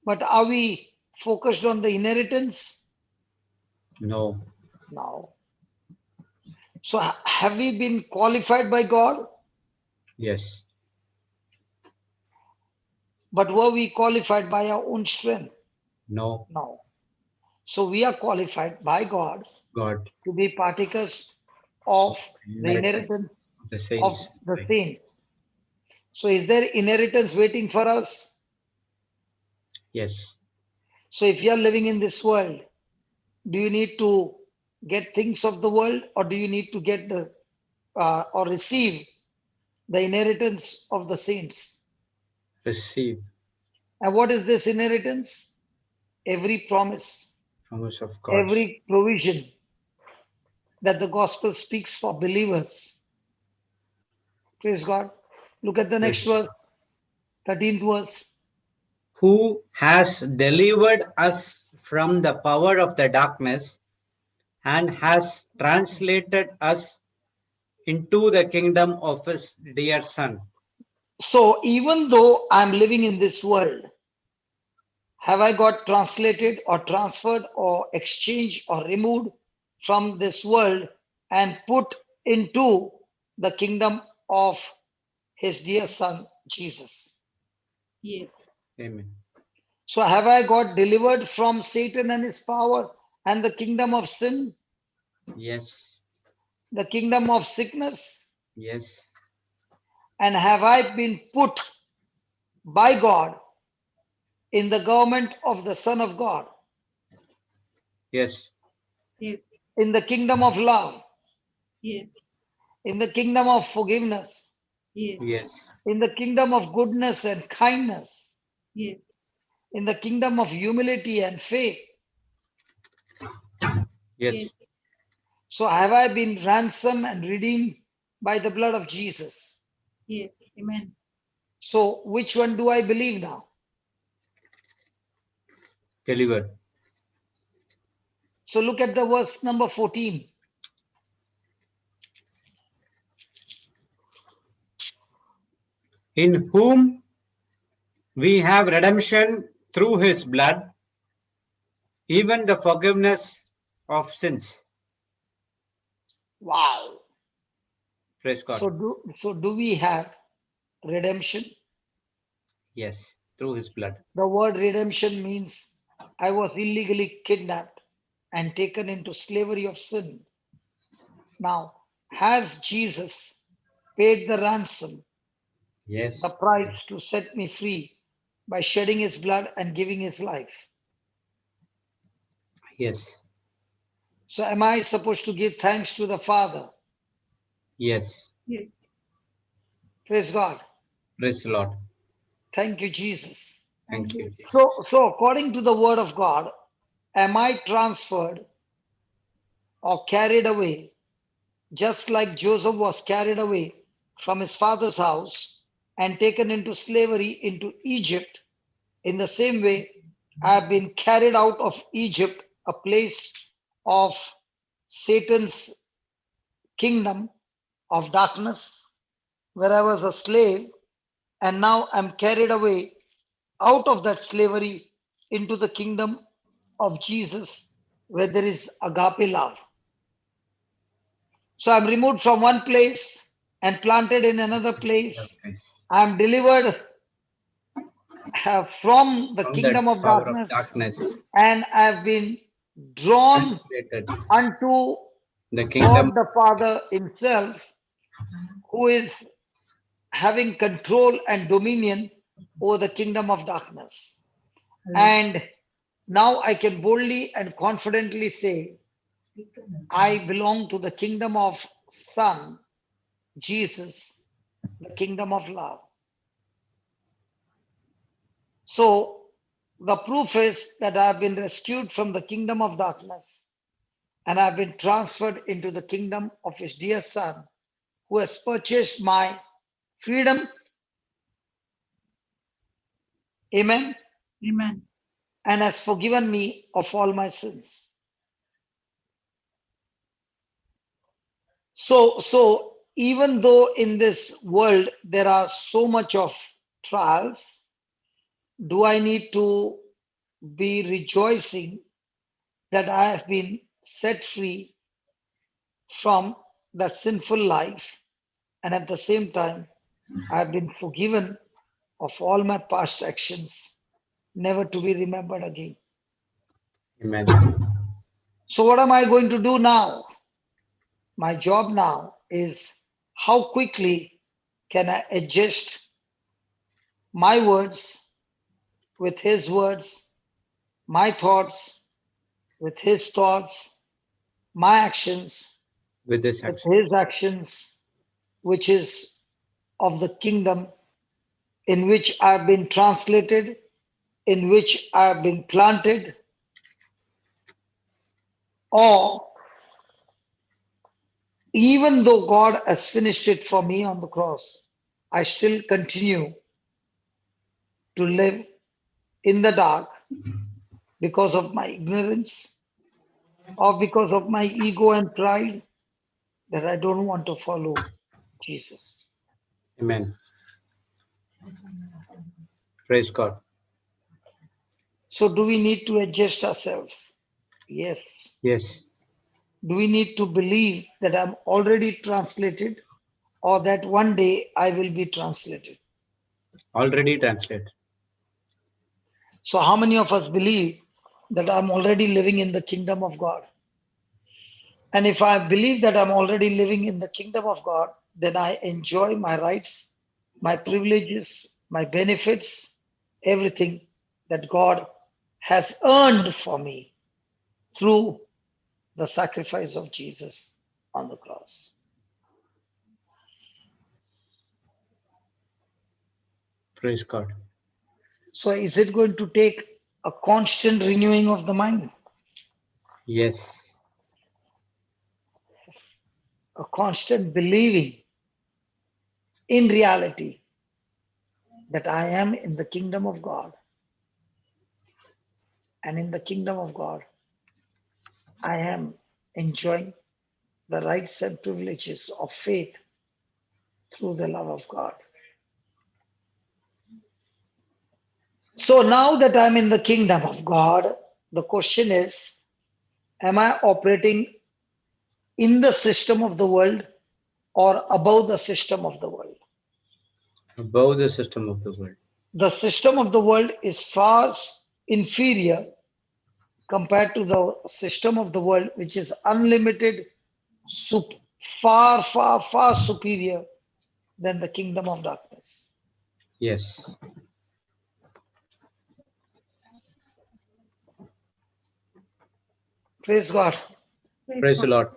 But are we focused on the inheritance? No. No. So have we been qualified by God? Yes. But were we qualified by our own strength? No. No. So we are qualified by God God. to be partakers of the Inheritance inheritance of the of saints. the Right. saints. So is there inheritance waiting for us? Yes. So if you are living in this world, do you need to get things of the world, or do you need to get the or receive the inheritance of the saints? Receive And what is this inheritance? Every promise, promise of God's. every provision that the gospel speaks for believers. Praise God. Look at the next Yes. verse, 13th verse. Who has delivered us from the power of the darkness and has translated us into the kingdom of his dear Son. So even though I'm living in this world, have I got translated or transferred or exchanged or removed from this world and put into the kingdom of his dear son, Jesus? Yes. Amen. So have I got delivered from Satan and his power and the kingdom of sin, Yes. the kingdom of sickness? Yes. And have I been put by God in the government of the Son of God, Yes. Yes. in the kingdom of love, Yes. in the kingdom of forgiveness, Yes. Yes. in the kingdom of goodness and kindness, Yes. in the kingdom of humility and faith? Yes. Yes. So have I been ransomed and redeemed by the blood of Jesus? Yes. Amen. So which one do I believe now? Delivered. So look at the verse number 14. In whom we have redemption through his blood, even the forgiveness of sins. Wow. Praise God. So do we have redemption? Yes. Through his blood. The word redemption means I was illegally kidnapped and taken into slavery of sin. Now, has Jesus paid the ransom, the Yes. price to set me free by shedding his blood and giving his life? Yes. So, am I supposed to give thanks to the Father? Yes. Yes. Praise God. Praise the Lord. Thank you, Jesus. Thank Thank you. you, Jesus. So according to the word of God, am I transferred or carried away, just like Joseph was carried away from his father's house and taken into slavery into Egypt? In the same way, I have been carried out of Egypt, a place of Satan's kingdom of darkness, where I was a slave, and now I'm carried away out of that slavery into the kingdom of Jesus, where there is agape love. So I'm removed from one place and planted in another place. Okay. I'm delivered from the From that kingdom of power of darkness, darkness, and I've been drawn translated unto the kingdom. God the Father Himself, who is having control and dominion over the kingdom of darkness. And now I can boldly and confidently say, I belong to the kingdom of Son, Jesus, the kingdom of love. So the proof is that I've been rescued from the kingdom of darkness and I've been transferred into the kingdom of His dear Son, who has purchased my freedom. Amen. Amen. And has forgiven me of all my sins. So even though in this world there are so much of trials, do I need to be rejoicing that I have been set free from that sinful life, and at the same time I have been forgiven of all my past actions, never to be remembered again. Amen. So what am I going to do now? My job now is how quickly can I adjust my words with his words, my thoughts with his thoughts, my actions With this with action. his actions, which is of the kingdom in which I've been translated, in which I've been planted, or even though God has finished it for me on the cross, I still continue to live in the dark because of my ignorance or because of my ego and pride that I don't want to follow Jesus. Amen. Praise God. So, do we need to adjust ourselves? Yes. Yes. Do we need to believe that I'm already translated or that one day I will be translated? Already translated. So, how many of us believe that I'm already living in the kingdom of God? And if I believe that I'm already living in the kingdom of God, then I enjoy my rights, my privileges, my benefits, everything that God has earned for me through the sacrifice of Jesus on the cross. Praise God. So, is it going to take a constant renewing of the mind, Yes. a constant believing in reality that I am in the kingdom of God? And in the kingdom of God, I am enjoying the rights and privileges of faith through the love of God. So now that I'm in the kingdom of God, the question is, am I operating in the system of the world or above the system of the world? Above the system of the world. The system of the world is far inferior compared to the system of the world, which is unlimited, far, far, far superior than the kingdom of darkness. Yes. Praise God. Praise Praise the God. Lord.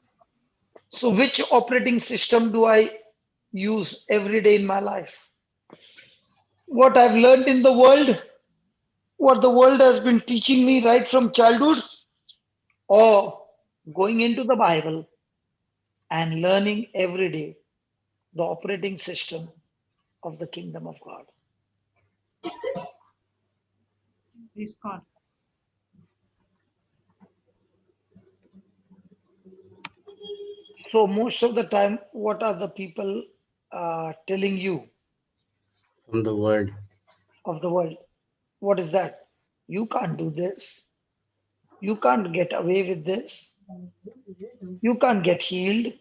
So, which operating system do I use every day in my life? What I've learned in the world, what the world has been teaching me right from childhood, or going into the Bible and learning every day the operating system of the kingdom of God. Praise God. So, most of the time, what are the people telling you From the world. of the world? What is that? You can't do this. You can't get away with this. You can't get healed.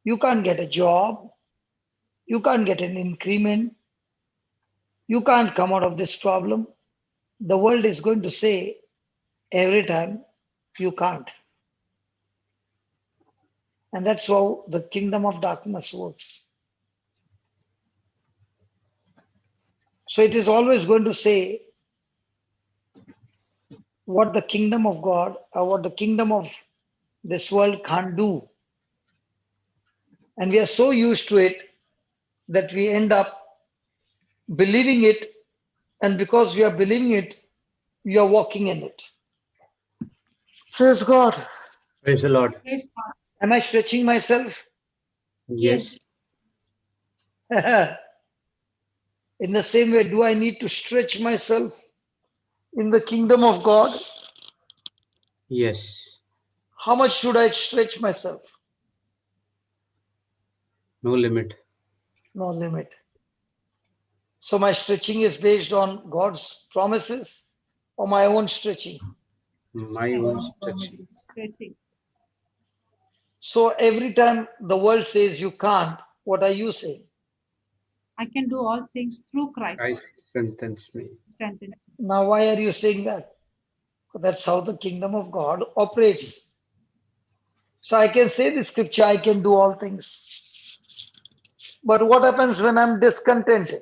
You can't get a job. You can't get an increment. You can't come out of this problem. The world is going to say every time, you can't. And that's how the kingdom of darkness works. So it is always going to say what the kingdom of God or what the kingdom of this world can't do. And we are so used to it that we end up believing it. And because we are believing it, we are walking in it. Praise God. Praise the Lord. Praise God. Am I stretching myself? Yes. Yes. In the same way, do I need to stretch myself in the kingdom of God? Yes. How much should I stretch myself? No limit. No limit. So my stretching is based on God's promises or my own stretching. My My own own stretching. stretching. So every time the world says you can't, what are you saying? I can do all things through Christ. Christ strengthens me. Strengthens me. Now, why are you saying that? That's how the kingdom of God operates. So I can say the scripture, I can do all things. But what happens when I'm discontented?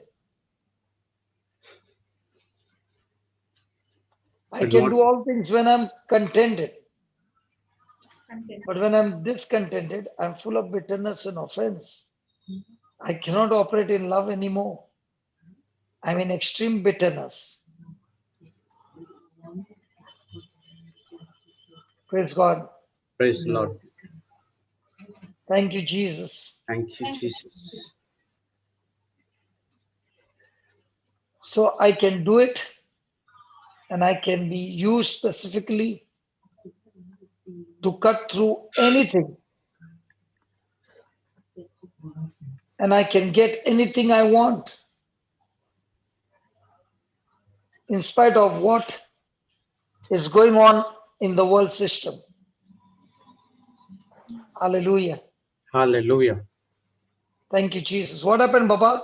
I But can not do all things when I'm contented. Content. But when I'm discontented, I'm full of bitterness and offense. I cannot operate in love anymore. I'm in extreme bitterness. Praise God. praise the Lord. Thank you, Jesus. Thank you, Thank you. Jesus. So I can do it and I can be used specifically to cut through anything and I can get anything I want in spite of what is going on in the world system. Hallelujah. Hallelujah. Thank you, Jesus. What happened, Baba?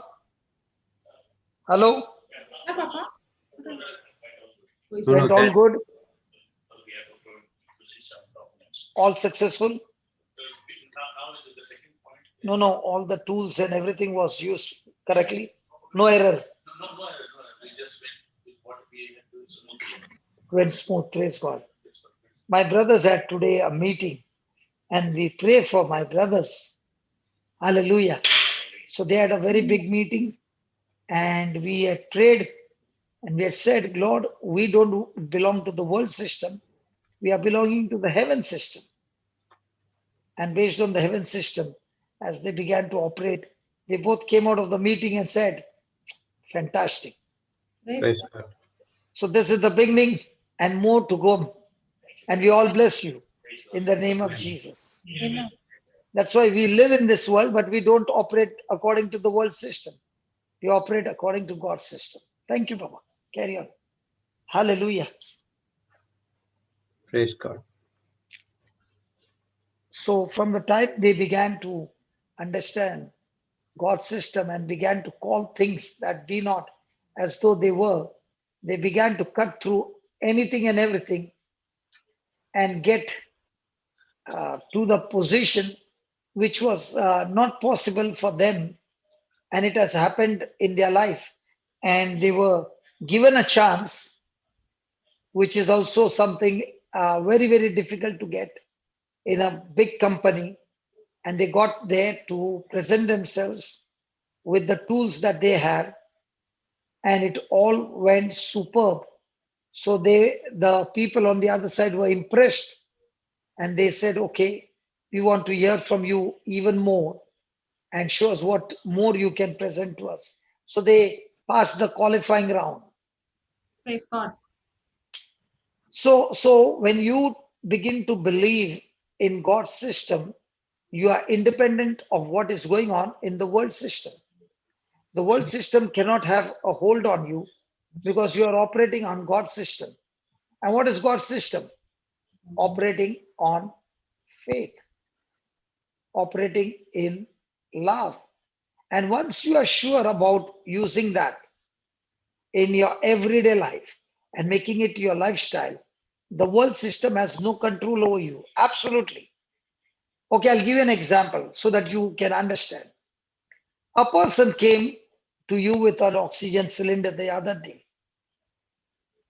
Hello? Yeah, Papa. No, no, Went all good? All successful? No, all the tools and everything was used correctly. No error. Went smooth. Praise God. My brothers had today a meeting and we pray for my brothers. Hallelujah. So they had a very big meeting and we had prayed and we had said, Lord, we don't belong to the world system. We are belonging to the heaven system. And based on the heaven system, as they began to operate, they both came out of the meeting and said, fantastic. Praise God. So this is the beginning and more to go. And we all bless you in the name of Jesus. Amen. That's why we live in this world, but we don't operate according to the world system. We operate according to God's system. Thank you, Baba. Carry on. Hallelujah. Praise God. So from the time they began to understand God's system and began to call things that be not as though they were, they began to cut through anything and everything and get to the position which was not possible for them, and it has happened in their life. And they were given a chance, which is also something very, very difficult to get in a big company. And they got there to present themselves with the tools that they have, and it all went superb. So the people on the other side were impressed, and they said, okay, we want to hear from you even more and show us what more you can present to us. So they passed the qualifying round. Praise God. So when you begin to believe in God's system, you are independent of what is going on in the world system. The world system cannot have a hold on you because you are operating on God's system. And what is God's system? Operating on faith, operating in love. And once you are sure about using that in your everyday life and making it your lifestyle, the world system has no control over you. Absolutely. Okay, I'll give you an example so that you can understand. A person came to you with an oxygen cylinder the other day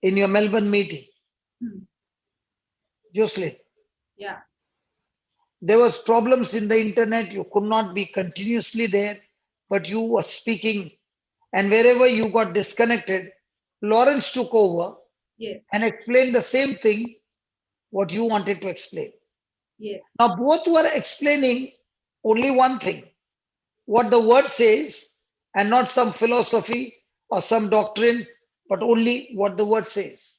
in your Melbourne meeting. Hmm. Jocelyn, Yeah. there was problems in the internet. You could not be continuously there, but you were speaking. And wherever you got disconnected, Lawrence took over Yes. and explained the same thing what you wanted to explain. Yes. Now, both were explaining only one thing. What the word says, and not some philosophy or some doctrine, but only what the word says.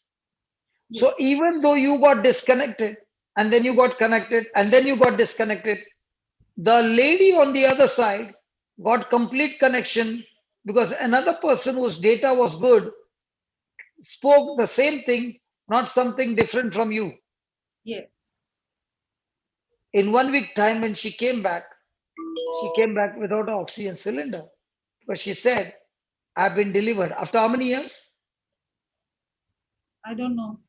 So even though you got disconnected and then you got connected and then you got disconnected, the lady on the other side got complete connection because another person whose data was good spoke the same thing, not something different from you. Yes. In 1 week time, when she came back without an oxygen cylinder. But she said, I've been delivered. After how many years? I don't know.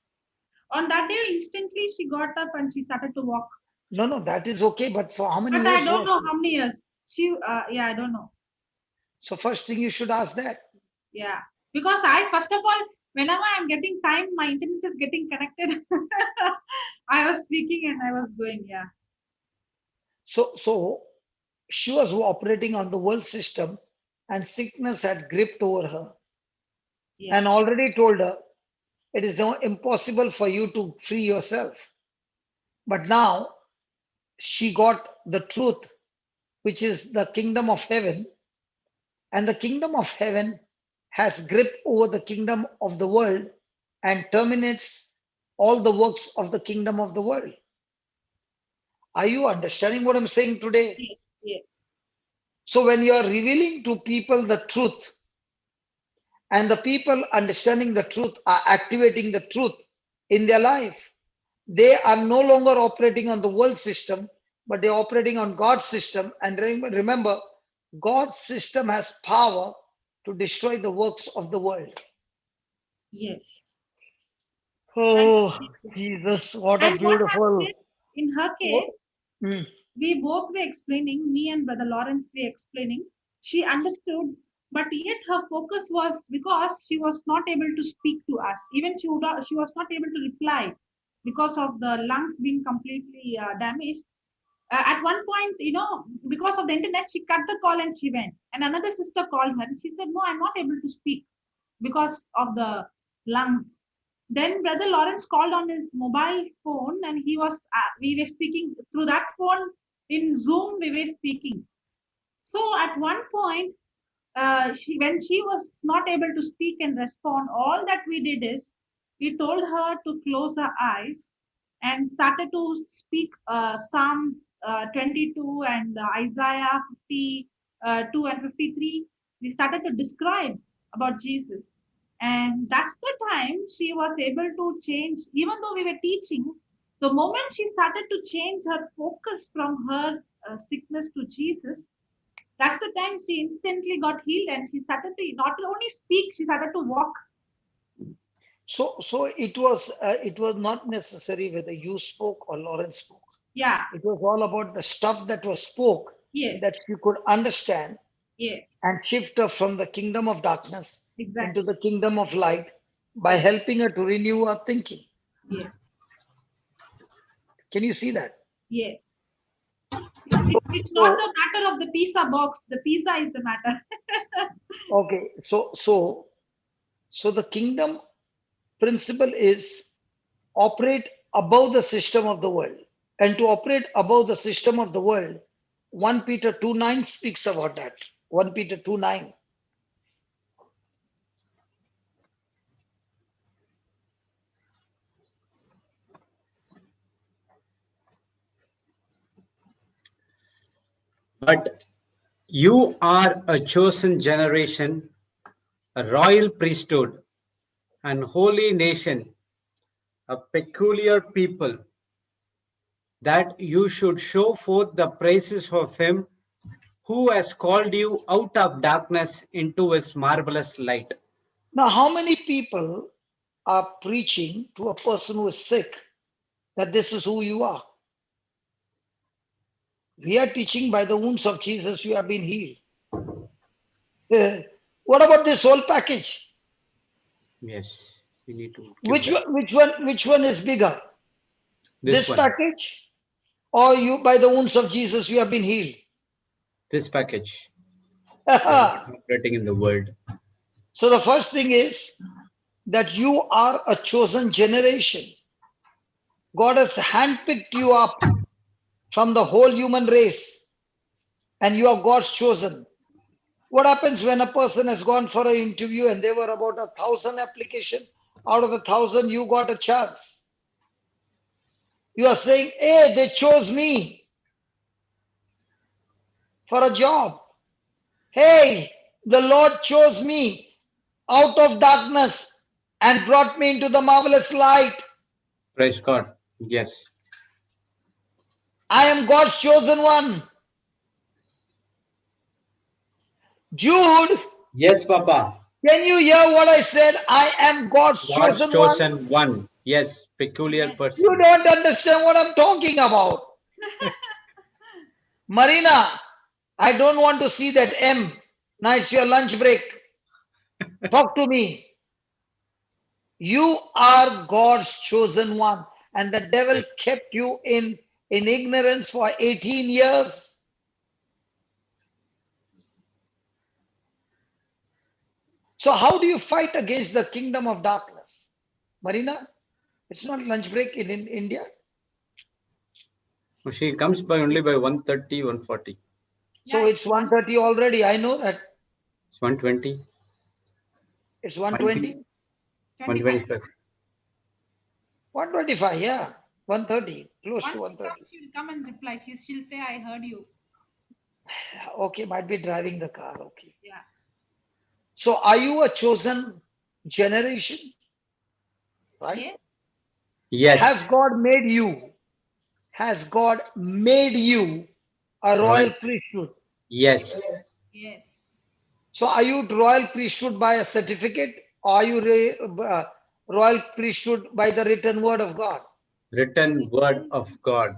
On that day, instantly she got up and she started to walk. No, that is okay. But for how many But I years don't was know it? how many years. She, yeah, I don't know. So first thing you should ask that. Yeah. Because first of all, whenever I'm getting time, my internet is getting connected. I was speaking and I was going, yeah. So she was operating on the world system and sickness had gripped over her Yeah. and already told her it is impossible for you to free yourself. But now she got the truth, which is the kingdom of heaven. And the kingdom of heaven has grip over the kingdom of the world and terminates all the works of the kingdom of the world. Are you understanding what I'm saying today? Yes. Yes. So when you are revealing to people the truth and the people understanding the truth are activating the truth in their life, they are no longer operating on the world system, but they're operating on God's system. And remember, God's system has power to destroy the works of the world. Yes. Thank Oh, you, Jesus. Jesus, what a And what happened beautiful. is, in her Oh, case, mm. we both were explaining, me and Brother Lawrence were explaining. She understood, but yet her focus was because she was not able to speak to us. Even she was not able to reply because of the lungs being completely damaged. At one point, because of the internet, she cut the call and she went. And another sister called her and she said, "No, I'm not able to speak because of the lungs." Then Brother Lawrence called on his mobile phone and we were speaking through that phone in Zoom, we were speaking. So at one point, when she was not able to speak and respond, all that we did is we told her to close her eyes and started to speak Psalms 22 and Isaiah 52 and 53. We started to describe about Jesus. And that's the time she was able to change, even though we were teaching, the moment she started to change her focus from her sickness to Jesus, that's the time she instantly got healed and she started to not only speak, she started to walk. So it was not necessary whether you spoke or Lawrence spoke. Yeah. It was all about the stuff that was spoke Yes. that you could understand Yes. and shift her from the kingdom of darkness Exactly. into the kingdom of light by helping her to renew her thinking. Yeah. Can you see that? Yes. It's not the matter of the pizza box. The pizza is the matter. Okay, so the kingdom principle is operate above the system of the world. And to operate above the system of the world, 1 Peter 2:9 speaks about that. 1 Peter 2:9. But you are a chosen generation, a royal priesthood, and holy nation, a peculiar people, that you should show forth the praises of him who has called you out of darkness into his marvelous light. Now, how many people are preaching to a person who is sick that this is who you are? We are teaching by the wounds of Jesus you have been healed. What about this whole package? Yes, we need to give Which that. one, which one, which one is bigger? This This one, package, or you by the wounds of Jesus you have been healed? this package. We are So not operating in the world. the first thing is that you are a chosen generation. God has handpicked you up from the whole human race, and you are God's chosen. What happens when a person has gone for an interview and there were about 1,000 application? Out of 1,000, you got a chance. You are saying, hey, they chose me for a job. Hey, the Lord chose me out of darkness and brought me into the marvelous light. Praise God. Yes. I am God's chosen one. Jude, Yes, Papa. can you hear what I said? I am God's God's chosen one. chosen one. Yes, peculiar Yes. person. You don't understand what I'm talking about. Marina, I don't want to see that M. Now it's your lunch break. Talk to me. You are God's chosen one. And the devil kept you in ignorance for 18 years. So, how do you fight against the kingdom of darkness? Marina, it's not lunch break in India. She comes by only by 1:30, 1:40. So, Yeah, it's it's one 1:30 already. I know that. It's 1:20, It's 1:20, 25. 1:25. 1:25. Yeah, 1:30, close to Once she 1:30. comes, she will come and reply. She'll say, I heard you. Okay, might be driving the car. Okay. Yeah. So, are you a chosen generation? Right? Yes. Has Yes. God made you? Has God made you a royal Royal. priesthood? Yes. Yes. So, are you royal priesthood by a certificate, or are you royal priesthood by the written word of God? Written word of God.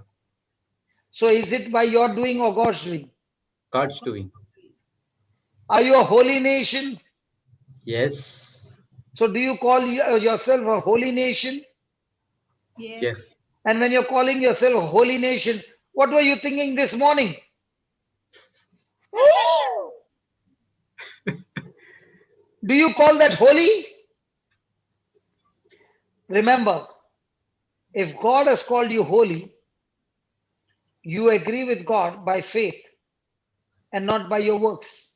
So, is it by your doing or God's doing? God's doing. Are you a holy nation? Yes. So, do you call yourself a holy nation? Yes. Yes. And when you're calling yourself a holy nation, what were you thinking this morning? Do you call that holy? Remember, if God has called you holy, you agree with God by faith and not by your works.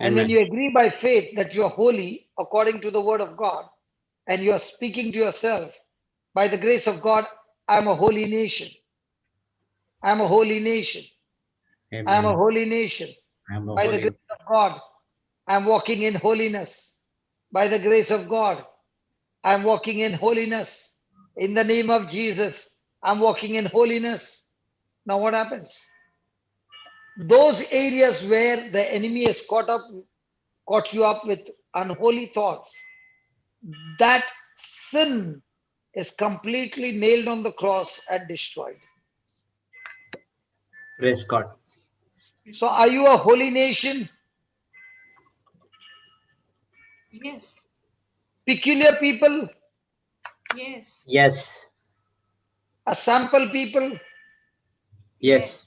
And when Amen. you agree by faith that you are holy according to the word of God, and you are speaking to yourself, by the grace of God, I'm a holy nation. I'm a holy nation. I'm a Amen. holy nation. I'm a By the holy. grace of God, I'm walking in holiness. By the grace of God, I'm walking in holiness. In the name of Jesus, I'm walking in holiness. Now, what happens? Those areas where the enemy has caught you up with unholy thoughts, that sin is completely nailed on the cross and destroyed. Praise God. Praise So, God. are you a holy nation, Yes. peculiar people, Yes. Yes. a sample people, Yes. Yes.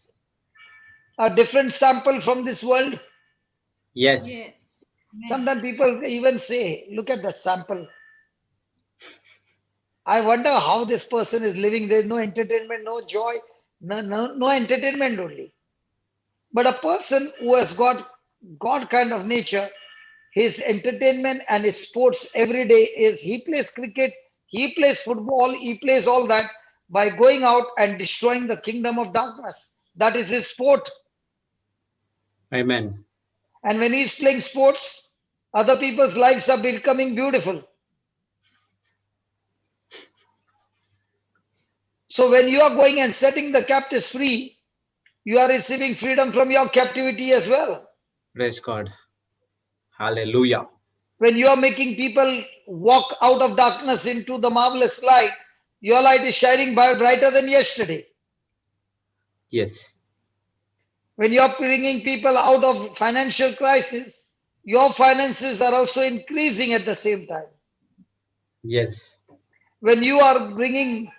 a different sample from this world? Yes. Yes. Amen. Sometimes people even say, look at that sample. I wonder how this person is living. There's no entertainment, no joy, no entertainment only. But a person who has got God kind of nature, his entertainment and his sports every day is he plays cricket, he plays football, he plays all that by going out and destroying the kingdom of darkness. That is his sport. Amen. And when he's playing sports, other people's lives are becoming beautiful. So when you are going and setting the captives free, you are receiving freedom from your captivity as well. Praise God. Hallelujah. When you are making people walk out of darkness into the marvelous light, your light is shining brighter than yesterday. Yes. When you are bringing people out of financial crisis, your finances are also increasing at the same time. Yes. When you are bringing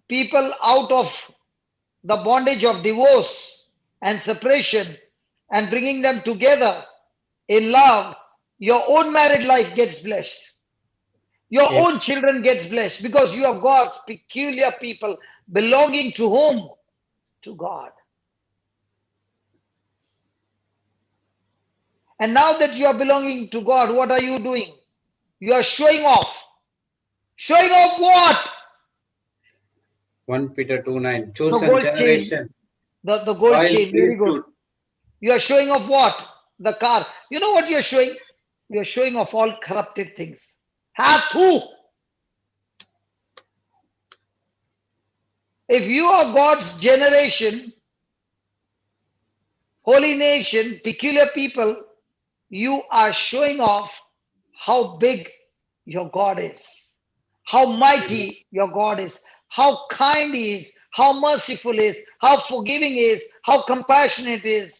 people out of the bondage of divorce and separation and bringing them together in love, your own married life gets blessed. Your Amen. own children gets blessed because you are God's peculiar people belonging to whom? To God. And now that you are belonging to God, what are you doing? You are showing off. Showing off what? 1 Peter 2:9. The Chosen gold chain. generation. The gold Royal chain. Very good. priesthood. You are showing off what? The car. You know what you are showing? You are showing off all corrupted things. Hath who? If you are God's generation, holy nation, peculiar people, you are showing off how big your God is, how mighty your God is, how kind He is, how merciful He is, how forgiving He is, how compassionate He is.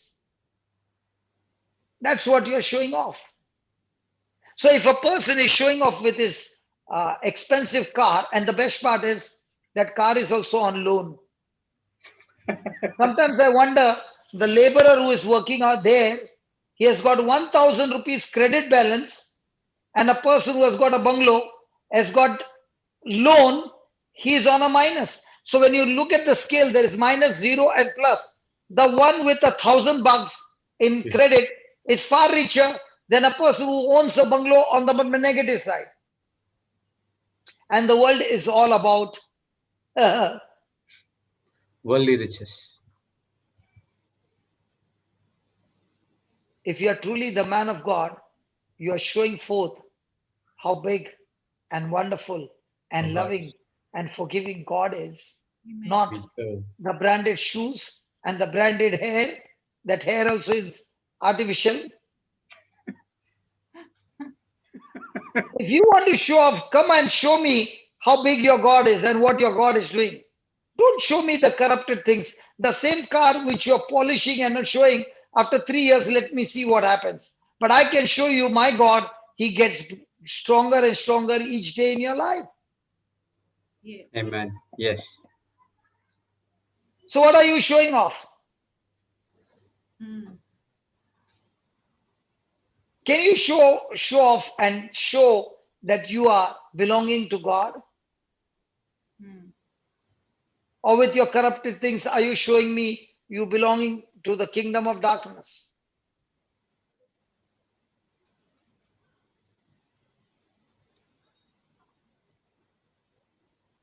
That's what you're showing off. So if a person is showing off with his expensive car, and the best part is that car is also on loan. Sometimes I wonder, the laborer who is working out there, he has got 1,000 rupees credit balance, and a person who has got a bungalow has got loan, he is on a minus. So when you look at the scale, there is minus, zero, and plus. The one with 1,000 bucks in credit is far richer than a person who owns a bungalow on the negative side. And the world is all about Worldly riches. if you are truly the man of God, you are showing forth how big and wonderful and Oh, loving and forgiving God is. Amen. Not we serve. the branded shoes and the branded hair. That hair also is artificial. If you want to show off, come and show me how big your God is and what your God is doing. Don't show me the corrupted things. The same car which you're polishing and not showing, after 3 years, let me see what happens. But I can show you my God, He gets stronger and stronger each day in your life. Yes. Amen. Yes. So, what are you showing off? Mm. Can you show off and show that you are belonging to God? Mm. Or with your corrupted things, are you showing me you belonging to the kingdom of darkness?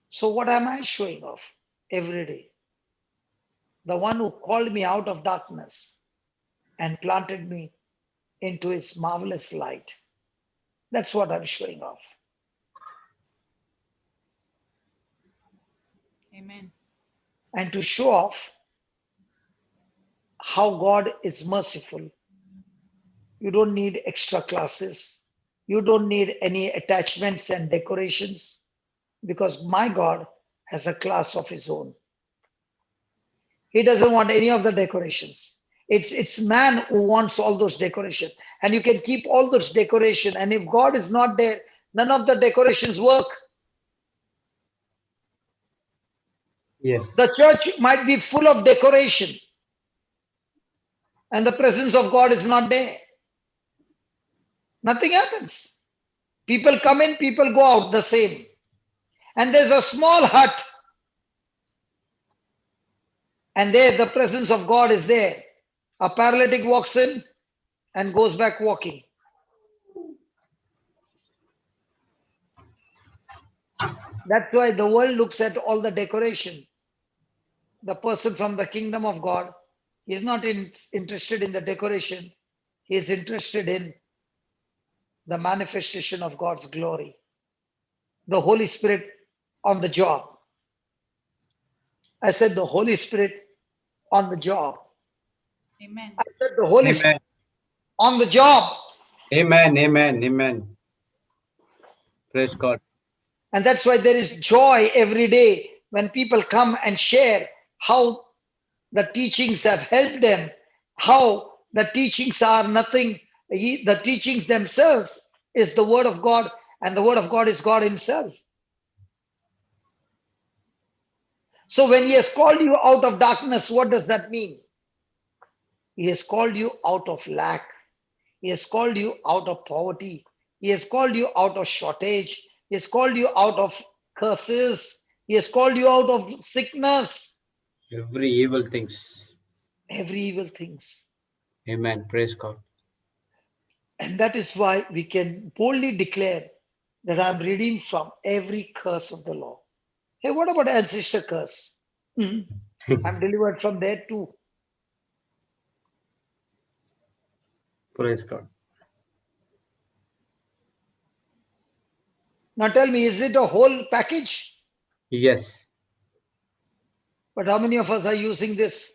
So, what am I showing off every day? The one who called me out of darkness and planted me into His marvelous light. That's what I'm showing off. Amen. And to show off how God is merciful, you don't need extra classes. You don't need any attachments and decorations, because my God has a class of His own. He doesn't want any of the decorations. It's man who wants all those decorations. And you can keep all those decoration. And if God is not there, none of the decorations work. Yes. The church might be full of decoration, and the presence of God is not there. Nothing happens. People come in, people go out the same. And there's a small hut, and there the presence of God is there. A paralytic walks in and goes back walking. That's why the world looks at all the decoration. The person from the kingdom of God is not interested in the decoration. He is interested in the manifestation of God's glory. The Holy Spirit on the job. I said the Holy Spirit on the job. Amen. I said the Holy Spirit Amen. on the job. Amen. Amen. Amen. Praise God. And that's why there is joy every day when people come and share how the teachings have helped them, how the teachings are nothing. The teachings themselves is the Word of God, and the Word of God is God Himself. So when He has called you out of darkness, what does that mean? He has called you out of lack. He has called you out of poverty. He has called you out of shortage. He has called you out of curses. He has called you out of sickness, Every evil things. every evil things. Amen. Praise God. And that is why we can boldly declare that I'm redeemed from every curse of the law. Hey, what about ancestor curse? I'm delivered from there too. Praise God. Now tell me, is it a whole package? Yes. But how many of us are using this?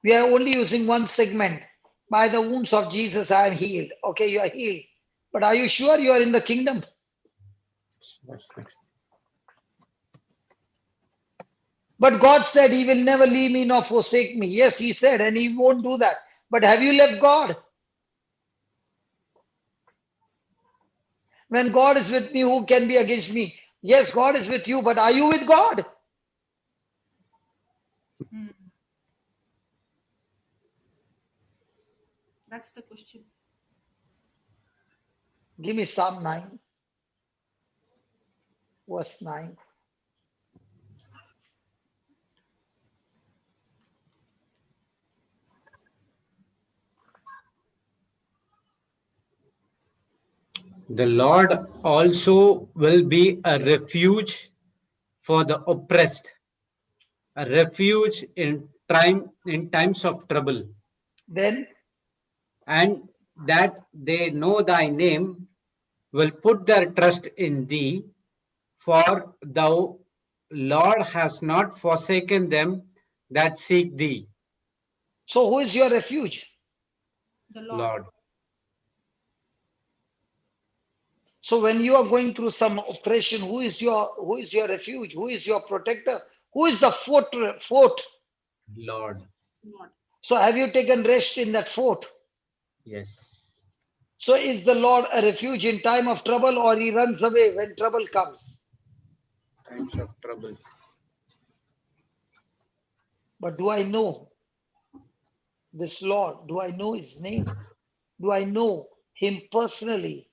We are only using one segment. By the wounds of Jesus, I am healed. Okay, you are healed. But are you sure you are in the kingdom? What's next? But God said He will never leave me nor forsake me. Yes, He said, and He won't do that. But have you left God? When God is with me, who can be against me? Yes, God is with you, but are you with God? Hmm. That's the question. Give me Psalm 9, verse 9. The Lord also will be a refuge for the oppressed, a refuge in times of trouble, Then, and that they know thy name will put their trust in thee, for thou, Lord, has not forsaken them that seek thee. so who is your refuge? The Lord. Lord. So when you are going through some oppression, who is your refuge? Who is your protector? Who is the fort? Lord. Lord. So have you taken rest in that fort? Yes. So is the Lord a refuge in time of trouble, or He runs away when trouble comes? Times of trouble. But do I know this Lord? Do I know His name? Do I know Him personally?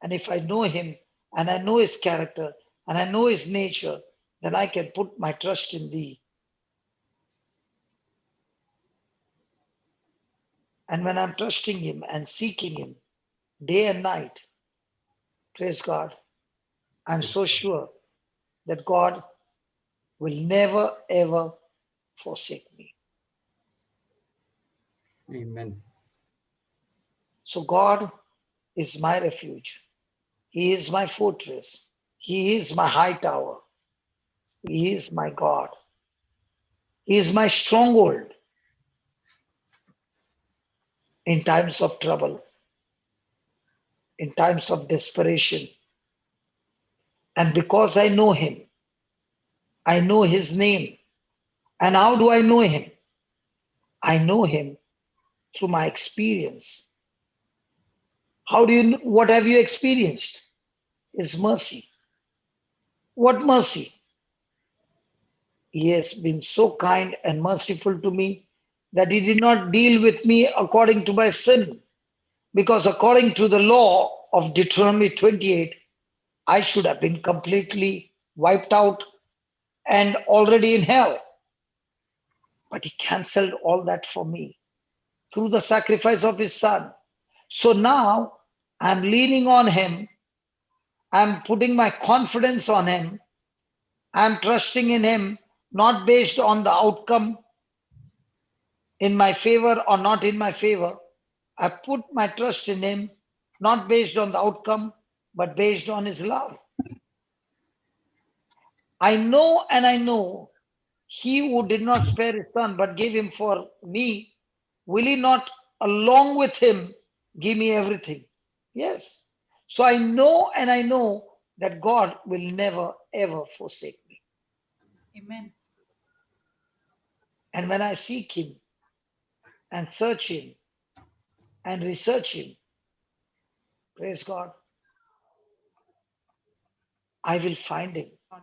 And if I know Him and I know His character and I know His nature, then I can put my trust in Thee. And when I'm trusting Him and seeking Him day and night, praise God, I'm Yes. so sure that God will never ever forsake me. Amen. So God is my refuge. He is my fortress. He is my high tower. He is my God. He is my stronghold in times of trouble, in times of desperation. And because I know Him, I know His name. And how do I know Him? I know Him through my experience. How do you know? What have you experienced? His mercy. What mercy? He has been so kind and merciful to me that He did not deal with me according to my sin. Because according to the law of Deuteronomy 28, I should have been completely wiped out and already in hell. But He cancelled all that for me through the sacrifice of His Son. So now I'm leaning on Him. I'm putting my confidence on Him. I'm trusting in Him, not based on the outcome in my favor or not in my favor. I put my trust in Him, not based on the outcome, but based on His love. I know and I know He who did not spare His Son but gave Him for me, will He not along with Him give me everything? Yes. So I know and I know that God will never ever forsake me. Amen. And when I seek Him and search Him and research Him, praise God, I will find Him. Lord.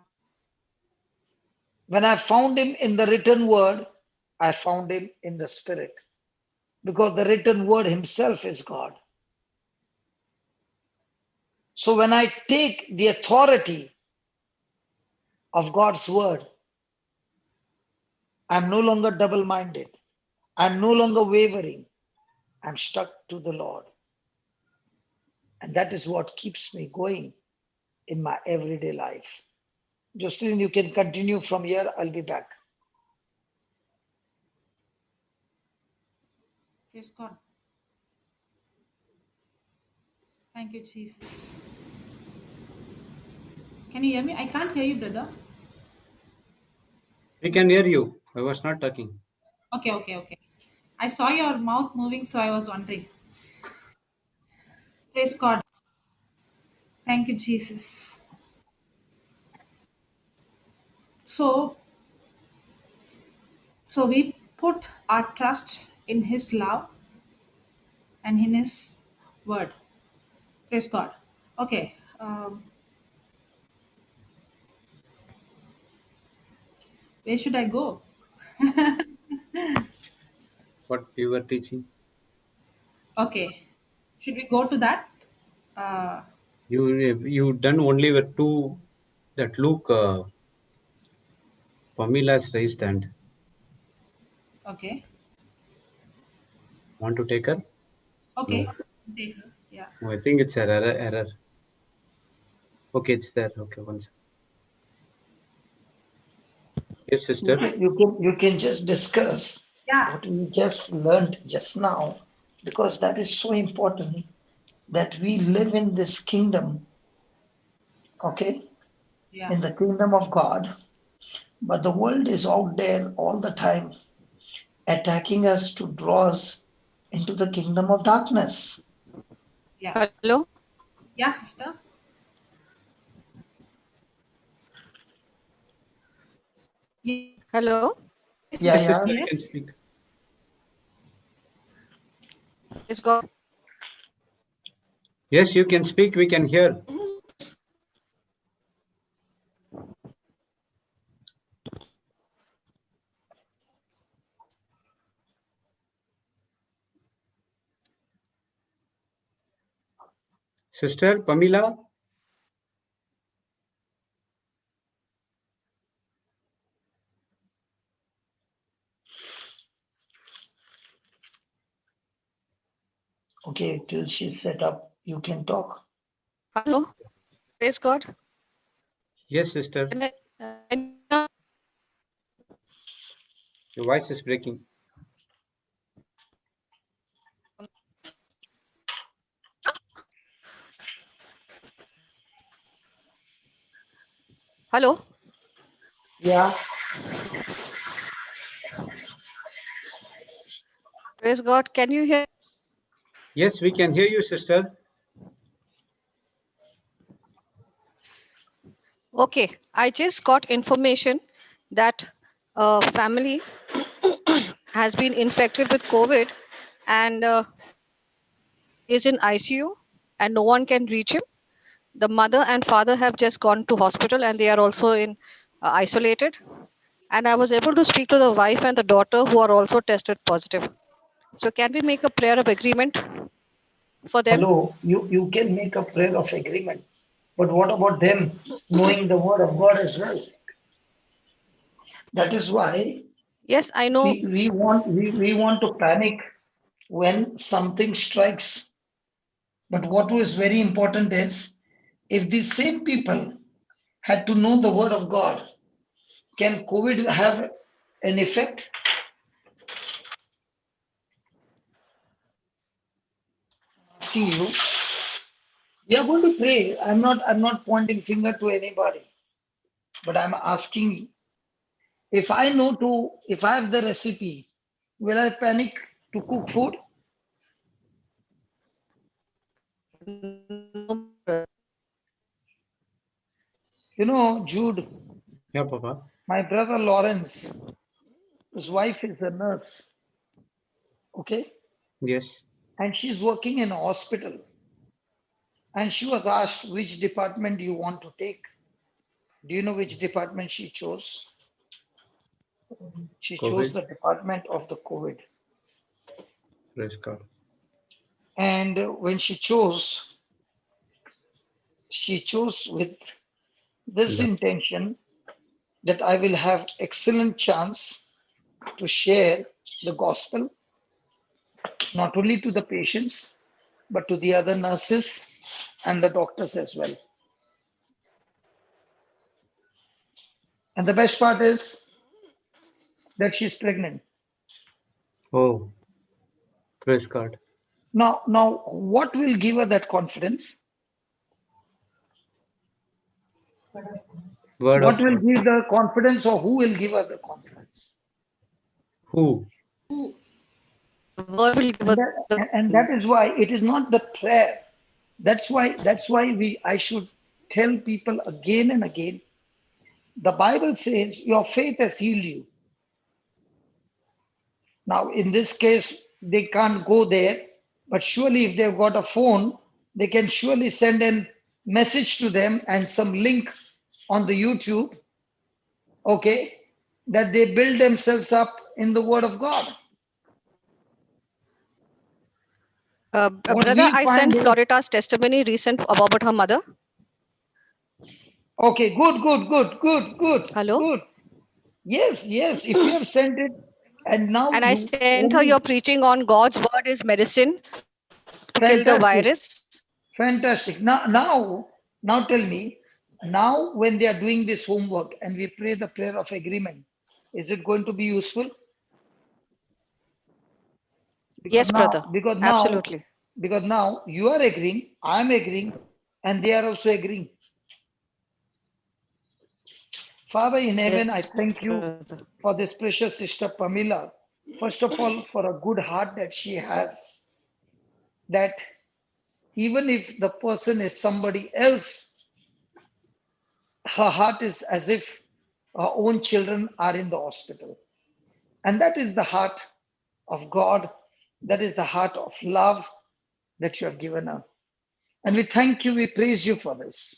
When I found Him in the written word, I found Him in the Spirit, because the written word Himself is God. So when I take the authority of God's word, I'm no longer double minded. I'm no longer wavering. I'm stuck to the Lord. And that is what keeps me going in my everyday life. Justin, you can continue from here. I'll be back. Praise God. Thank you, Jesus. Can you hear me? I can't hear you, brother. We can hear you. I was not talking. Okay. I saw your mouth moving, so I was wondering. Praise God. Thank you, Jesus. So, so we put our trust in His love and in His word. Praise God. Okay. Where should I go? What you were teaching? Okay. Should we go to that? Uh, You done only with two. That Luke, Pamila's raised hand. okay. Want to take her? No. Okay. Take her. Yeah. Oh, I think it's an error. Okay, it's there. Okay, once. Yes, sister. You can just discuss Yeah. what we just learned just now, because that is so important that we live in this kingdom, okay, Yeah. in the kingdom of God, but the world is out there all the time attacking us to draw us into the kingdom of darkness. Yeah. Hello? Yeah, sister. Yes, Hello? Yeah, Yes, sister. yeah. sister, you Yes. can speak. Praise God. Yes, you can speak. We can hear. Sister Pamila. Okay, till she's set up, you can talk. Hello? Praise God. Yes, sister. Can I, Your voice is breaking. hello? Yeah. Praise God. Can you hear? Yes, we can hear you, sister. Okay. I just got information that a family has been infected with COVID and is in ICU and no one can reach him. The mother and father have just gone to hospital and they are also in isolated. And I was able to speak to the wife and the daughter who are also tested positive. So can we make a prayer of agreement for them? Hello, you can make a prayer of agreement, but what about them knowing the word of God as well? That is why Yes, I know. we want to panic when something strikes. But what is very important is if these same people had to know the word of God, can COVID have an effect? Asking you. We are going to pray. I'm not pointing finger to anybody, but I'm asking if I have the recipe, will I panic to cook food? You know, Jude, Yeah, Papa. my brother Lawrence, his wife is a nurse, okay? Yes. And she's working in a hospital. And she was asked, which department do you want to take? Do you know which department she chose? She chose COVID. the department of the COVID. Praise God. And when she chose with this Yeah. intention that I will have excellent chance to share the gospel not only to the patients, but to the other nurses and the doctors as well. And the best part is that she's pregnant. Oh, praise God. Now, what will give her that confidence? Word What of will God. give the confidence, or who will give her the confidence? Who? Who? The word will give And us that, the and that is why it is not the prayer. That's why I should tell people again and again. The Bible says your faith has healed you. Now, in this case, they can't go there, but surely if they've got a phone, they can surely send a message to them and some link on the YouTube, okay, that they build themselves up in the Word of God. What brother. we I find sent is, Florita's testimony recent about her mother. okay, good. Hello, Yes, yes, if you have sent it and now and I you sent her your only, preaching on God's word is medicine to kill the fantastic, virus. fantastic. Now tell me, now when they are doing this homework and we pray the prayer of agreement, is it going to be useful? Because Yes, brother. now, because now, Absolutely. because now you are agreeing, I'm agreeing, and they are also agreeing. Father in heaven, I Yes, thank you brother. for this precious sister Pamela. First of all, for a good heart that she has, that even if the person is somebody else, her heart is as if her own children are in the hospital. And that is the heart of God. That is the heart of love that you have given her. And we thank you, we praise you for this.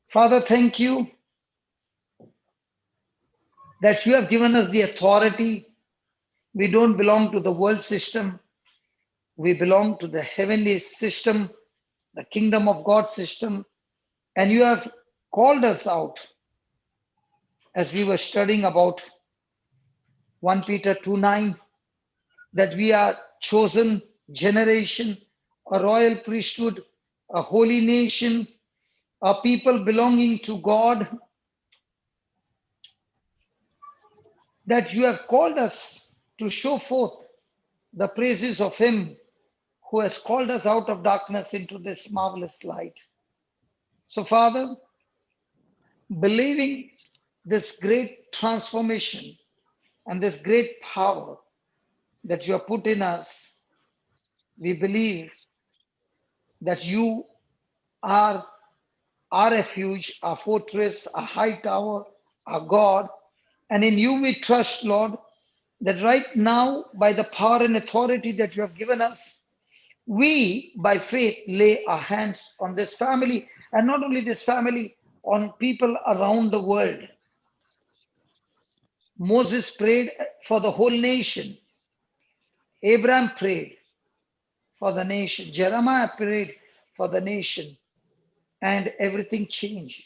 Father, thank you that you have given us the authority. We don't belong to the world system. We belong to the heavenly system, the kingdom of God system. And you have called us out as we were studying about 1 Peter 2:9, that we are chosen generation, a royal priesthood, a holy nation, a people belonging to God, that you have called us to show forth the praises of Him who has called us out of darkness into this marvelous light. So, Father, believing this great transformation and this great power that you have put in us, we believe that you are our refuge, our fortress, our high tower, our God. And in you we trust, Lord, that right now, by the power and authority that you have given us, we, by faith, lay our hands on this family, and not only this family, on people around the world. Moses prayed for the whole nation. Abraham prayed for the nation. Jeremiah prayed for the nation, and everything changed.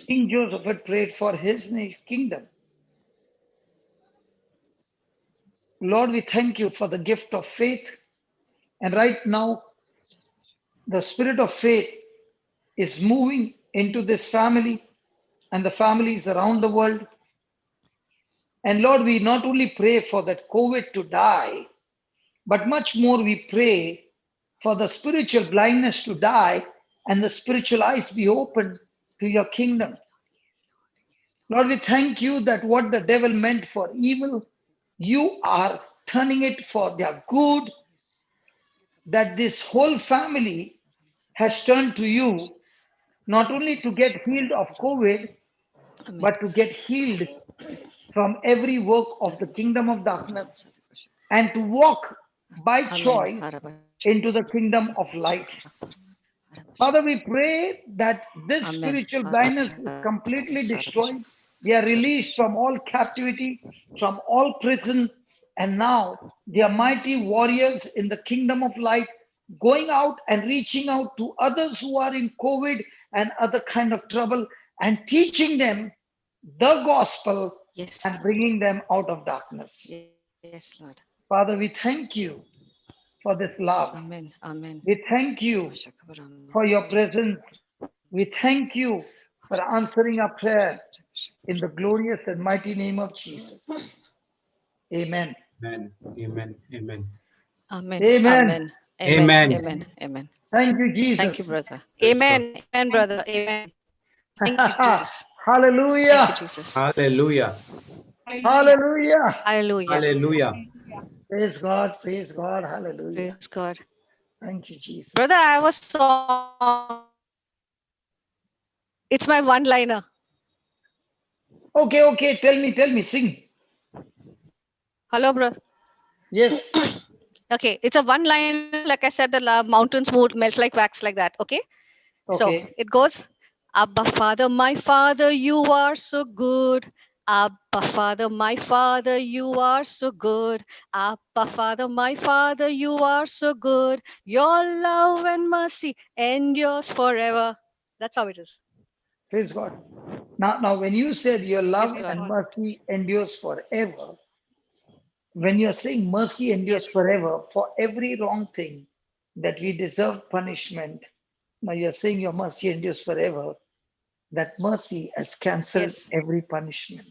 King Joseph had prayed for his kingdom. Lord, we thank you for the gift of faith. And right now, the spirit of faith is moving into this family and the families around the world. And Lord, we not only pray for that COVID to die, but much more we pray for the spiritual blindness to die and the spiritual eyes be opened to your kingdom. Lord, we thank you that what the devil meant for evil, you are turning it for their good, that this whole family has turned to you not only to get healed of COVID, Amen. but to get healed from every work of the kingdom of darkness and to walk by Amen. choice into the kingdom of light. Father, we pray that this Amen. spiritual blindness is completely destroyed. They are released from all captivity, from all prison, and now they are mighty warriors in the kingdom of light, going out and reaching out to others who are in COVID and other kind of trouble and teaching them the gospel Yes, and bringing them out of darkness. yes, Lord. Father, we thank you for this love. Amen. Amen. We thank you for your presence. We thank you for answering our prayer in the glorious and mighty name of Jesus. Amen. Amen. Amen. Amen. Amen. Amen. Amen. Amen. Amen. Amen. Amen. Thank you, Thank you, Jesus. brother. Praise God. Amen. Amen, brother. Amen. Thank you, Jesus. Thank you, Hallelujah. Jesus. Hallelujah. Hallelujah. Hallelujah. Hallelujah. Hallelujah. Praise God. Praise God. Hallelujah. Praise God. Thank you, Jesus. Brother, I have a song. It's my one liner. Okay, okay. Tell me. Sing. Hello, brother. Yes. Okay, it's a one line. Like I said, the mountains melt like wax, like that. Okay. So Okay. it goes, Abba Father, my Father, you are so good. Abba Father, my Father, you are so good. Abba Father, my Father, you are so good. Your love and mercy endures forever. That's how it is. Praise God. Now, when you said your Praise love God. and mercy endures forever, when you're saying mercy endures Yes. forever for every wrong thing that we deserve punishment, now you're saying your mercy endures forever. That mercy has cancelled Yes. every punishment.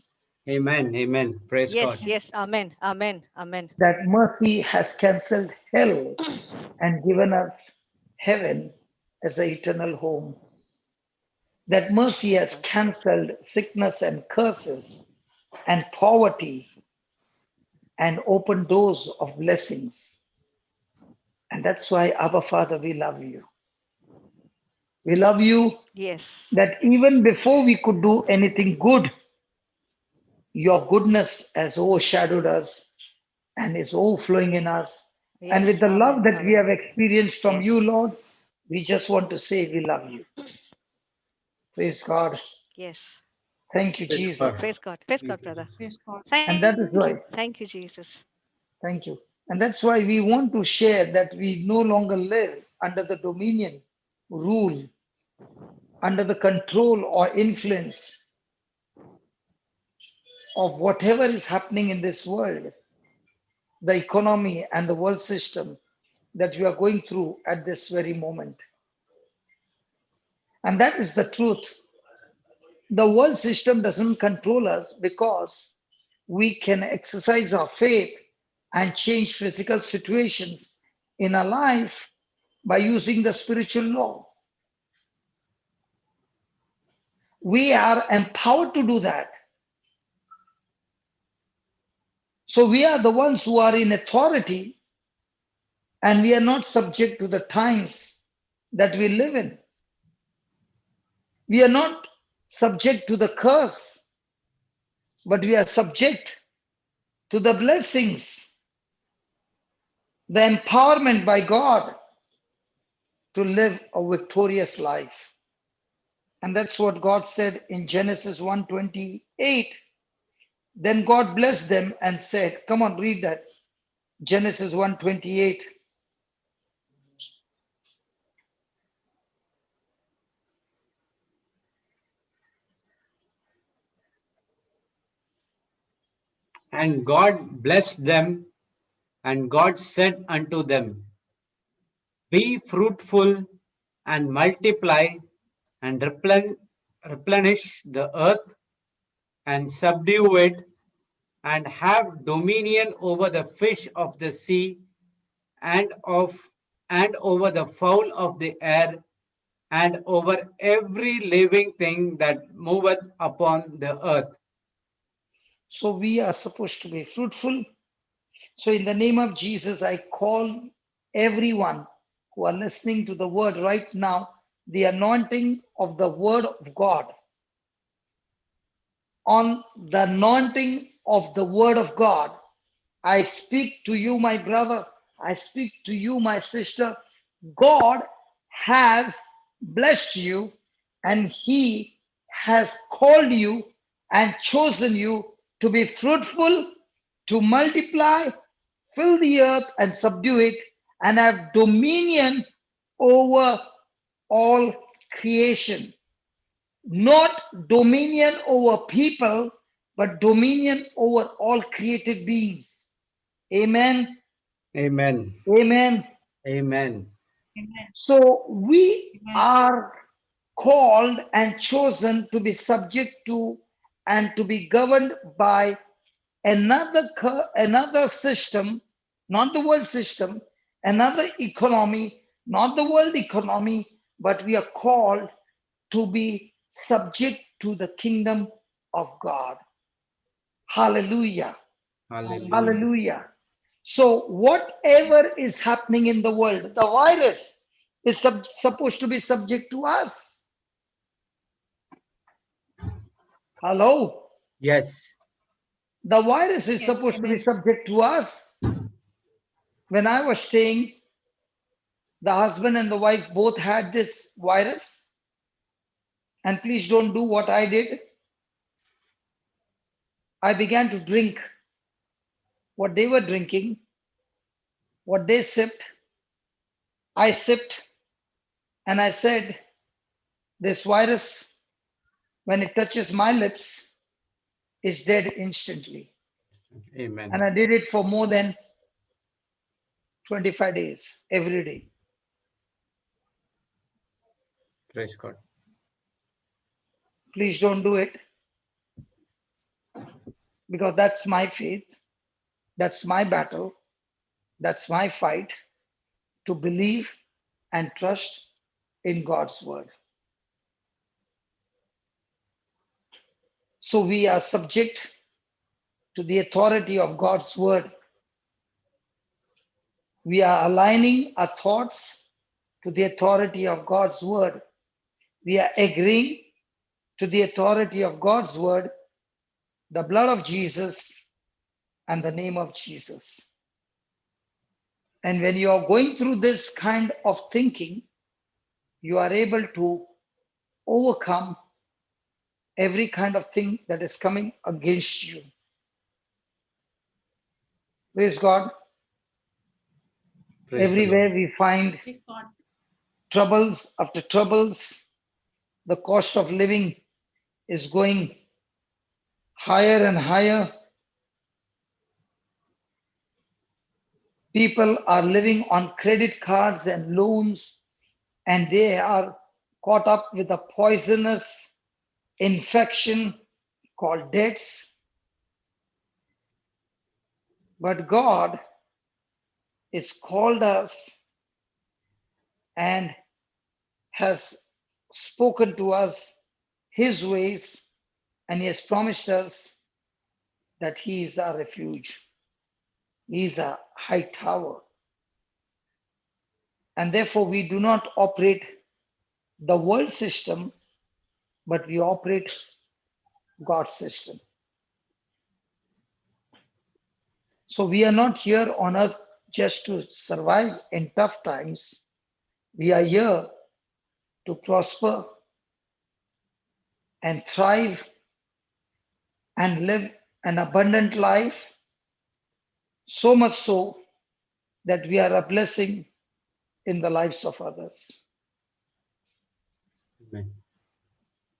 Amen. Amen. Praise God. Yes. Yes. Amen. Amen. Amen. That mercy has cancelled hell and given us heaven as an eternal home. That mercy has cancelled sickness and curses and poverty and opened doors of blessings. And that's why, Abba Father, we love you. We love you Yes. that even before we could do anything good, your goodness has overshadowed us and is overflowing in us. And with Yes. the love Amen. that we Amen. have experienced from you, Yes. Lord, we just want to say we love you. Praise God. Yes. Thank you, Praise Jesus. God. Praise God. Praise Thank God, you, brother. Jesus. Praise God. And that is Thank why, you. Thank you, Jesus. thank you. And that's why we want to share that we no longer live under the dominion, rule, under the control or influence of whatever is happening in this world, the economy and the world system that we are going through at this very moment. And that is the truth. The world system doesn't control us because we can exercise our faith and change physical situations in our life by using the spiritual law. We are empowered to do that. So we are the ones who are in authority and we are not subject to the times that we live in. We are not subject to the curse, but we are subject to the blessings, the empowerment by God to live a victorious life. And that's what God said in Genesis 1:28. Then God blessed them and said, come on, read that. Genesis 1:28. And God blessed them, and God said unto them, be fruitful and multiply and replenish the earth and subdue it and have dominion over the fish of the sea and of and over the fowl of the air and over every living thing that moveth upon the earth. So we are supposed to be fruitful. So in the name of Jesus, I call everyone who are listening to the word right now, the anointing of the word of God, on the anointing of the word of God. I speak to you, my brother. I speak to you, my sister. God has blessed you and he has called you and chosen you to be fruitful, to multiply, fill the earth and subdue it, and have dominion over all creation. Not dominion over people, but dominion over all created beings. Amen. Amen. Amen. Amen. Amen. So we Amen. are called and chosen to be subject to and to be governed by another system, not the world system, another economy, not the world economy, but we are called to be subject to the kingdom of God. Hallelujah. Hallelujah. Hallelujah. So whatever is happening in the world, the virus is supposed to be subject to us. Hello? Yes. The virus is Yes. supposed to Amen. be subject to us. When I was saying the husband and the wife both had this virus, and please don't do what I did. I began to drink what they were drinking, what they sipped. I sipped, and I said, this virus, when it touches my lips, is dead instantly. Amen. And I did it for more than 25 days, every day. Praise God. Please don't do it, because that's my faith. That's my battle. That's my fight to believe and trust in God's word. So we are subject to the authority of God's word. We are aligning our thoughts to the authority of God's word. We are agreeing to the authority of God's word, the blood of Jesus, and the name of Jesus. And when you are going through this kind of thinking, you are able to overcome every kind of thing that is coming against you. Praise God. Praise the Lord. Everywhere we find Praise God. troubles after troubles. The cost of living is going higher and higher. People are living on credit cards and loans, and they are caught up with a poisonous infection called debts. But God has called us and has spoken to us his ways, and he has promised us that he is our refuge. He is a high tower. And therefore, we do not operate the world system, but we operate God's system. So we are not here on earth just to survive in tough times. We are here to prosper and thrive and live an abundant life, so much so that we are a blessing in the lives of others. Amen.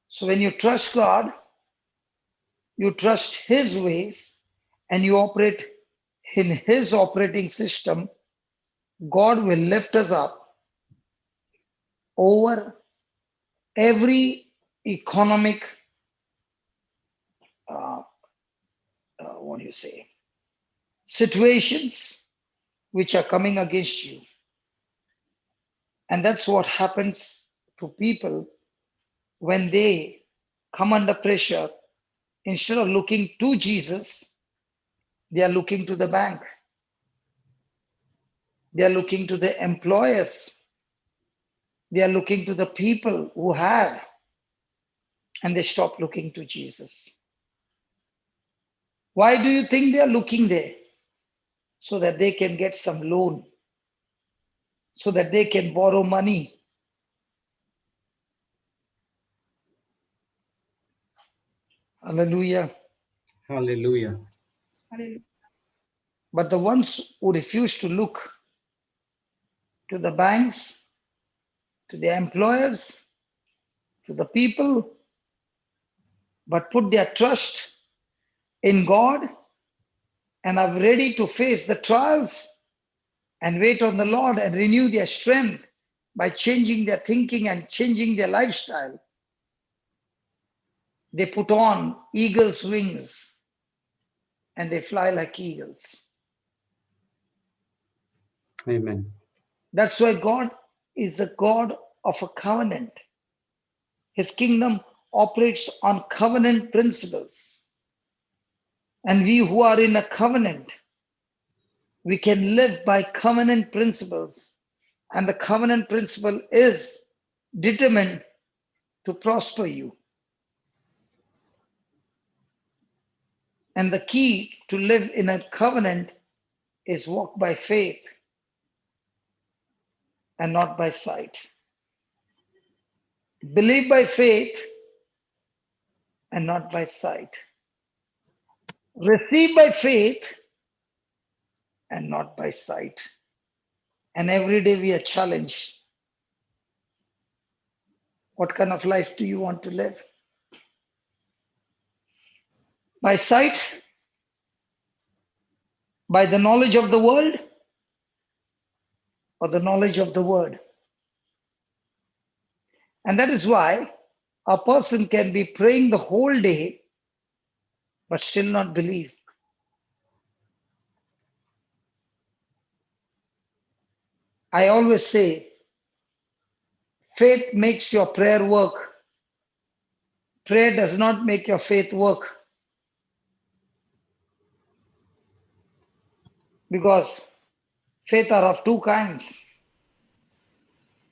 So when you trust God, you trust his ways, and you operate in his operating system, God will lift us up over every economic, what do you say, situations which are coming against you. And that's what happens to people when they come under pressure. Instead of looking to Jesus, they are looking to the bank. They are looking to the employers. They are looking to the people who have, and they stop looking to Jesus. Why do you think they are looking there? So that they can get some loan, so that they can borrow money. Hallelujah. Hallelujah. Hallelujah. But the ones who refuse to look to the banks, to the employers, to the people, but put their trust in God, and are ready to face the trials and wait on the Lord and renew their strength by changing their thinking and changing their lifestyle, they put on eagle's wings and they fly like eagles. Amen. That's why God is a God of a covenant. His kingdom operates on covenant principles. And we who are in a covenant, we can live by covenant principles. And the covenant principle is determined to prosper you. And the key to live in a covenant is walk by faith and not by sight. Believe by faith and not by sight. Receive by faith and not by sight. And every day we are challenged. What kind of life do you want to live? By sight, by the knowledge of the world, or the knowledge of the word? And that is why a person can be praying the whole day but still not believe. I always say, faith makes your prayer work. Prayer does not make your faith work, because faith are of two kinds.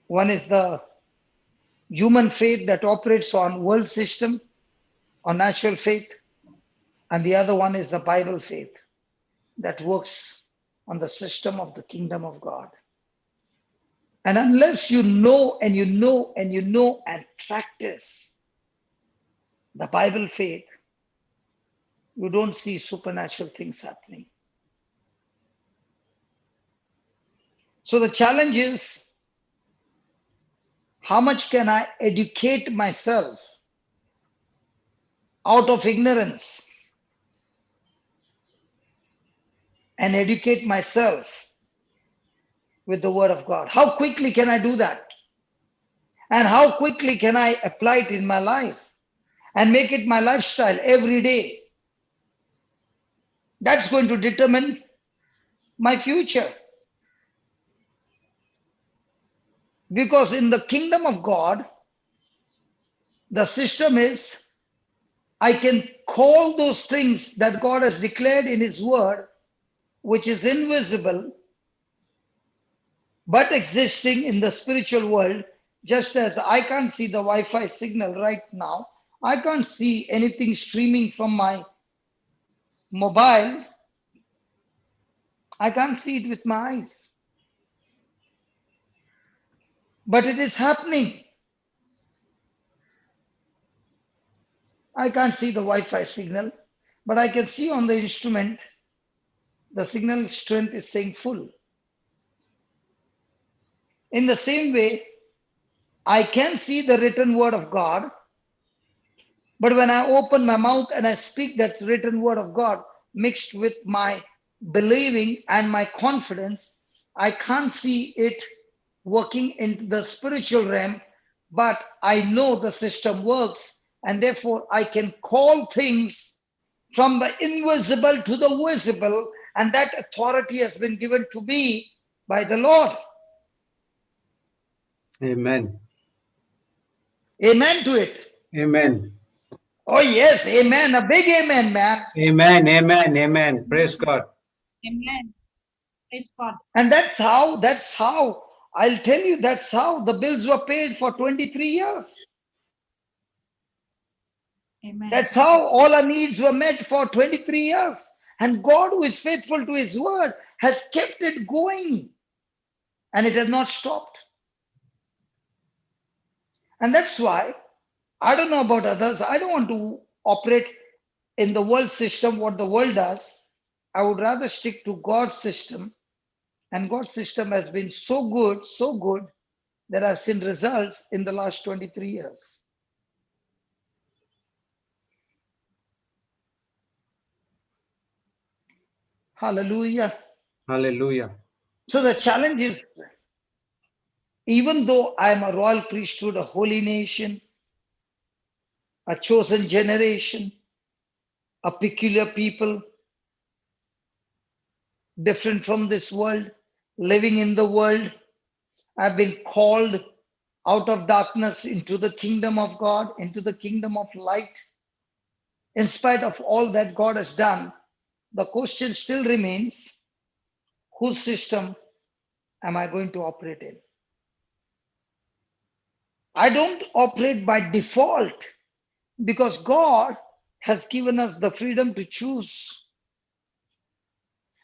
One is the human faith that operates on world system, on natural faith, and the other one is the Bible faith that works on the system of the kingdom of God. And unless you know and you know and you know and practice the Bible faith, you don't see supernatural things happening. So the challenge is, how much can I educate myself out of ignorance and educate myself with the word of God? How quickly can I do that? And how quickly can I apply it in my life and make it my lifestyle every day? That's going to determine my future. Because in the kingdom of God, the system is, I can call those things that God has declared in His word, which is invisible, but existing in the spiritual world. Just as I can't see the Wi-Fi signal right now, I can't see anything streaming from my mobile. I can't see it with my eyes. But it is happening. I can't see the Wi-Fi signal, but I can see on the instrument the signal strength is saying full. In the same way, I can see the written word of God, but when I open my mouth and I speak that written word of God mixed with my believing and my confidence, I can't see it working in the spiritual realm, but I know the system works, and therefore I can call things from the invisible to the visible, and that authority has been given to me by the Lord. Amen. Amen to it. Amen. Oh, yes, amen. A big amen, man. Amen. Amen. Amen. Praise God. Amen. Praise God. And that's how, I'll tell you, that's how the bills were paid for 23 years. Amen. That's how all our needs were met for 23 years. And God, who is faithful to His word, has kept it going, and it has not stopped. And that's why, I don't know about others, I don't want to operate in the world system, what the world does. I would rather stick to God's system. And God's system has been so good, that I've seen results in the last 23 years. Hallelujah. Hallelujah. So the challenge is, even though I am a royal priesthood, a holy nation, a chosen generation, a peculiar people, different from this world, living in the world, I've been called out of darkness into the kingdom of God, into the kingdom of light. In spite of all that God has done, the question still remains, whose system am I going to operate in? I don't operate by default because God has given us the freedom to choose.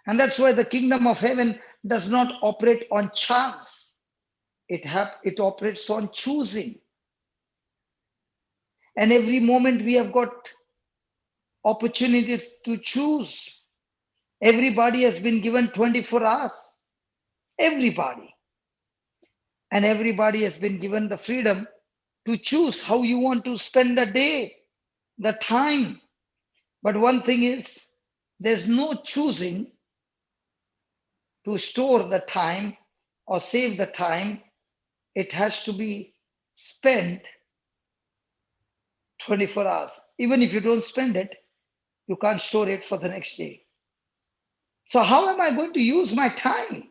And that's why the kingdom of heaven does not operate on chance. It operates on choosing. And every moment we have got opportunity to choose. Everybody has been given 24 hours. Everybody. And everybody has been given the freedom to choose how you want to spend the day, the time. But one thing is, there's no choosing to store the time or save the time. It has to be spent 24 hours. Even if you don't spend it, you can't store it for the next day. So, how am I going to use my time?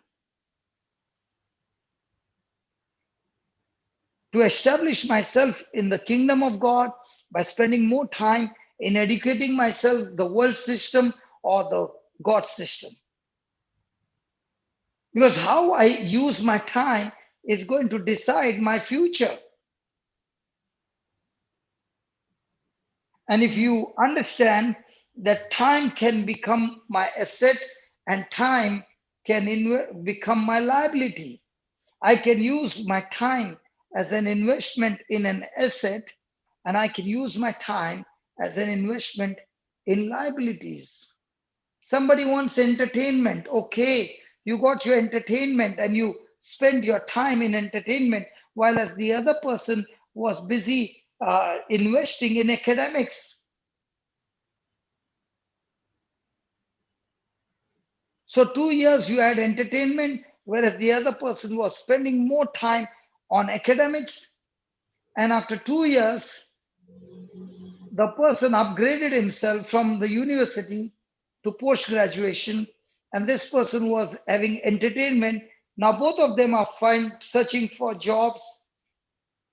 To establish myself in the kingdom of God by spending more time in educating myself, the world system or the God system. Because how I use my time is going to decide my future. And if you understand that time can become my asset and time can become my liability, I can use my time as an investment in an asset, and I can use my time as an investment in liabilities. Somebody wants entertainment. Okay, you got your entertainment and you spend your time in entertainment, while as the other person was busy investing in academics. So 2 years you had entertainment, whereas the other person was spending more time on academics. And after 2 years, the person upgraded himself from the university to post graduation, and this person was having entertainment. Now both of them are searching for jobs,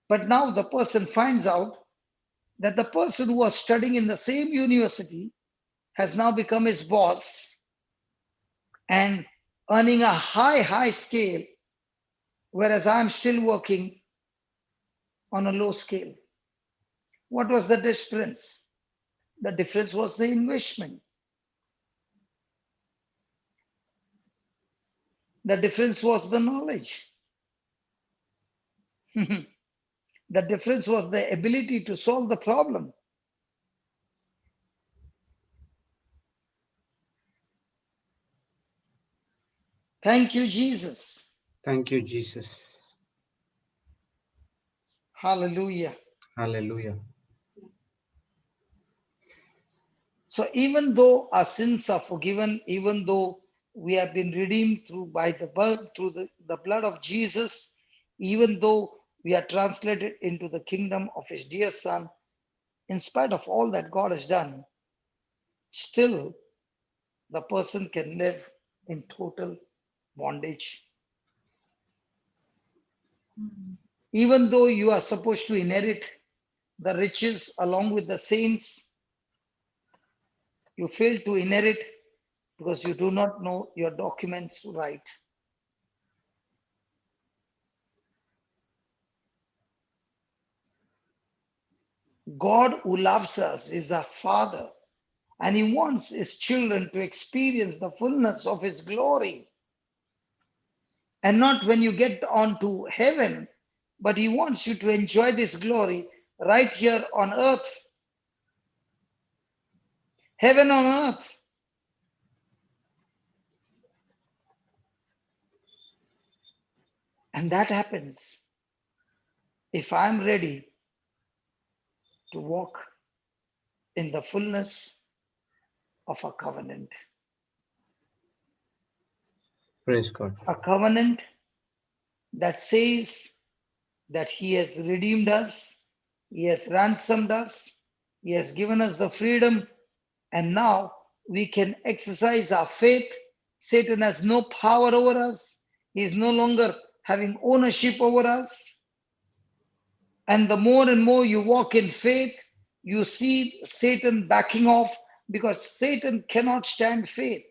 but now the person finds out that the person who was studying in the same university has now become his boss and earning a high scale, whereas I'm still working on a low scale. What was the difference? The difference was the investment. The difference was the knowledge. The difference was the ability to solve the problem. Thank you, Jesus. Thank you, Jesus. Hallelujah. Hallelujah. So even though our sins are forgiven, even though we have been redeemed through the blood of Jesus, even though we are translated into the kingdom of his dear son, in spite of all that God has done, still the person can live in total bondage. Even though you are supposed to inherit the riches along with the saints, you fail to inherit because you do not know your documents right. God who loves us is our Father, and He wants His children to experience the fullness of His glory. And not when you get on to heaven, but He wants you to enjoy this glory right here on earth. Heaven on earth. And that happens if I'm ready to walk in the fullness of a covenant. Praise God. A covenant that says that He has redeemed us, He has ransomed us, He has given us the freedom, and now we can exercise our faith. Satan has no power over us, he is no longer having ownership over us. And the more and more you walk in faith, you see Satan backing off because Satan cannot stand faith.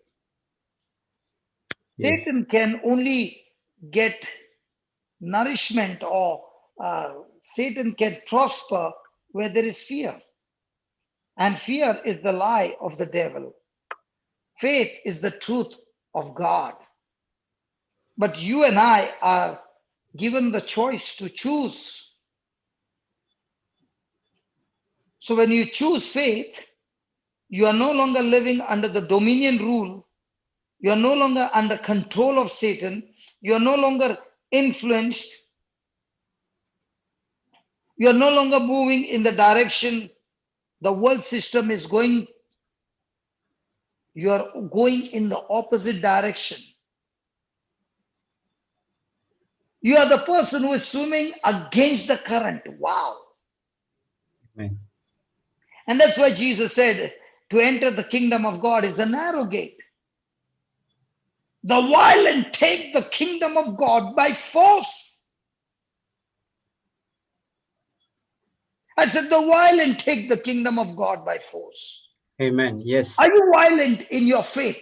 Yes. Satan can only get nourishment, or Satan can prosper where there is fear. And fear is the lie of the devil. Faith is the truth of God. But you and I are given the choice to choose. So when you choose faith, you are no longer living under the dominion rule. You are no longer under control of Satan. You are no longer influenced. You are no longer moving in the direction the world system is going. You are going in the opposite direction. You are the person who is swimming against the current. Wow. Amen. And that's why Jesus said to enter the kingdom of God is a narrow gate. The violent take the kingdom of God by force. I said, the violent take the kingdom of God by force. Amen. Yes. Are you violent in your faith?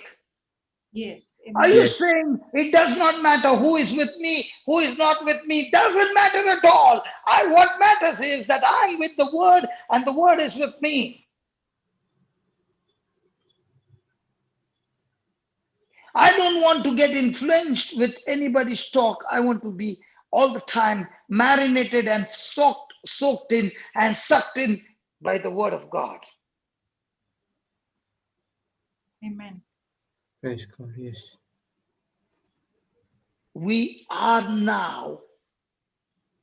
Yes. Are Amen. you Yes. saying it does not matter who is with me, who is not with me? Doesn't matter at all. What matters is that I'm with the word and the word is with me. I don't want to get influenced with anybody's talk. I want to be all the time marinated and soaked in and sucked in by the word of God. Amen. Praise God. Yes. We are now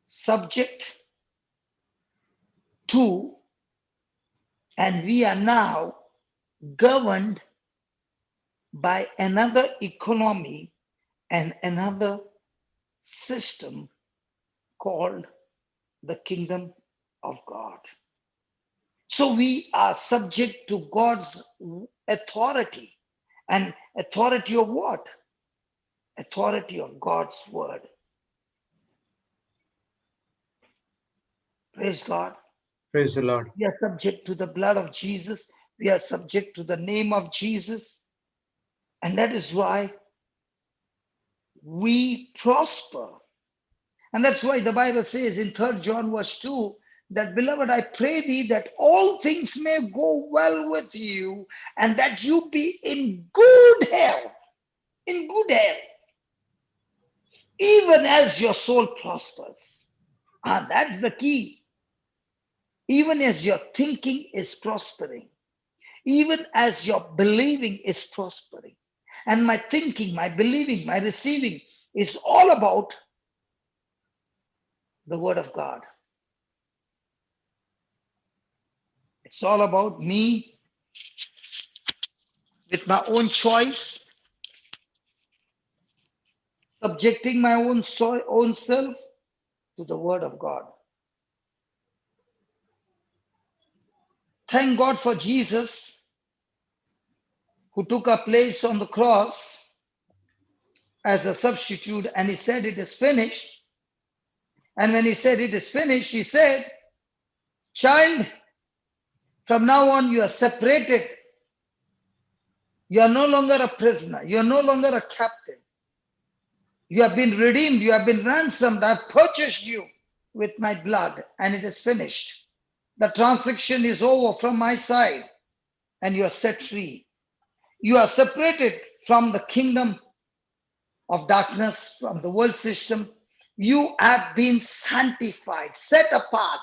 subject to, and we are now governed by another economy and another system called the kingdom of God. So we are subject to God's authority. And authority of what? Authority of God's word. Praise God. Praise the Lord. We are subject to the blood of Jesus. We are subject to the name of Jesus. And that is why we prosper. And that's why the Bible says in 3 John verse 2 that, beloved, I pray thee that all things may go well with you and that you be in good health, even as your soul prospers. And that's the key. Even as your thinking is prospering, even as your believing is prospering. And my thinking, my believing, my receiving is all about the word of God. It's all about me with my own choice, subjecting my own self to the word of God. Thank God for Jesus, who took our place on the cross as a substitute, and he said, it is finished. And when he said it is finished, he said, child, from now on you are separated. You are no longer a prisoner. You are no longer a captive. You have been redeemed. You have been ransomed. I have purchased you with my blood, and it is finished. The transaction is over from my side, and you are set free. You are separated from the kingdom of darkness, from the world system. You have been sanctified, set apart,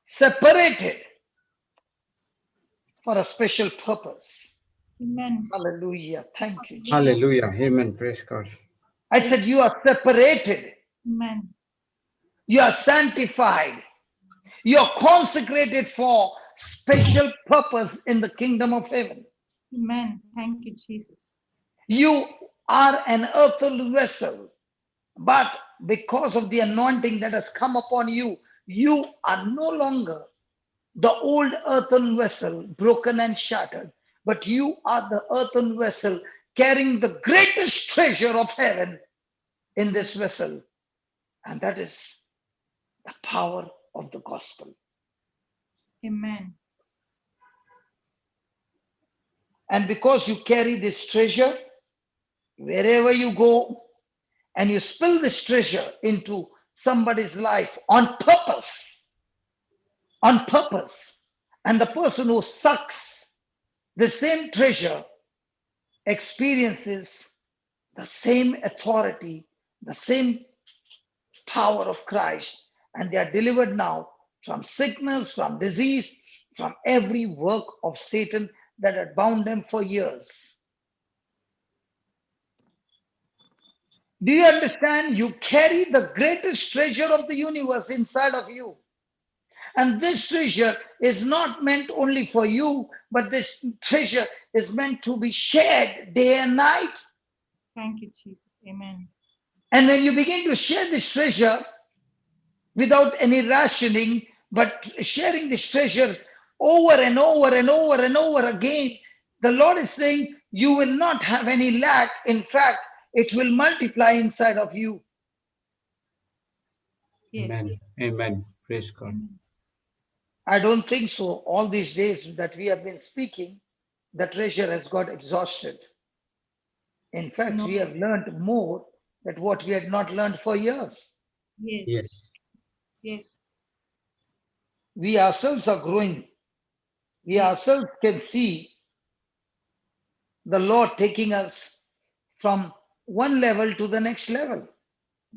separated for a special purpose. Amen. Hallelujah. Thank you, Jesus. Hallelujah. Amen. Praise God. I said, you are separated. Amen. You are sanctified. You are consecrated for special purpose in the kingdom of heaven. Amen. Thank you, Jesus. You are an earthen vessel, but because of the anointing that has come upon you, you are no longer the old earthen vessel, broken and shattered, but you are the earthen vessel carrying the greatest treasure of heaven in this vessel, and that is the power of the gospel. Amen. And because you carry this treasure, wherever you go, and you spill this treasure into somebody's life on purpose, and the person who sucks the same treasure experiences the same authority, the same power of Christ, and they are delivered now from sickness, from disease, from every work of Satan that had bound them for years. Do you understand? You carry the greatest treasure of the universe inside of you. And this treasure is not meant only for you, but this treasure is meant to be shared day and night. Thank you, Jesus. Amen. And when you begin to share this treasure without any rationing, but sharing this treasure over and over and over and over again, the Lord is saying you will not have any lack. In fact, it will multiply inside of you. Yes. Amen. Amen. Praise God. Amen. I don't think so. All these days that we have been speaking, the treasure has got exhausted. In fact, No. we have learned more than what we had not learned for years. Yes. Yes. Yes. We ourselves are growing. We Yes. ourselves can see the Lord taking us from one level to the next level.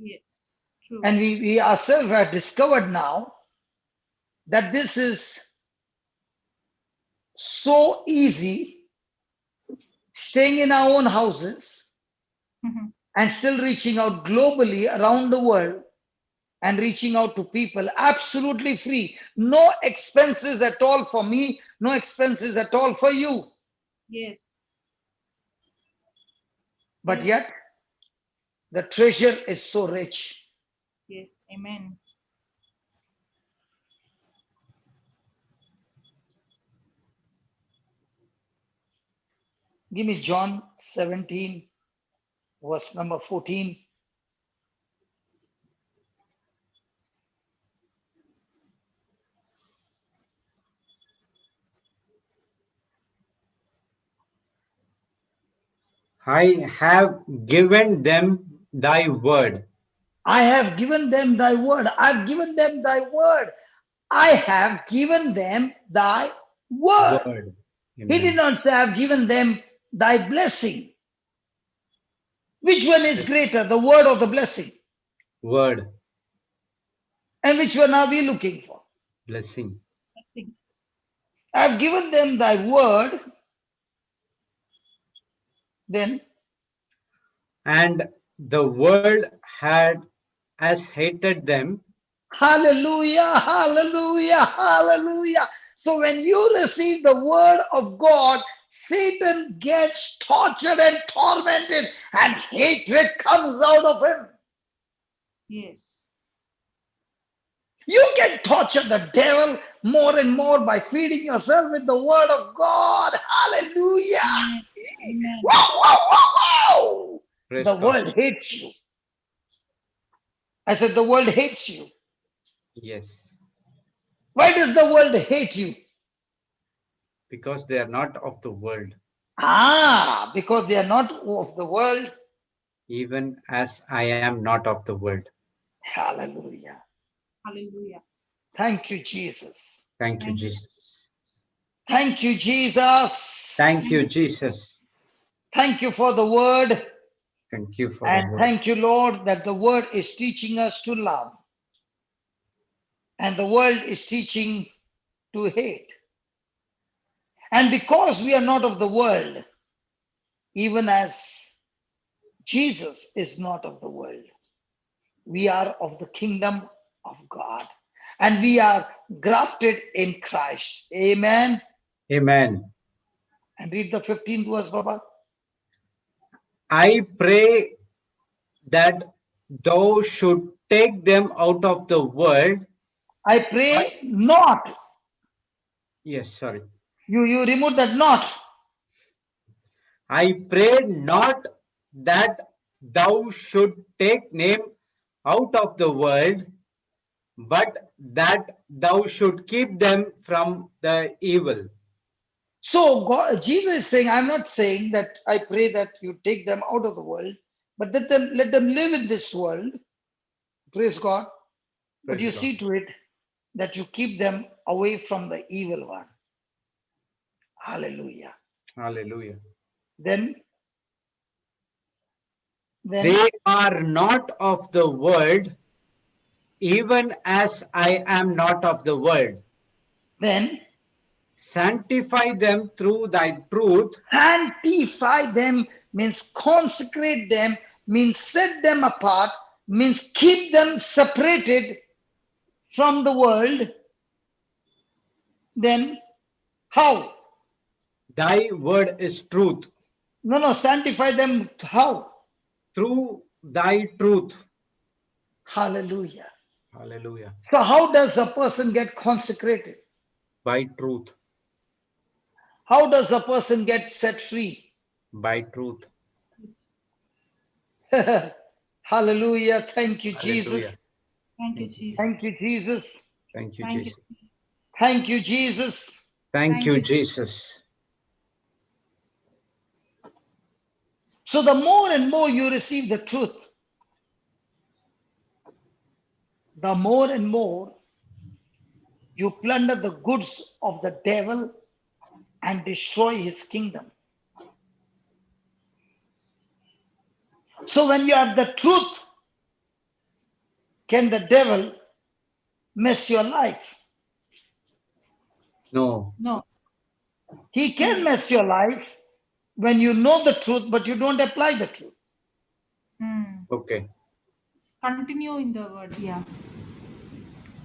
Yes. True. And we ourselves have discovered now that this is so easy, staying in our own houses Mhm. and still reaching out globally around the world and reaching out to people absolutely free. No expenses at all for me, no expenses at all for you. Yes. But Yes. yet, the treasure is so rich. Yes. Amen. Give me John 17, verse number 14. I have given them thy word. I have given them thy word. I've given them thy word. I have given them thy word. Word. He did Amen. not say, I've given them thy blessing. Which one is Yes. greater, the word or the blessing? Word. And which one are we looking for? Blessing. Blessing. I've given them thy word. Then, And the world had as hated them. hallelujah, hallelujah, hallelujah. So when you receive the word of God, Satan gets tortured and tormented, and hatred comes out of him. Yes. You can torture the devil more and more by feeding yourself with the word of God. Hallelujah. Amen. Amen. Wow, wow, wow, wow. Praise The God. world hates you. I said, the world hates you. Yes. Why does the world hate you? Because they are not of the world, Because they are not of the world. even as I am not of the world. Hallelujah. Hallelujah. Thank you, Jesus. Thank you, Thank you. Jesus. Thank you, Jesus. Thank you, Jesus. Thank you for the word. Thank you for the And word. thank you, Lord, that the word is teaching us to love. And the world is teaching to hate. And because we are not of the world, even as Jesus is not of the world, we are of the kingdom of God. And we are grafted in Christ. Amen. Amen. And read the 15th verse, Baba. I pray that thou should take them out of the world. I pray not. Yes, sorry. You remove that not. I pray not that thou should take name out of the world, but that thou should keep them from the evil. So God, Jesus is saying, I'm not saying that I pray that you take them out of the world, but let them live in this world. Praise God. But Praise you God. see to it that you keep them away from the evil one. Hallelujah. Hallelujah. Then They are not of the world, even as I am not of the world. then Sanctify them through thy truth. sanctify them means consecrate them, means set them apart, means keep them separated from the world. Then how? Thy word is truth. No, sanctify them how? Through thy truth. Hallelujah. Hallelujah. So, how does a person get consecrated? By truth. How does a person get set free? By truth. Hallelujah. Thank you, Jesus. Hallelujah. Thank you, Thank you. Jesus. Thank you, Jesus. Thank you, Thank you. Jesus. Thank you, Jesus. Thank Thank you, you. Jesus. So, the more and more you receive the truth, the more and more you plunder the goods of the devil and destroy his kingdom. So, when you have the truth, can the devil mess your life? No. No. He can mess your life when you know the truth, but you don't apply the truth. Hmm. Okay. Continue in the word. Yeah.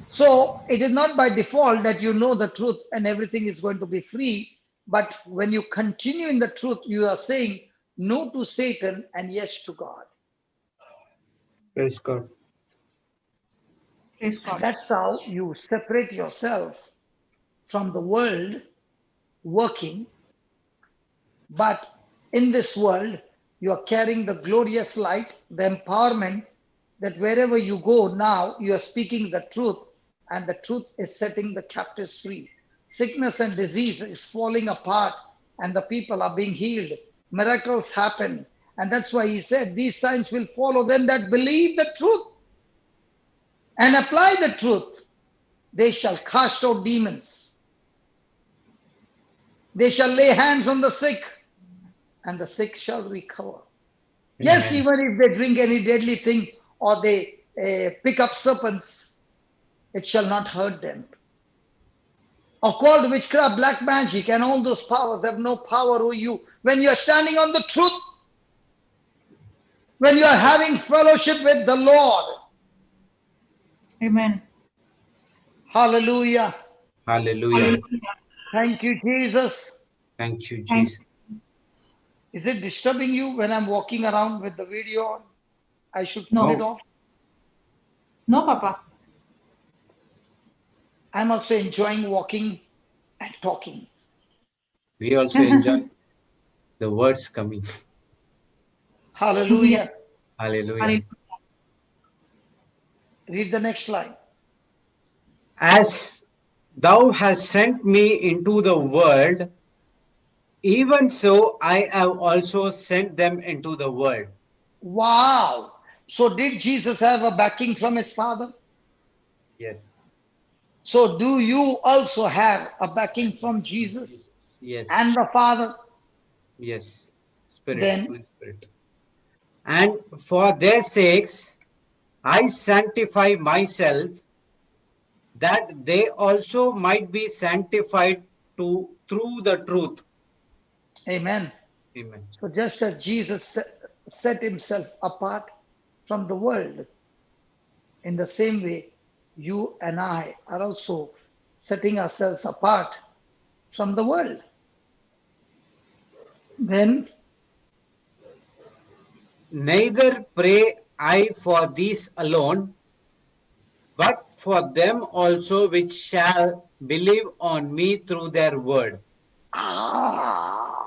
So it is not by default that you know the truth and everything is going to be free. But when you continue in the truth, you are saying no to Satan and yes to God. Praise God. Praise And God. that's how you separate yourself from the world working. But in this world, you are carrying the glorious light, the empowerment that wherever you go now, you are speaking the truth, and the truth is setting the captives free. Sickness and disease is falling apart, and the people are being healed. Miracles happen. And that's why he said, these signs will follow them that believe the truth and apply the truth. They shall cast out demons. They shall lay hands on the sick, and the sick shall recover. Yes, Amen. even if they drink any deadly thing or they pick up serpents, it shall not hurt them. Occult witchcraft, black magic, and all those powers have no power over you. When you are standing on the truth, when you are having fellowship with the Lord, Amen. hallelujah. Hallelujah. Hallelujah. Thank you, Jesus. Thank you, Thank Jesus. Is it disturbing you when I'm walking around with the video on? I should put No. it No, off. No, Papa. I'm also enjoying walking and talking. we also enjoy the words coming. Yeah. Hallelujah. Hallelujah. Hallelujah. Read the next line. As thou hast sent me into the world, even so I have also sent them into the world. Wow. So did Jesus have a backing from his father? Yes. So do you also have a backing from Jesus Yes. and the Father? Yes. Spirit, Then, Holy Spirit. And for their sakes I sanctify myself, that they also might be sanctified through the truth. amen. Amen. So just as Jesus set himself apart from the world, in the same way, you and I are also setting ourselves apart from the world. Then Neither pray I for these alone, but for them also which shall believe on me through their word. Ah.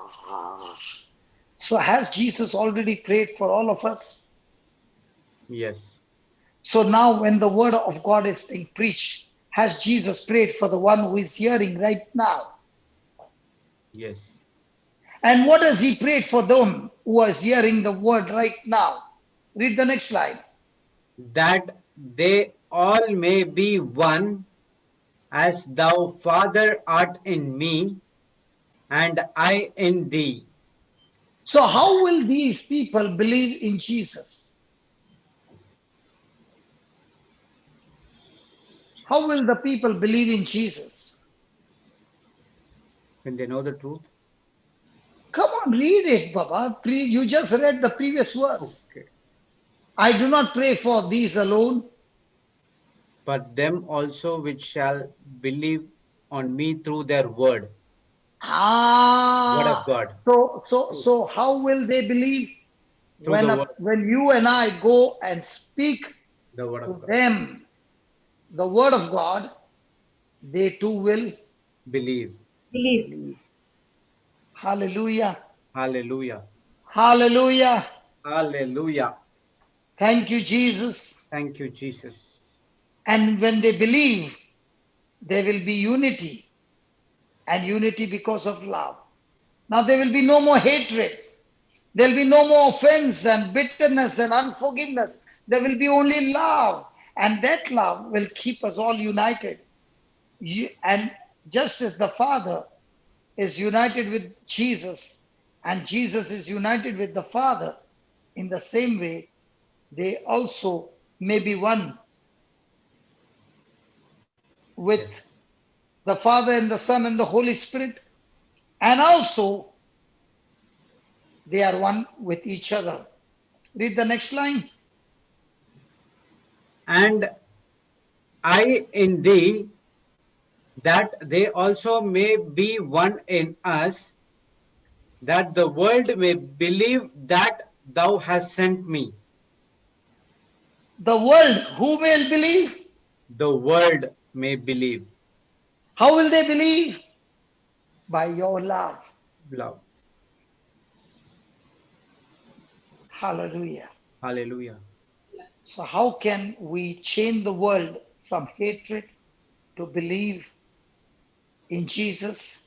So has Jesus already prayed for all of us? Yes, So now when the word of God is being preached, has Jesus prayed for the one who is hearing right now? yes. And what has he prayed for them who are hearing the word right now? Read the next line. That they all may be one, as thou, Father, art in me, and I in thee. So how will these people believe in Jesus? How will the people believe in Jesus? When they know the truth. Come on, read it, Baba. You just read the previous verse. Okay. I do not pray for these alone. But them also which shall believe on me through their word. Word of Ah, God. so how will they believe Through the word. when you and I go and speak The word of to God. them the word of God? They too will Believe. Believe. believe. Hallelujah. Hallelujah. Hallelujah. Hallelujah. Thank you, Jesus. Thank you, Jesus. And when they believe, there will be unity, and unity because of love. Now there will be no more hatred. There will be no more offense and bitterness and unforgiveness. There will be only love. And that love will keep us all united. And just as the Father is united with Jesus and Jesus is united with the Father, in the same way, they also may be one with Yes. the Father and the Son and the Holy Spirit. And also, they are one with each other. Read the next line. And I in thee, that they also may be one in us, that the world may believe that thou hast sent me. The world, who will believe? The world may believe. How will they believe? By your love. Love. Hallelujah. Hallelujah. So, how can we change the world from hatred to believe in Jesus?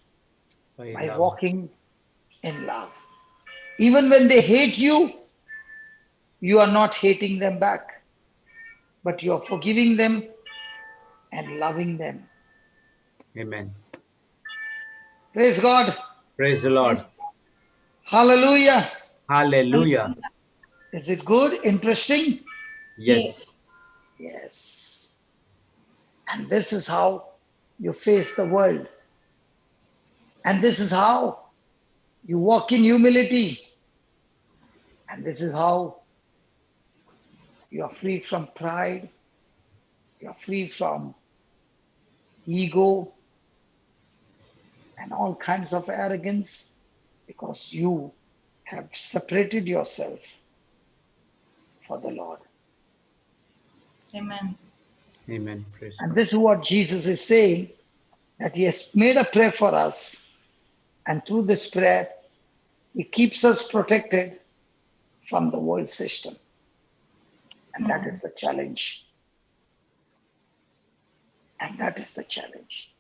By By love. walking in love. Even when they hate you, you are not hating them back, but you are forgiving them and loving them. Amen. Praise God. Praise the Lord. Praise Hallelujah. God. Hallelujah. Is it good? Interesting? Yes. Yes. Yes. And this is how you face the world. And this is how you walk in humility. And this is how you are free from pride. You are free from ego and all kinds of arrogance because you have separated yourself for the Lord. Amen. Amen. Praise And God. this is what Jesus is saying, that he has made a prayer for us. And through this prayer, he keeps us protected from the world system. And that is the challenge. And that is the challenge.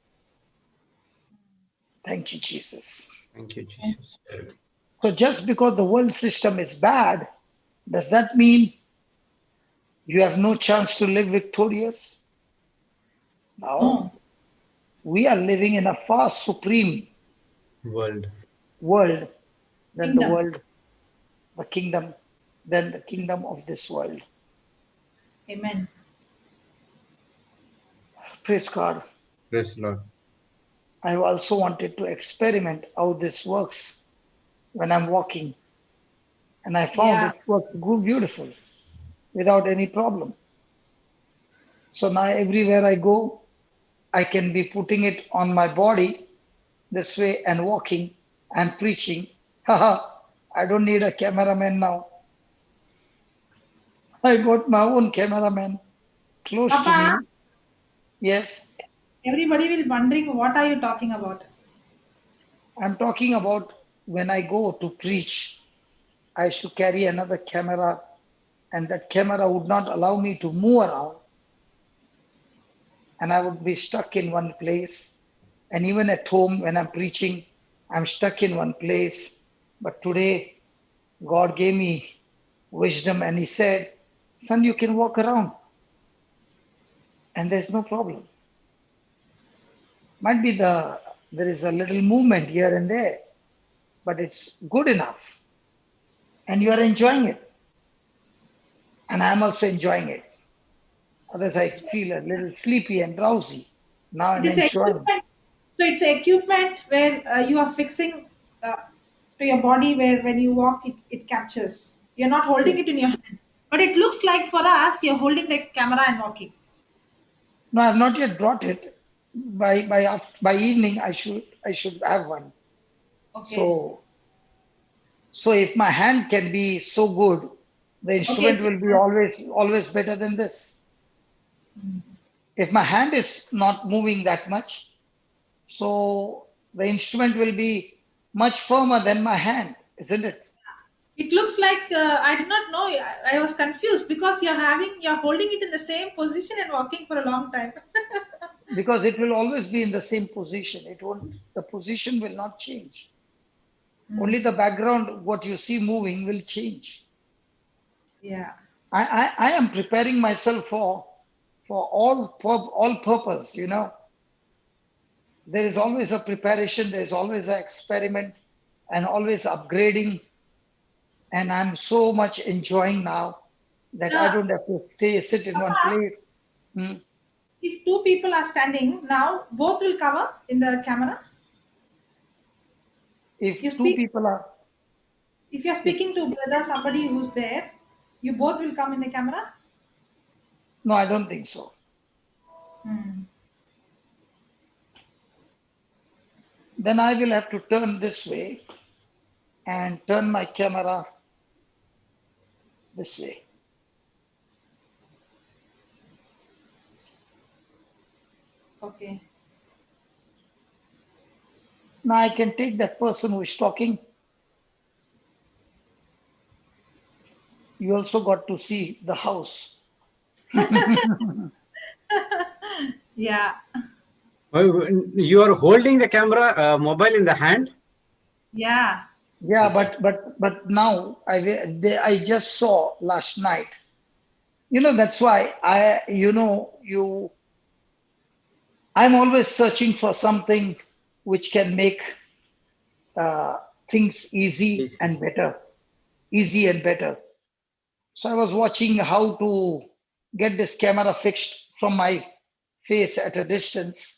Thank you, Jesus. Thank you, Jesus. So just because the world system is bad, does that mean you have no chance to live victorious? No. No. We are living in a far supreme World. world than the Kingdom. world, the kingdom, than the kingdom of this world. Amen. Praise God. Praise the Lord. I also wanted to experiment how this works when I'm walking, and I found Yeah. it works beautiful without any problem. So now everywhere I go, I can be putting it on my body this way and walking and preaching. Haha, I don't need a cameraman now. I got my own cameraman close to me. Papa, Yes, everybody will wondering what are you talking about? I'm talking about when I go to preach, I used to carry another camera, and that camera would not allow me to move around, and I would be stuck in one place. And even at home, when I'm preaching, I'm stuck in one place. But today, God gave me wisdom, and He said, "Son, you can walk around, and there's no problem. Might be there is a little movement here and there, but it's good enough, and you are enjoying it, and I'm also enjoying it. Others I So feel a little sleepy and drowsy. Now it I'm is enjoying. equipment. So it's equipment where you are fixing uh, to your body where when you walk it captures. You're not holding it in your hand. But it looks like for us you're holding the camera and walking. No, I've not yet brought it. By evening, I should have one. Okay. So if my hand can be so good, the Okay. instrument So will be always better than this. If my hand is not moving that much, so the instrument will be much firmer than my hand, isn't it? it looks like I did not know. I was confused because you're holding it in the same position and walking for a long time. Because it will always be in the same position. It won't. The position will not change. Only the background, what you see moving, will change. Yeah. I am preparing myself for all purpose. There is always a preparation. There is always an experiment, and always upgrading. And I'm so much enjoying now that I Uh, don't have to sit in one Papa, place. Hmm. if two people are standing now, both will cover in the camera. You If two speak. people are, If you're if speaking to brother, somebody who's there, you both will come in the camera. no, I don't think so. Hmm. Then I will have to turn this way and turn my camera this way. Okay. Now I can take that person who is talking. You also got to see the house. Yeah. Oh, you are holding the camera mobile in the hand. Yeah. Yeah, Okay. but now I just saw last night. That's why I'm always searching for something which can make uh, things Yes. easy and better. So I was watching how to get this camera fixed from my face at a distance,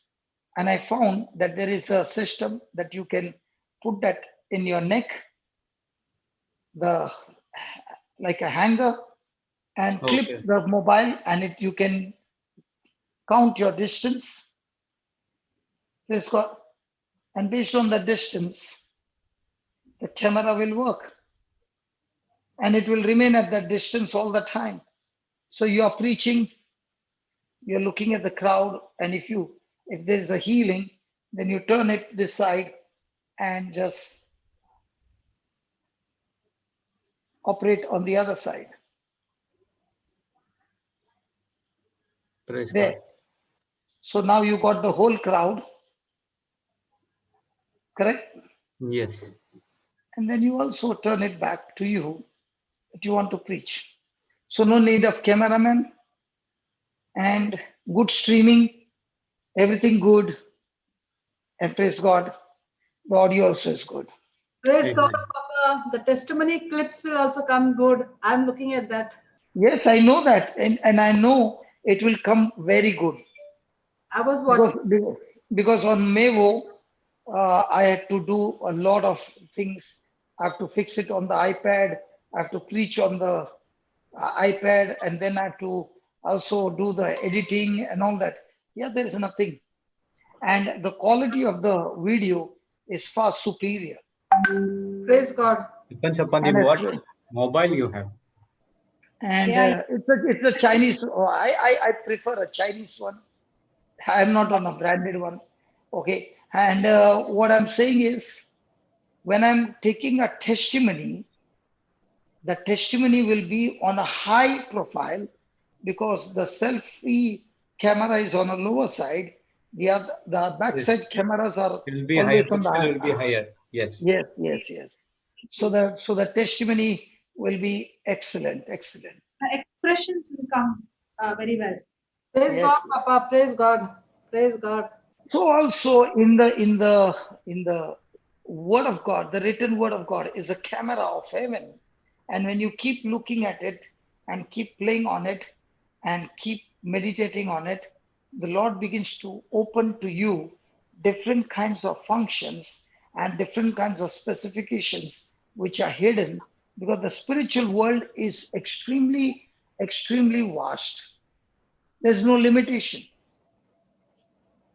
and I found that there is a system that you can put that in your neck, the like a hanger, and clip Okay. the mobile, and you can count your distance. Please go, and based on the distance, the camera will work, and it will remain at that distance all the time. So you are preaching, you're looking at the crowd, and if there is a healing, then you turn it this side and just operate on the other side. Praise God. There. So now you got the whole crowd, correct? Yes. And then you also turn it back to you that you want to preach. So no need of cameraman, and good streaming, everything good, and praise God, the audio also is good. Praise God, Amen. Papa. The testimony clips will also come good. I'm looking at that. Yes, I know that, and I know it will come very good. I was because watching. because on Mevo, I had to do a lot of things. I have to fix it on the iPad. I have to preach on the iPad, and then I have to also do the editing and all that. Yeah, there is nothing, and the quality of the video is far superior. Praise God. Depends upon the And what mobile you have. And Yeah. it's a Chinese. Oh, I prefer a Chinese one. I'm not on a branded one. Okay. And what I'm saying is, when I'm taking a testimony, the testimony will be on a high profile because the selfie camera is on a lower side. The Yes, backside cameras are it will be higher. always on Pixel the will be higher. Yes. yes, yes, yes. So the testimony will be excellent, excellent. The expressions will come very well. Praise Yes. God, Papa. Praise God. Praise God. So also in the word of God, the written word of God is a camera of heaven. And when you keep looking at it and keep playing on it and keep meditating on it, the Lord begins to open to you different kinds of functions and different kinds of specifications which are hidden because the spiritual world is extremely, extremely vast. There's no limitation.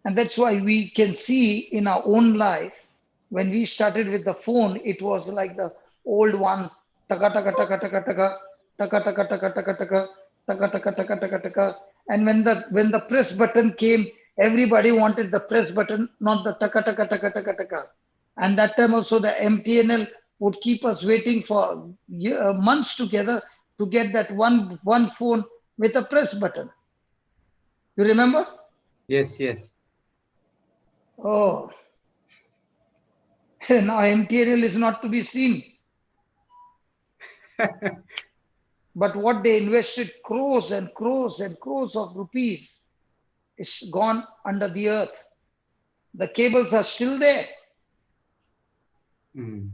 And that's why we can see in our own life, when we started with the phone, it was like the old one, taka taka taka taka taka, taka taka taka taka taka, taka taka taka taka taka. And when the press button came, everybody wanted the press button, not the taka taka taka taka taka. And that time also the MTNL would keep us waiting for months together to get that one phone with a press button. You remember? Yes, yes. Oh, now MTNL is not to be seen. But what they invested crores and crores and crores of rupees is gone under the earth. The cables are still there, Mm.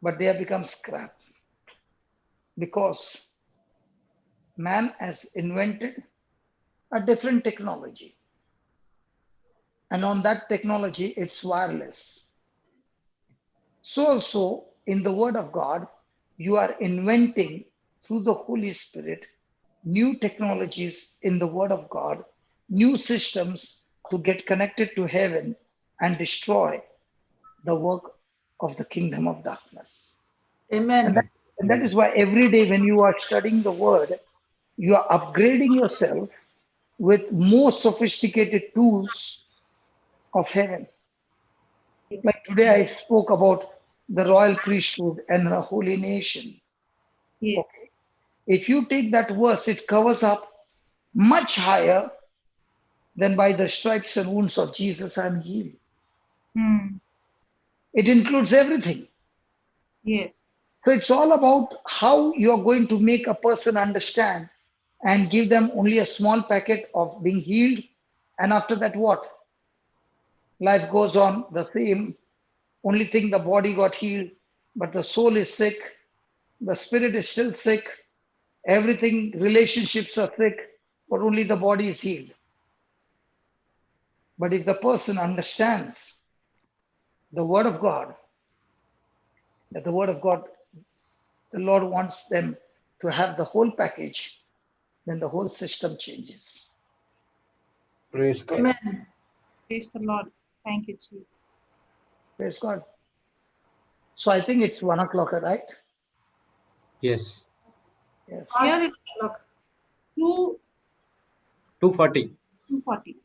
but they have become scrap because man has invented a different technology. And on that technology, it's wireless. So also in the word of God, you are inventing through the Holy Spirit new technologies in the word of God, new systems to get connected to heaven and destroy the work of the kingdom of darkness. And Amen. that, and that is why every day when you are studying the word, you are upgrading yourself with more sophisticated tools of heaven. Like today, I spoke about the royal priesthood and the holy nation. Okay. Yes. If you take that verse, it covers up much higher than by the stripes and wounds of Jesus I'm healed. Hmm. It includes everything. Yes. So it's all about how you're going to make a person understand and give them only a small packet of being healed. And after that, what? Life goes on the same. Only thing the body got healed, but the soul is sick. The spirit is still sick. Everything, relationships are sick, but only the body is healed. But if the person understands the word of God, that the word of God, the Lord wants them to have the whole package, then the whole system changes. Praise God. Amen. Praise the Lord. Thank you, Jesus. Praise God. So I think it's 1 o'clock, right? Yes. Yes. Here it's Look. 240. 2:40.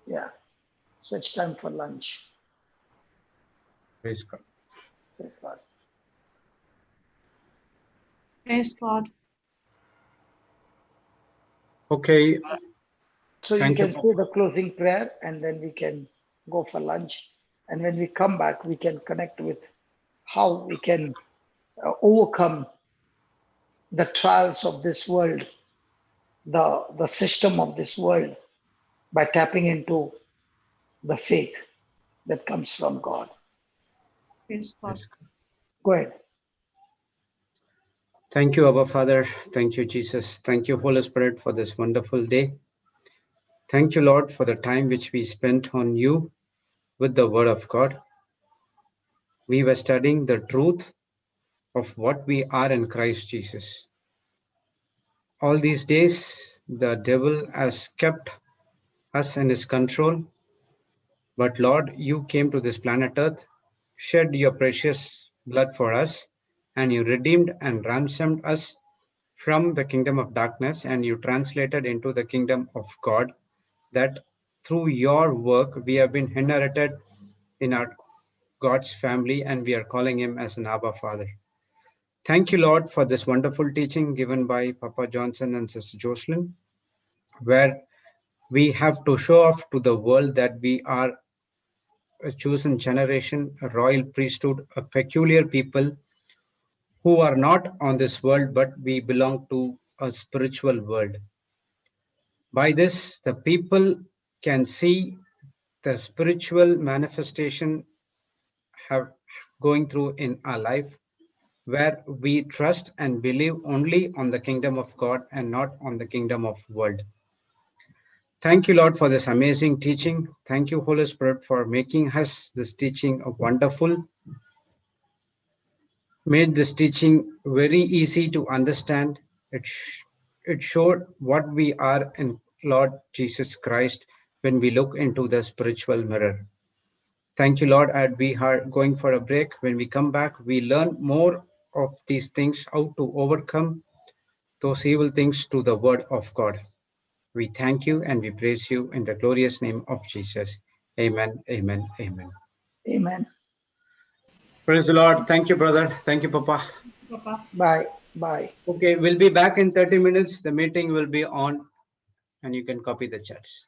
Yeah. So it's time for lunch. Praise God. Praise God. Praise God. Okay. So you Thank you. can say the closing prayer and then we can go for lunch. And when we come back, we can connect with how we can overcome the trials of this world, the system of this world by tapping into the faith that comes from God. Praise God. Praise God. Go ahead. Thank you, Abba Father. Thank you, Jesus. Thank you, Holy Spirit, for this wonderful day. Thank you, Lord, for the time which we spent on you with the Word of God. We were studying the truth of what we are in Christ Jesus. All these days, the devil has kept us in his control. But Lord, you came to this planet Earth, shed your precious blood for us, and you redeemed and ransomed us from the kingdom of darkness and you translated into the kingdom of God, that through your work we have been inherited in our God's family and we are calling him as an Abba Father. Thank you, Lord, for this wonderful teaching given by Papa Johnson and Sister Jocelyn, where we have to show off to the world that we are a chosen generation, a royal priesthood, a peculiar people who are not on this world, but we belong to a spiritual world. By this, the people can see the spiritual manifestation have going through in our life, where we trust and believe only on the kingdom of God and not on the kingdom of world. Thank you, Lord, for this amazing teaching. Thank you, Holy Spirit, for making us this teaching a wonderful. Made this teaching very easy to understand. It showed what we are in Lord Jesus Christ when we look into the spiritual mirror. Thank you, Lord. And we are going for a break. When we come back, we learn more of these things, how to overcome those evil things to the word of God. We thank you and we praise you in the glorious name of Jesus. Amen, amen, amen. Amen. Praise the Lord. Thank you, brother. Thank you, Papa. Papa. Bye. Bye. Okay, we'll be back in 30 minutes. The meeting will be on and you can copy the chats.